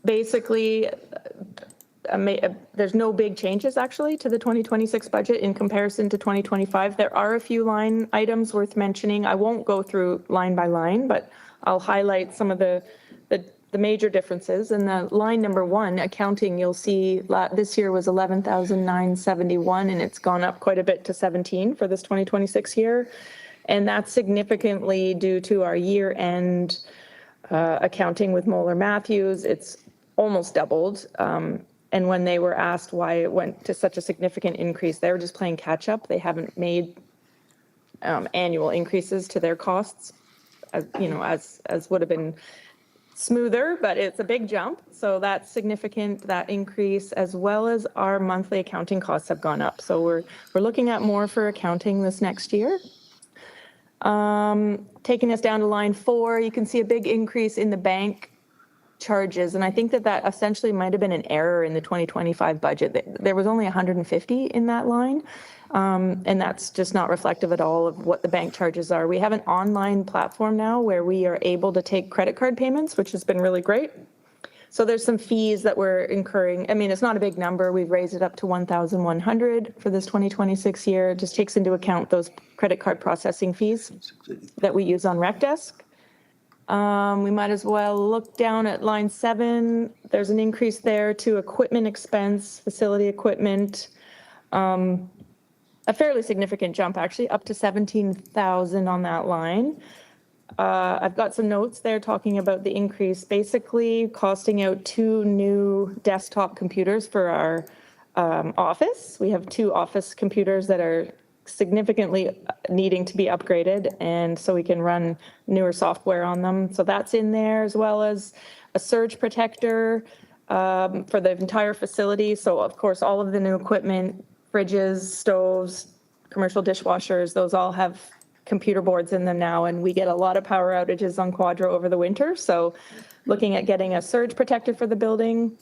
Basically, there's no big changes actually to the 2026 budget in comparison to 2025. There are a few line items worth mentioning. I won't go through line by line, but I'll highlight some of the major differences. And the line number 1, accounting, you'll see this year was 11,971, and it's gone up quite a bit to 17 for this 2026 year. And that's significantly due to our year-end accounting with Moeller Matthews. It's almost doubled. And when they were asked why it went to such a significant increase, they were just playing catch up. They haven't made annual increases to their costs, as would have been smoother, but it's a big jump. So that's significant, that increase, as well as our monthly accounting costs have gone up. So we're looking at more for accounting this next year. Taking us down to line 4, you can see a big increase in the bank charges. And I think that essentially might have been an error in the 2025 budget. There was only 150 in that line. And that's just not reflective at all of what the bank charges are. We have an online platform now where we are able to take credit card payments, which has been really great. So there's some fees that we're incurring. I mean, it's not a big number. We've raised it up to 1,100 for this 2026 year. It just takes into account those credit card processing fees that we use on RecDesk. We might as well look down at line 7. There's an increase there to equipment expense, facility equipment. A fairly significant jump, actually, up to 17,000 on that line. I've got some notes there talking about the increase, basically costing out 2 new desktop computers for our office. We have 2 office computers that are significantly needing to be upgraded, and so we can run newer software on them. So that's in there, as well as a surge protector for the entire facility. So of course, all of the new equipment, fridges, stoves, commercial dishwashers, those all have computer boards in them now, and we get a lot of power outages on Quadro over the winter. So looking at getting a surge protector for the building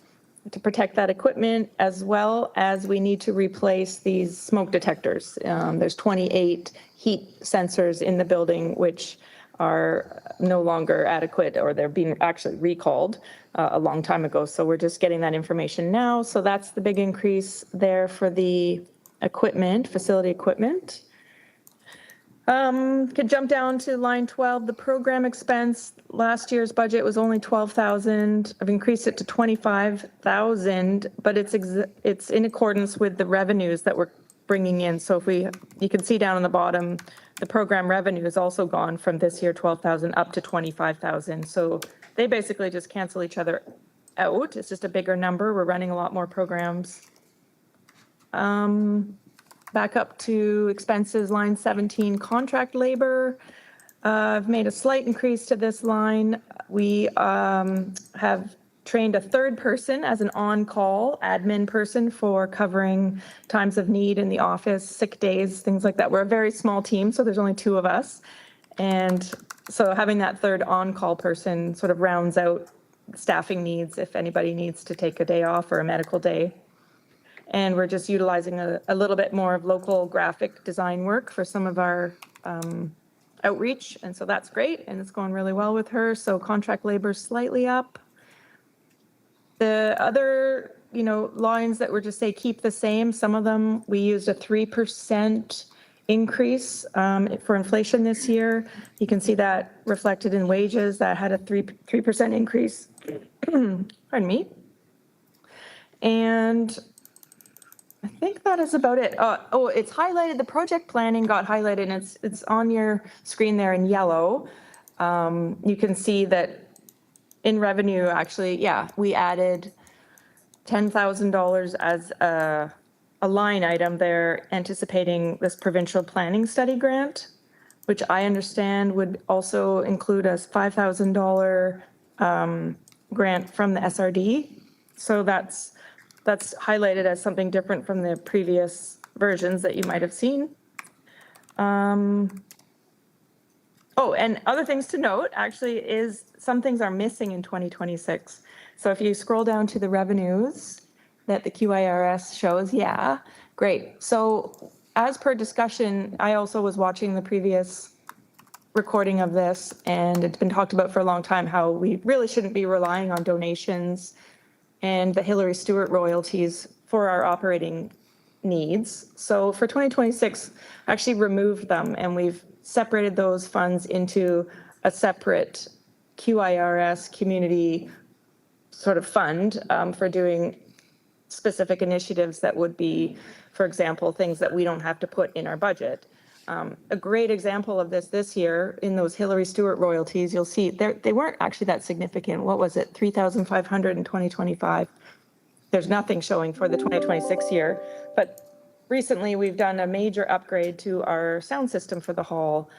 to protect that equipment, as well as we need to replace these smoke detectors. There's 28 heat sensors in the building, which are no longer adequate, or they're being actually recalled a long time ago. So we're just getting that information now. So that's the big increase there for the equipment, facility equipment. Could jump down to line 12, the program expense. Last year's budget was only 12,000. I've increased it to 25,000, but it's in accordance with the revenues that we're bringing in. So you can see down on the bottom, the program revenue has also gone from this year 12,000 up to 25,000. So they basically just cancel each other out. It's just a bigger number. We're running a lot more programs. back up to expenses, line 17, contract labor. I've made a slight increase to this line. We have trained a third person as an on-call admin person for covering times of need in the office, sick days, things like that. We're a very small team, so there's only 2 of us. And so having that third on-call person sort of rounds out staffing needs if anybody needs to take a day off or a medical day. And we're just utilizing a little bit more of local graphic design work for some of our outreach. And so that's great. And it's going really well with her. So contract labor slightly up. The other, lines that were just say keep the same, some of them, we used a 3% increase for inflation this year. You can see that reflected in wages that had a 3% increase. Pardon me. And I think that is about it. It's highlighted, the project planning got highlighted, and it's on your screen there in yellow. You can see that in revenue, actually, we added $10,000 as a line item there, anticipating this provincial planning study grant, which I understand would also include a $5,000 grant from the SRD. So that's highlighted as something different from the previous versions that you might have seen. And other things to note actually is some things are missing in 2026. So if you scroll down to the revenues that the QIRS shows, great. So as per discussion, I also was watching the previous recording of this, and it's been talked about for a long time how we really shouldn't be relying on donations and the Hillary Stewart royalties for our operating needs. So for 2026, I actually removed them, and we've separated those funds into a separate QIRS community sort of fund for doing specific initiatives that would be, for example, things that we don't have to put in our budget. A great example of this year in those Hillary Stewart royalties, you'll see they weren't actually that significant. What was it? 3,500 in 2025. There's nothing showing for the 2026 year, but recently we've done a major upgrade to our sound system for the hall.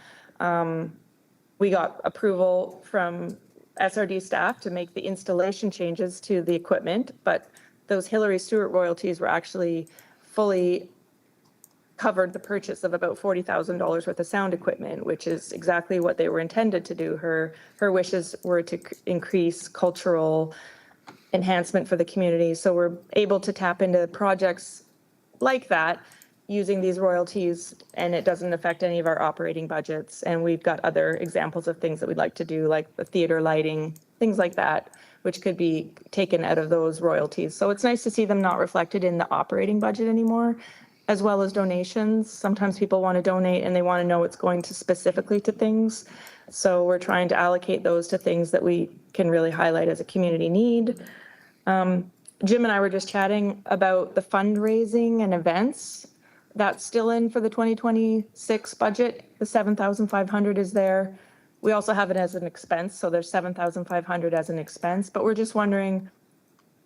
We got approval from SRD staff to make the installation changes to the equipment, but those Hillary Stewart royalties were actually fully covered the purchase of about $40,000 worth of sound equipment, which is exactly what they were intended to do. Her wishes were to increase cultural enhancement for the community. So we're able to tap into projects like that using these royalties, and it doesn't affect any of our operating budgets. And we've got other examples of things that we'd like to do, like the theater lighting, things like that, which could be taken out of those royalties. So it's nice to see them not reflected in the operating budget anymore, as well as donations. Sometimes people want to donate and they want to know it's going to specifically to things. So we're trying to allocate those to things that we can really highlight as a community need. Jim and I were just chatting about the fundraising and events. That's still in for the 2026 budget. The 7,500 is there. We also have it as an expense, so there's 7,500 as an expense, but we're just wondering,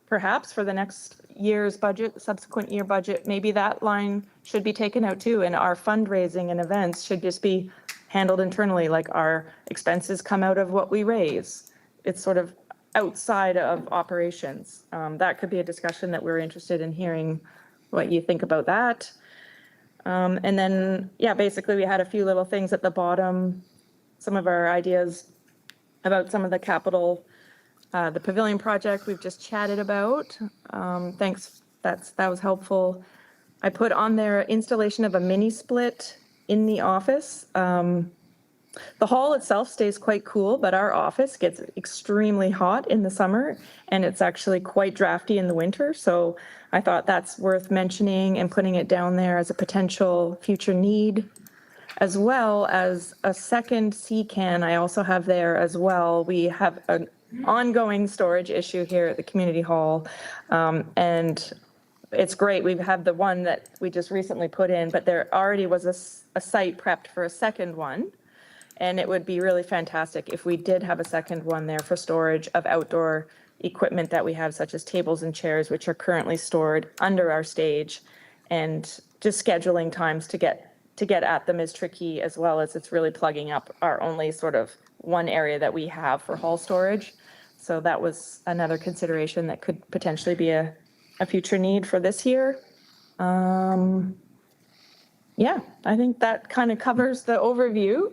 perhaps for the next year's budget, subsequent year budget, maybe that line should be taken out too, and our fundraising and events should just be handled internally, like our expenses come out of what we raise. It's sort of outside of operations. That could be a discussion that we're interested in hearing what you think about that. And then, basically we had a few little things at the bottom, some of our ideas about some of the capital, the pavilion project we've just chatted about. Thanks, that was helpful. I put on there installation of a mini split in the office. The hall itself stays quite cool, but our office gets extremely hot in the summer, and it's actually quite drafty in the winter. So I thought that's worth mentioning and putting it down there as a potential future need, as well as a second C-can I also have there as well. We have an ongoing storage issue here at the community hall, and it's great. We've had the one that we just recently put in, but there already was a site prepped for a second one. And it would be really fantastic if we did have a second one there for storage of outdoor equipment that we have, such as tables and chairs, which are currently stored under our stage. And just scheduling times to get at them is tricky, as well as it's really plugging up our only sort of one area that we have for haul storage. So that was another consideration that could potentially be a future need for this year. Yeah, I think that kind of covers the overview.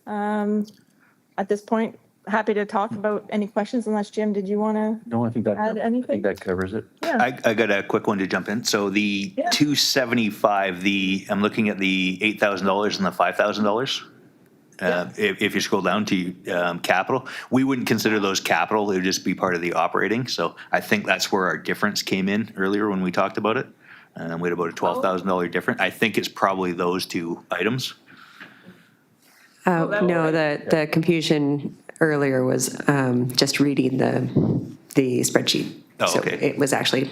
At this point, happy to talk about any questions, unless Jim, did you want to? No, I think Add anything? that covers it. Yeah. I got a quick one to jump in. So the Yeah. 275, I'm looking at the $8,000 and the $5,000. If you scroll down to capital, we wouldn't consider those capital. It would just be part of the operating. So I think that's where our difference came in earlier when we talked about it. We had about a $12,000 difference. I think it's probably those two items. No, the confusion earlier was just reading the spreadsheet. Oh, okay. So it was actually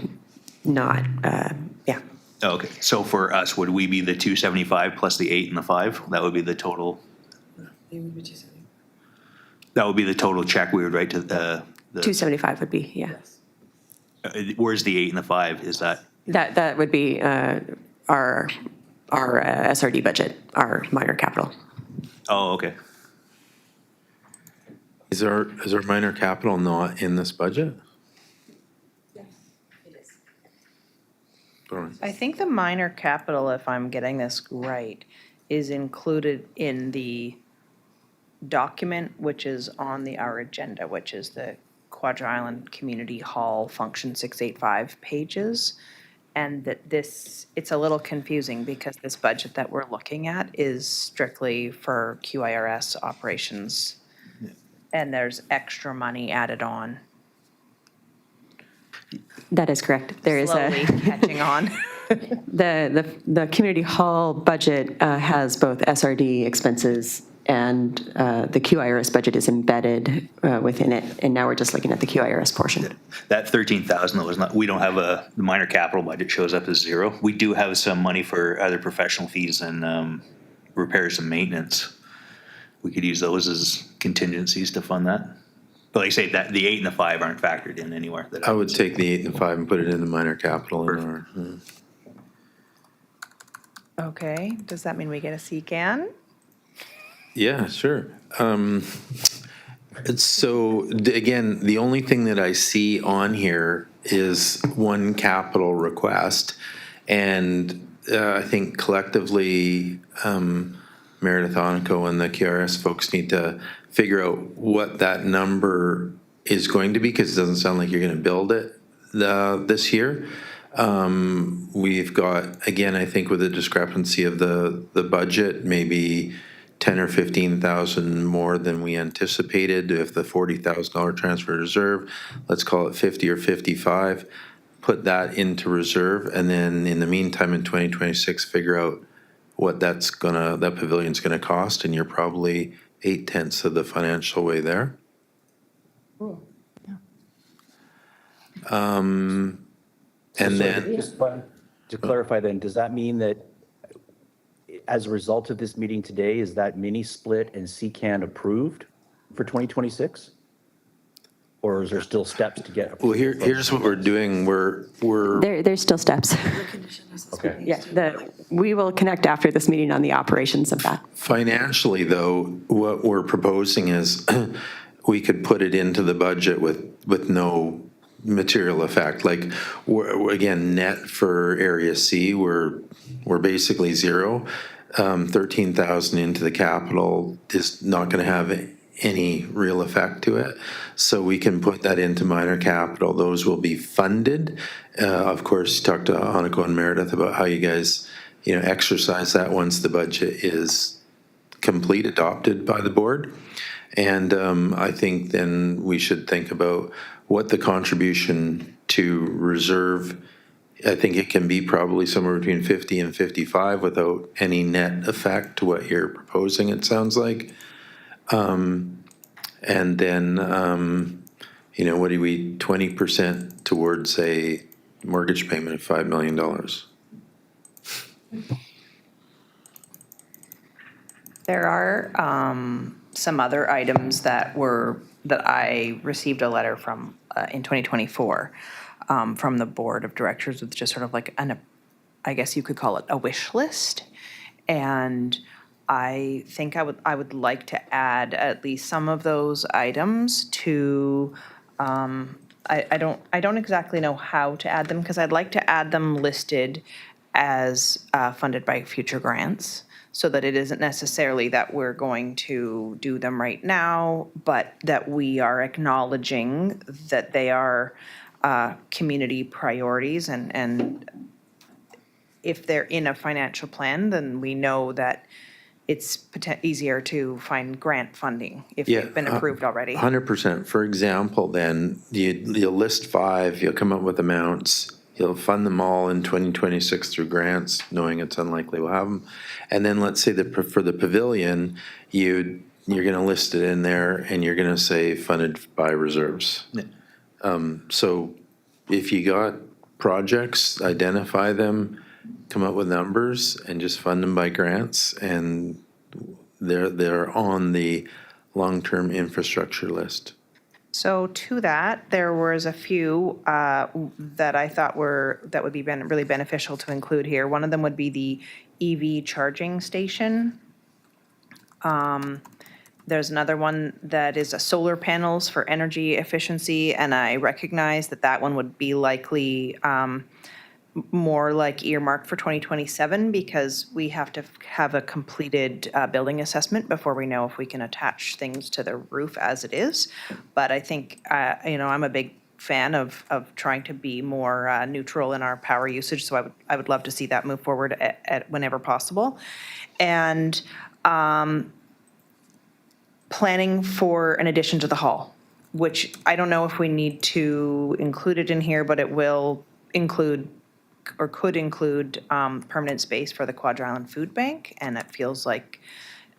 not, yeah. Oh, okay. So for us, would we be the 275 plus the 8 and the 5? That would be the total. That would be the total check we would write to the. 275 would be, yeah. Where's the 8 and the 5? Is that? That would be our SRD budget, our minor capital. Oh, okay. Is our minor capital not in this budget? I think the minor capital, if I'm getting this right, is included in the document, which is on our agenda, which is the Quadra Island Community Hall Function 685 pages. And that it's a little confusing because this budget that we're looking at is strictly for QIRS operations. And there's extra money added on. That is correct. There is Slowly catching on. the community hall budget has both SRD expenses and the QIRS budget is embedded within it. And now we're just looking at the QIRS portion. That 13,000 was not, we don't have the minor capital budget shows up as zero. We do have some money for other professional fees and repairs and maintenance. We could use those as contingencies to fund that. But like I say, that the 8 and the 5 aren't factored in anywhere. I would take the 8 and the 5 and put it in the minor capital. Okay, does that mean we get a CCAN? Yeah, sure. So again, the only thing that I see on here is one capital request. And I think collectively, Meredith Onico and the QRS folks need to figure out what that number is going to be, because it doesn't sound like you're going to build it this year. We've got, again, I think with the discrepancy of the budget, maybe 10 or 15,000 more than we anticipated. If the $40,000 transfer reserve, let's call it 50 or 55, put that into reserve, and then in the meantime, in 2026, figure out what that pavilion's gonna cost, and you're probably 8/10 of the financial way there. Cool. And then, Just to clarify then, does that mean that as a result of this meeting today, is that mini split and CCAN approved for 2026? Or is there still steps to get? well, here's what we're doing. There's still steps. Okay. Yeah, we will connect after this meeting on the operations of that. Financially, though, what we're proposing is we could put it into the budget with no material effect. Like, we're again, net for Area C, we're basically zero. 13,000 into the capital is not going to have any real effect to it. So we can put that into minor capital. Those will be funded. Of course, talk to Hanniko and Meredith about how you guys, exercise that once the budget is complete, adopted by the board. And I think then we should think about what the contribution to reserve. I think it can be probably somewhere between 50 and 55 without any net effect to what you're proposing, it sounds like. And then, what do we, 20% towards a mortgage payment of $5 million? There are some other items that I received a letter from in 2024 from the board of directors with just sort of like I guess you could call it a wish list. And I think I would like to add at least some of those items to, I don't exactly know how to add them, because I'd like to add them listed as funded by future grants, so that it isn't necessarily that we're going to do them right now, but that we are acknowledging that they are community priorities, and if they're in a financial plan, then we know that it's easier to find grant funding if they've been approved already. 100%. For example, then, you'll list 5, you'll come up with amounts, you'll fund them all in 2026 through grants, knowing it's unlikely we'll have them. And then let's say that for the pavilion, you're going to list it in there, and you're going to say funded by reserves. So if you got projects, identify them, come up with numbers, and just fund them by grants, and they're on the long-term infrastructure list. So to that, there was a few that I thought that would be really beneficial to include here. One of them would be the EV charging station. There's another one that is solar panels for energy efficiency, and I recognize that one would be likely more like earmarked for 2027, because we have to have a completed building assessment before we know if we can attach things to the roof as it is. But I think, I'm a big fan of trying to be more neutral in our power usage, so I would love to see that move forward at whenever possible. And planning for an addition to the hall, which I don't know if we need to include it in here, but it will include, or could include, permanent space for the Quadra Island Food Bank, and it feels like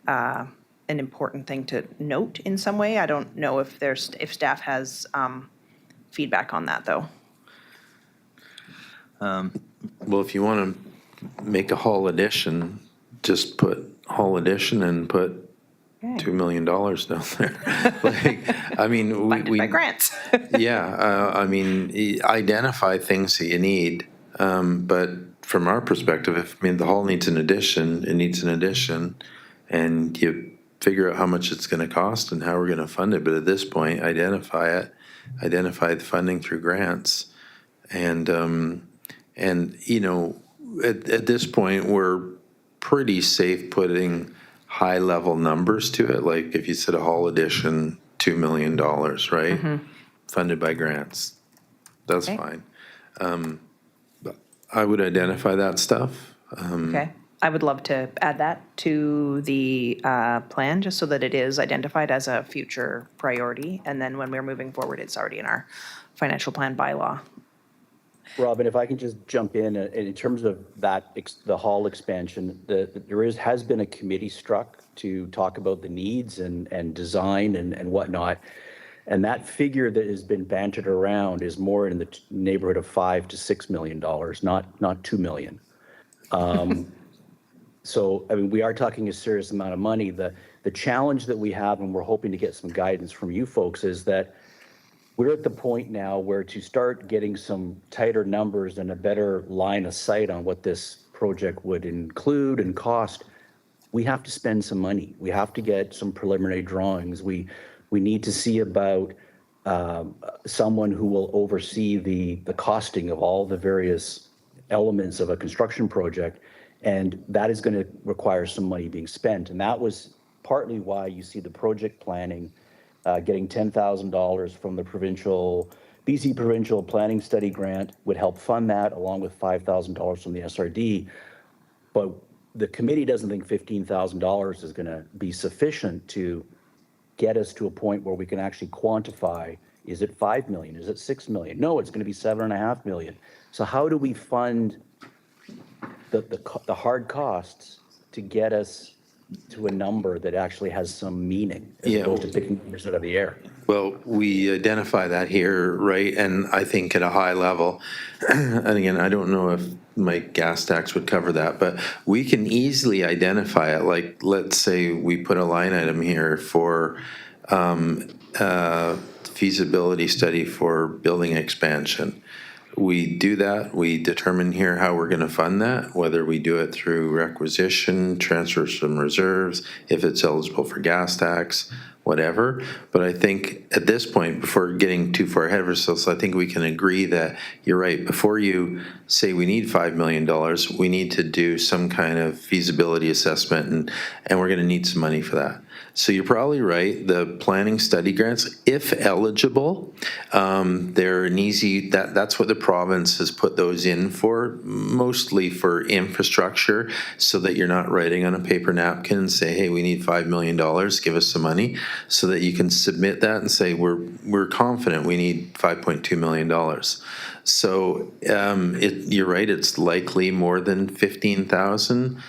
an important thing to note in some way. I don't know if staff has feedback on that, though. Well, if you want to make a hall addition, just put hall addition and put $2 million down there. I mean, Funded by grants. Identify things that you need. But from our perspective, the hall needs an addition, it needs an addition, and you figure out how much it's going to cost and how we're going to fund it. But at this point, identify the funding through grants. And at this point, we're pretty safe putting high-level numbers to it. Like if you said a hall addition, $2 million, right? Mm-hmm. Funded by grants. That's fine. I would identify that stuff. Okay. I would love to add that to the plan, just so that it is identified as a future priority. And then when we're moving forward, it's already in our financial plan bylaw. Robin, if I can just jump in terms of that, the hall expansion, has been a committee struck to talk about the needs and design and whatnot. And that figure that has been bantered around is more in the neighborhood of $5 to $6 million, not $2 million. So, we are talking a serious amount of money. The challenge that we have, and we're hoping to get some guidance from you folks, is that we're at the point now where to start getting some tighter numbers and a better line of sight on what this project would include and cost, we have to spend some money. We have to get some preliminary drawings. We need to see about someone who will oversee the costing of all the various elements of a construction project, and that is going to require some money being spent. And that was partly why you see the project planning getting $10,000 from the BC Provincial Planning Study Grant would help fund that, along with $5,000 from the SRD. But the committee doesn't think $15,000 is going to be sufficient to get us to a point where we can actually quantify, is it 5 million? Is it 6 million? No, it's going to be 7.5 million. So how do we fund the hard costs to get us to a number that actually has some meaning, as opposed to picking numbers out of the air? Well, we identify that here, right? And I think at a high level, and again, I don't know if my gas tax would cover that, but we can easily identify it. Like, let's say we put a line item here for feasibility study for building expansion. we do that, we determine here how we're going to fund that, whether we do it through requisition, transfers from reserves, if it's eligible for gas tax, whatever. But I think at this point, before getting too far ahead of ourselves, I think we can agree that you're right. Before you say we need $5 million, we need to do some kind of feasibility assessment, and we're going to need some money for that. So you're probably right. The planning study grants, if eligible, they're an easy, that's what the province has put those in for, mostly for infrastructure, so that you're not writing on a paper napkin and say, hey, we need $5 million, give us some money, so that you can submit that and say, we're confident we need $5.2 million. So you're right, it's likely more than 15,000.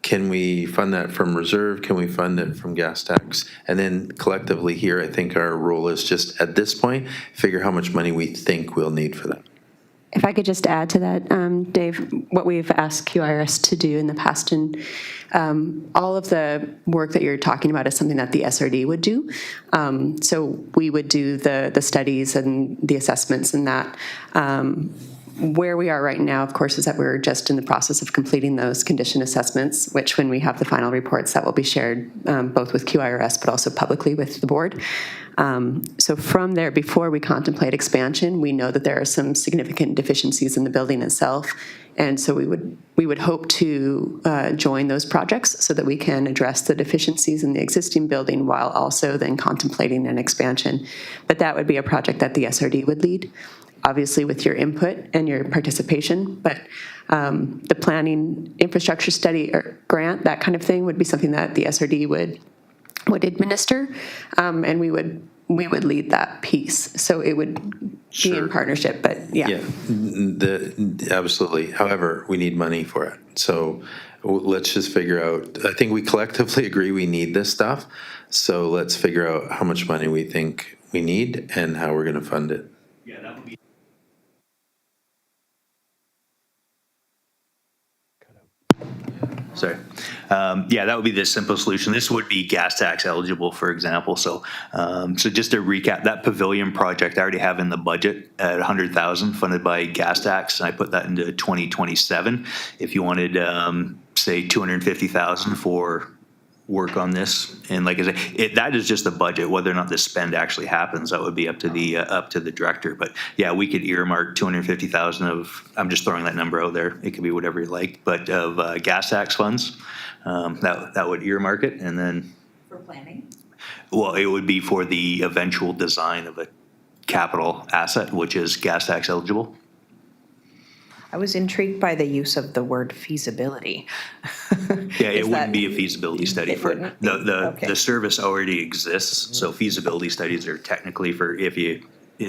Can we fund that from reserve? Can we fund it from gas tax? And then collectively here, I think our role is just, at this point, figure how much money we think we'll need for that. If I could just add to that, Dave, what we've asked QIRS to do in the past, and all of the work that you're talking about is something that the SRD would do. So we would do the studies and the assessments and that. Where we are right now, of course, is that we're just in the process of completing those condition assessments, which when we have the final reports, that will be shared both with QIRS but also publicly with the board. So from there, before we contemplate expansion, we know that there are some significant deficiencies in the building itself. And so we would hope to join those projects so that we can address the deficiencies in the existing building while also then contemplating an expansion. But that would be a project that the SRD would lead, obviously with your input and your participation, but the planning infrastructure study or grant, that kind of thing would be something that the SRD would administer, and we would lead that piece. So it would be in partnership, but yeah. Absolutely. However, we need money for it. So let's just figure out, I think we collectively agree we need this stuff. So let's figure out how much money we think we need and how we're going to fund it. Yeah, that would be. Sorry. Yeah, that would be the simple solution. This would be gas tax eligible, for example. So, so just to recap, that pavilion project I already have in the budget at 100,000 funded by gas tax, and I put that into 2027. If you wanted, say, 250,000 for work on this, and like I said, that is just the budget. Whether or not the spend actually happens, that would be up to the director. But yeah, we could earmark 250,000 of. I'm just throwing that number out there. It could be whatever you like, but of gas tax funds, that would earmark it, and then For planning? well, it would be for the eventual design of a capital asset, which is gas tax eligible. I was intrigued by the use of the word feasibility. Yeah, it wouldn't be a feasibility study It for, wouldn't be? Okay. the service already exists, so feasibility studies are technically for if you,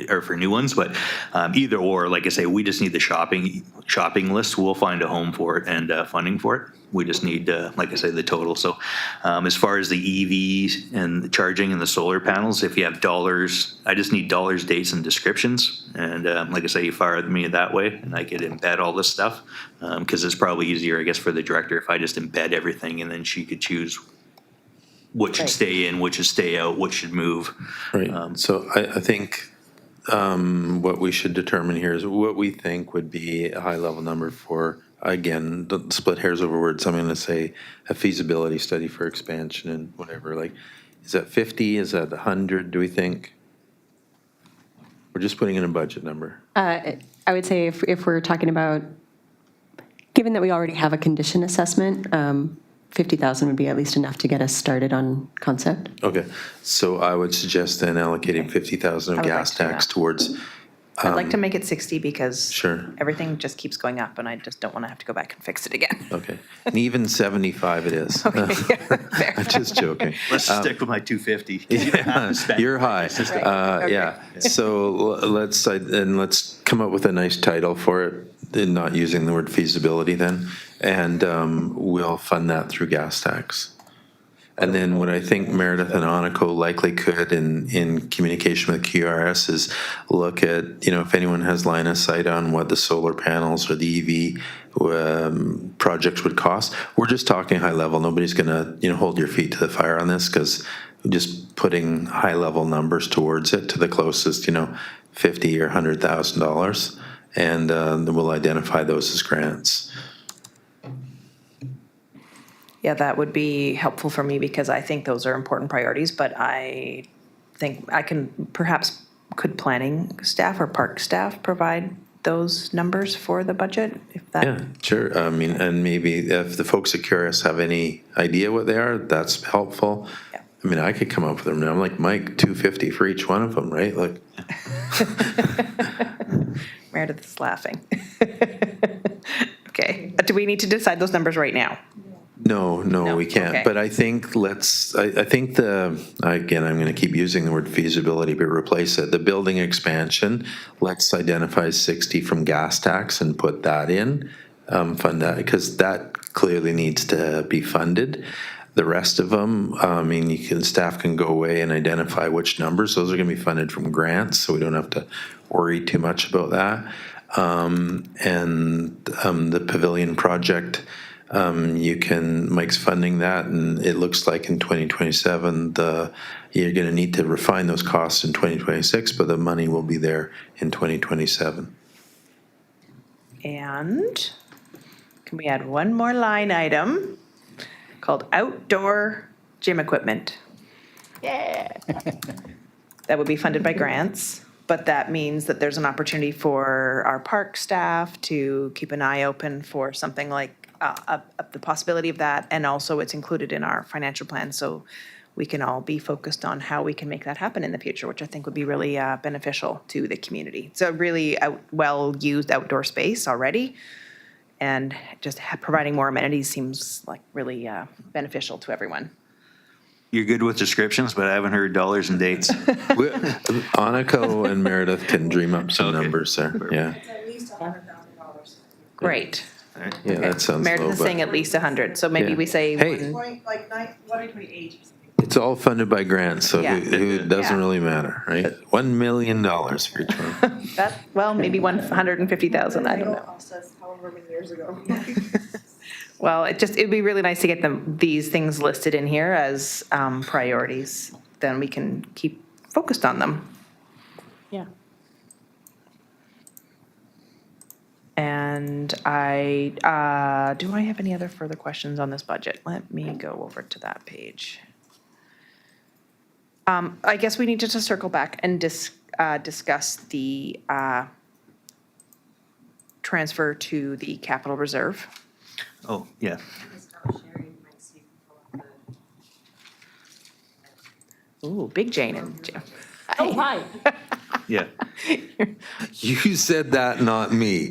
or for new ones, but either or, like I say, we just need the shopping list. We'll find a home for it and funding for it. We just need, like I say, the total. So as far as the EVs and the charging and the solar panels, if you have dollars, I just need dollars, dates, and descriptions. And like I say, you fire me that way, and I could embed all this stuff, because it's probably easier, I guess, for the director if I just embed everything, and then she could choose what should Right. stay in, what should stay out, what should move. Right. So I think what we should determine here is what we think would be a high-level number for, again, don't split hairs over words. I'm going to say a feasibility study for expansion and whatever. Like, is that 50? Is that 100, do we think? We're just putting in a budget number. I would say if we're talking about, given that we already have a condition assessment, 50,000 would be at least enough to get us started on concept. Okay. So I would suggest then allocating 50,000 I of would like gas to do tax that. towards. I'd like to make it 60 because Sure. everything just keeps going up, and I just don't want to have to go back and fix it again. Okay. And even 75 it is. I'm just joking. Let's stick with my 250. 'cause you don't have to spend You're high. It's just Yeah. So let's come up with a nice title for it, and not using the word feasibility then, and we'll fund that through gas tax. And then what I think Meredith and Aniko likely could in communication with QRS is look at, if anyone has line of sight on what the solar panels or the EV projects would cost. We're just talking high level. Nobody's going to, hold your feet to the fire on this, because just putting high level numbers towards it to the closest, $50,000 or $100,000, and then we'll identify those as grants. Yeah, that would be helpful for me because I think those are important priorities, but I think I could planning staff or park staff provide those numbers for the budget? If that. Yeah, sure. I mean, and maybe if the folks at Curious have any idea what they are, that's helpful. Yeah. I mean, I could come up with them. I'm like, Mike, $250 for each one of them, right? Like, Meredith is laughing. Okay, do we need to decide those numbers right now? no, we can't. okay. But I think I think again, I'm going to keep using the word feasibility, but replace it. The building expansion, let's identify 60 from gas tax and put that in, fund that, because that clearly needs to be funded. The rest of them, I mean, staff can go away and identify which numbers. Those are going to be funded from grants, so we don't have to worry too much about that. The pavilion project, Mike's funding that, and it looks like in 2027, you're going to need to refine those costs in 2026, but the money will be there in 2027. And can we add one more line item called outdoor gym equipment? Yeah. That would be funded by grants, but that means that there's an opportunity for our park staff to keep an eye open for something like the possibility of that, and also it's included in our financial plan, so we can all be focused on how we can make that happen in the future, which I think would be really beneficial to the community. It's a really well-used outdoor space already, and just providing more amenities seems like really beneficial to everyone. You're good with descriptions, but I haven't heard dollars and dates. Aniko and Meredith can dream up some numbers there. Yeah, At least $100,000. Great. yeah, that sounds Meredith low, is saying but at least 100, so maybe Yeah. we say Hey. one. Like 128 or something. it's all funded by grants, so Yeah. it doesn't Yeah. really matter, right? $1 million for each one. Well, maybe 150,000, I don't know. Cost us however many years ago. Well, it'd be really nice to get these things listed in here as priorities. Then we can keep focused on them. Yeah. And do I have any other further questions on this budget? Let me go over to that page. I guess we need to just circle back and discuss the transfer to the capital reserve. Oh, yeah. Ooh, Big Jane and Jim. Oh, hi. Yeah. You said that, not me.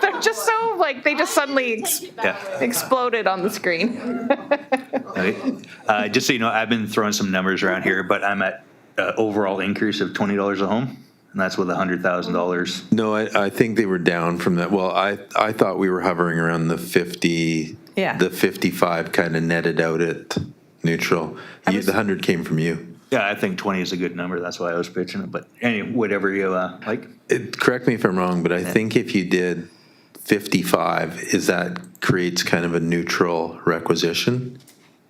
They're just so, they just suddenly Yeah. exploded on the screen. Okay. Just so you know, I've been throwing some numbers around here, but I'm at overall increase of $20 a home, and that's with $100,000. No, I think they were down from that. Well, I thought we were hovering around the 50, Yeah. the 55 kind of netted out at neutral. The 100 came from you. Yeah, I think 20 is a good number. That's why I was pitching it. But anyway, whatever you like. Correct me if I'm wrong, but I think if you did 55, that creates kind of a neutral requisition?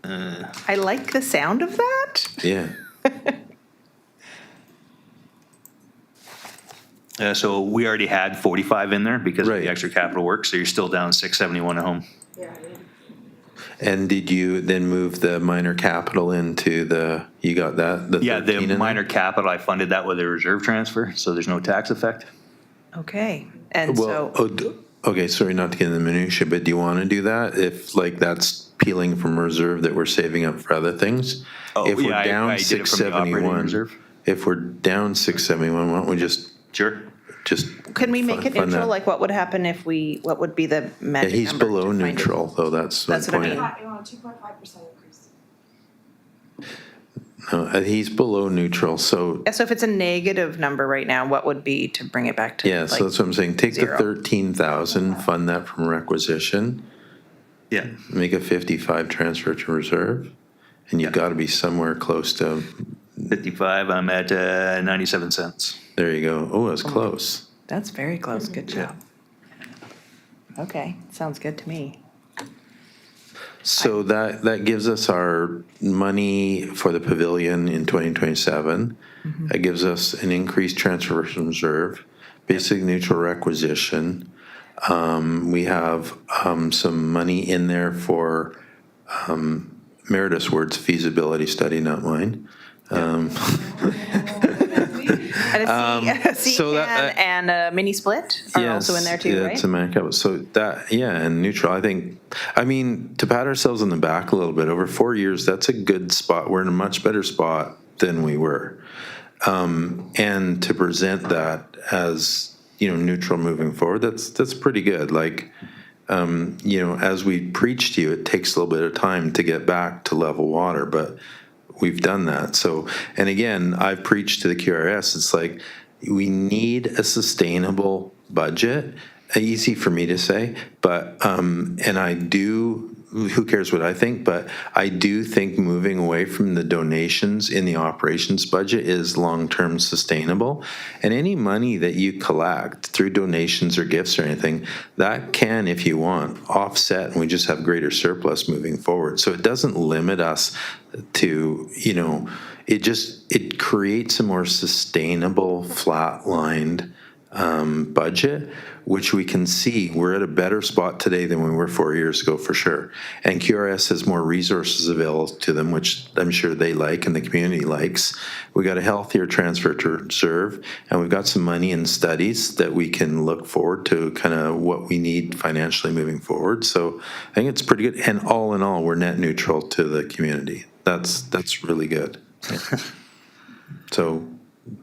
I like the sound of that. Yeah. So we already had 45 in there because of Right. the extra capital work. So you're still down 671 at home. And did you then move the minor capital into you got that? Yeah, 13 in the there? minor capital, I funded that with a reserve transfer, so there's no tax effect. Okay, and Well, so, okay, sorry not to get in the minutia, but do you want to do that? If that's peeling from reserve that we're saving up for other things? Oh, If we're yeah, I down did it from the operating 671, reserve. if we're down 671, why don't we just Sure. can we make it fund neutral? that? Like, what would happen what would be the Yeah, magic he's number below to find it? neutral, though, that's my That's what I point. mean. 2.5% increase. No, he's below neutral, so, Yeah, so if it's a negative number right now, what would be to bring it back to? yeah, so like, that's what I'm saying. Take the zero? 13,000, fund that from requisition, Yeah. make a 55 transfer to reserve, and you've got to be somewhere close to, 55, I'm at 97 cents. there you go. Oh, that's close. That's very close, good job. Okay, sounds good to me. So that gives us our money for the pavilion in 2027. That gives us an increased transfer from reserve, basic neutral requisition. We have some money in there for Meredith's words, feasibility study, not mine. And a C so that- can and a mini split are also in there too, yeah, right? to make up. So that, yeah, and neutral, I mean, to pat ourselves on the back a little bit, over 4 years, that's a good spot. We're in a much better spot than we were. And to present that as, neutral moving forward, that's pretty good. Like, as we preach to you, it takes a little bit of time to get back to level water, but we've done that. So, and again, I've preached to the QRS, it's like, we need a sustainable budget. Easy for me to say, but, and I do, who cares what I think, but I do think moving away from the donations in the operations budget is long-term sustainable. And any money that you collect through donations or gifts or anything, that can, if you want, offset, and we just have greater surplus moving forward. So it doesn't limit us to, it creates a more sustainable, flat-lined budget, which we can see we're at a better spot today than we were 4 years ago for sure. And QRS has more resources available to them, which I'm sure they like and the community likes. We got a healthier transfer to reserve, and we've got some money in studies that we can look forward to kind of what we need financially moving forward. So I think it's pretty good. And all in all, we're net neutral to the community. That's really good. So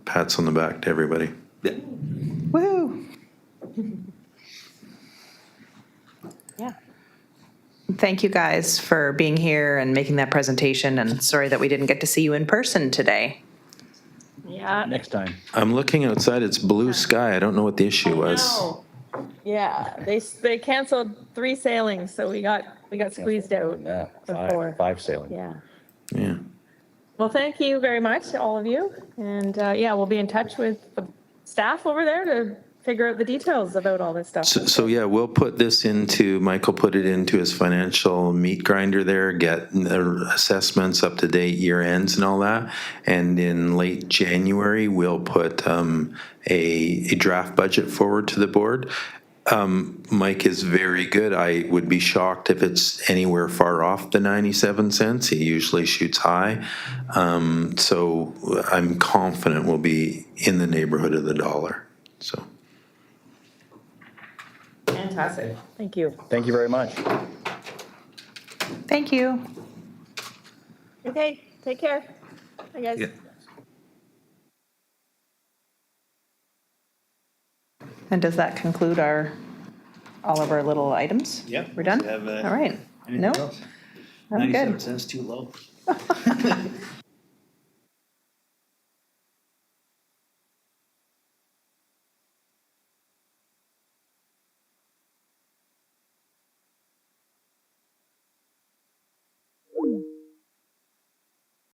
pats on the back to everybody. Woo! Yeah. Thank you guys for being here and making that presentation, and sorry that we didn't get to see you in person today. Yeah. Next time. I'm looking outside, it's blue sky. I don't know what the issue was. No. Yeah, they canceled 3 sailings, so we got squeezed out Yeah, before. five sailing. Yeah. Yeah. Well, thank you very much, all of you. And yeah, we'll be in touch with the staff over there to figure out the details about all this stuff. So yeah, we'll put this into, Michael put it into his financial meat grinder there, get the assessments up to date, year ends and all that. And in late January, we'll put a draft budget forward to the board. Mike is very good. I would be shocked if it's anywhere far off the 97 cents. He usually shoots high. So I'm confident we'll be in the neighborhood of the dollar. So. Fantastic. Thank you. Thank you very much. Thank you. Okay, take care. Bye, guys. And does that conclude all of our little items? Yep. We're done? Have, All right. No? I'm good. cents too low.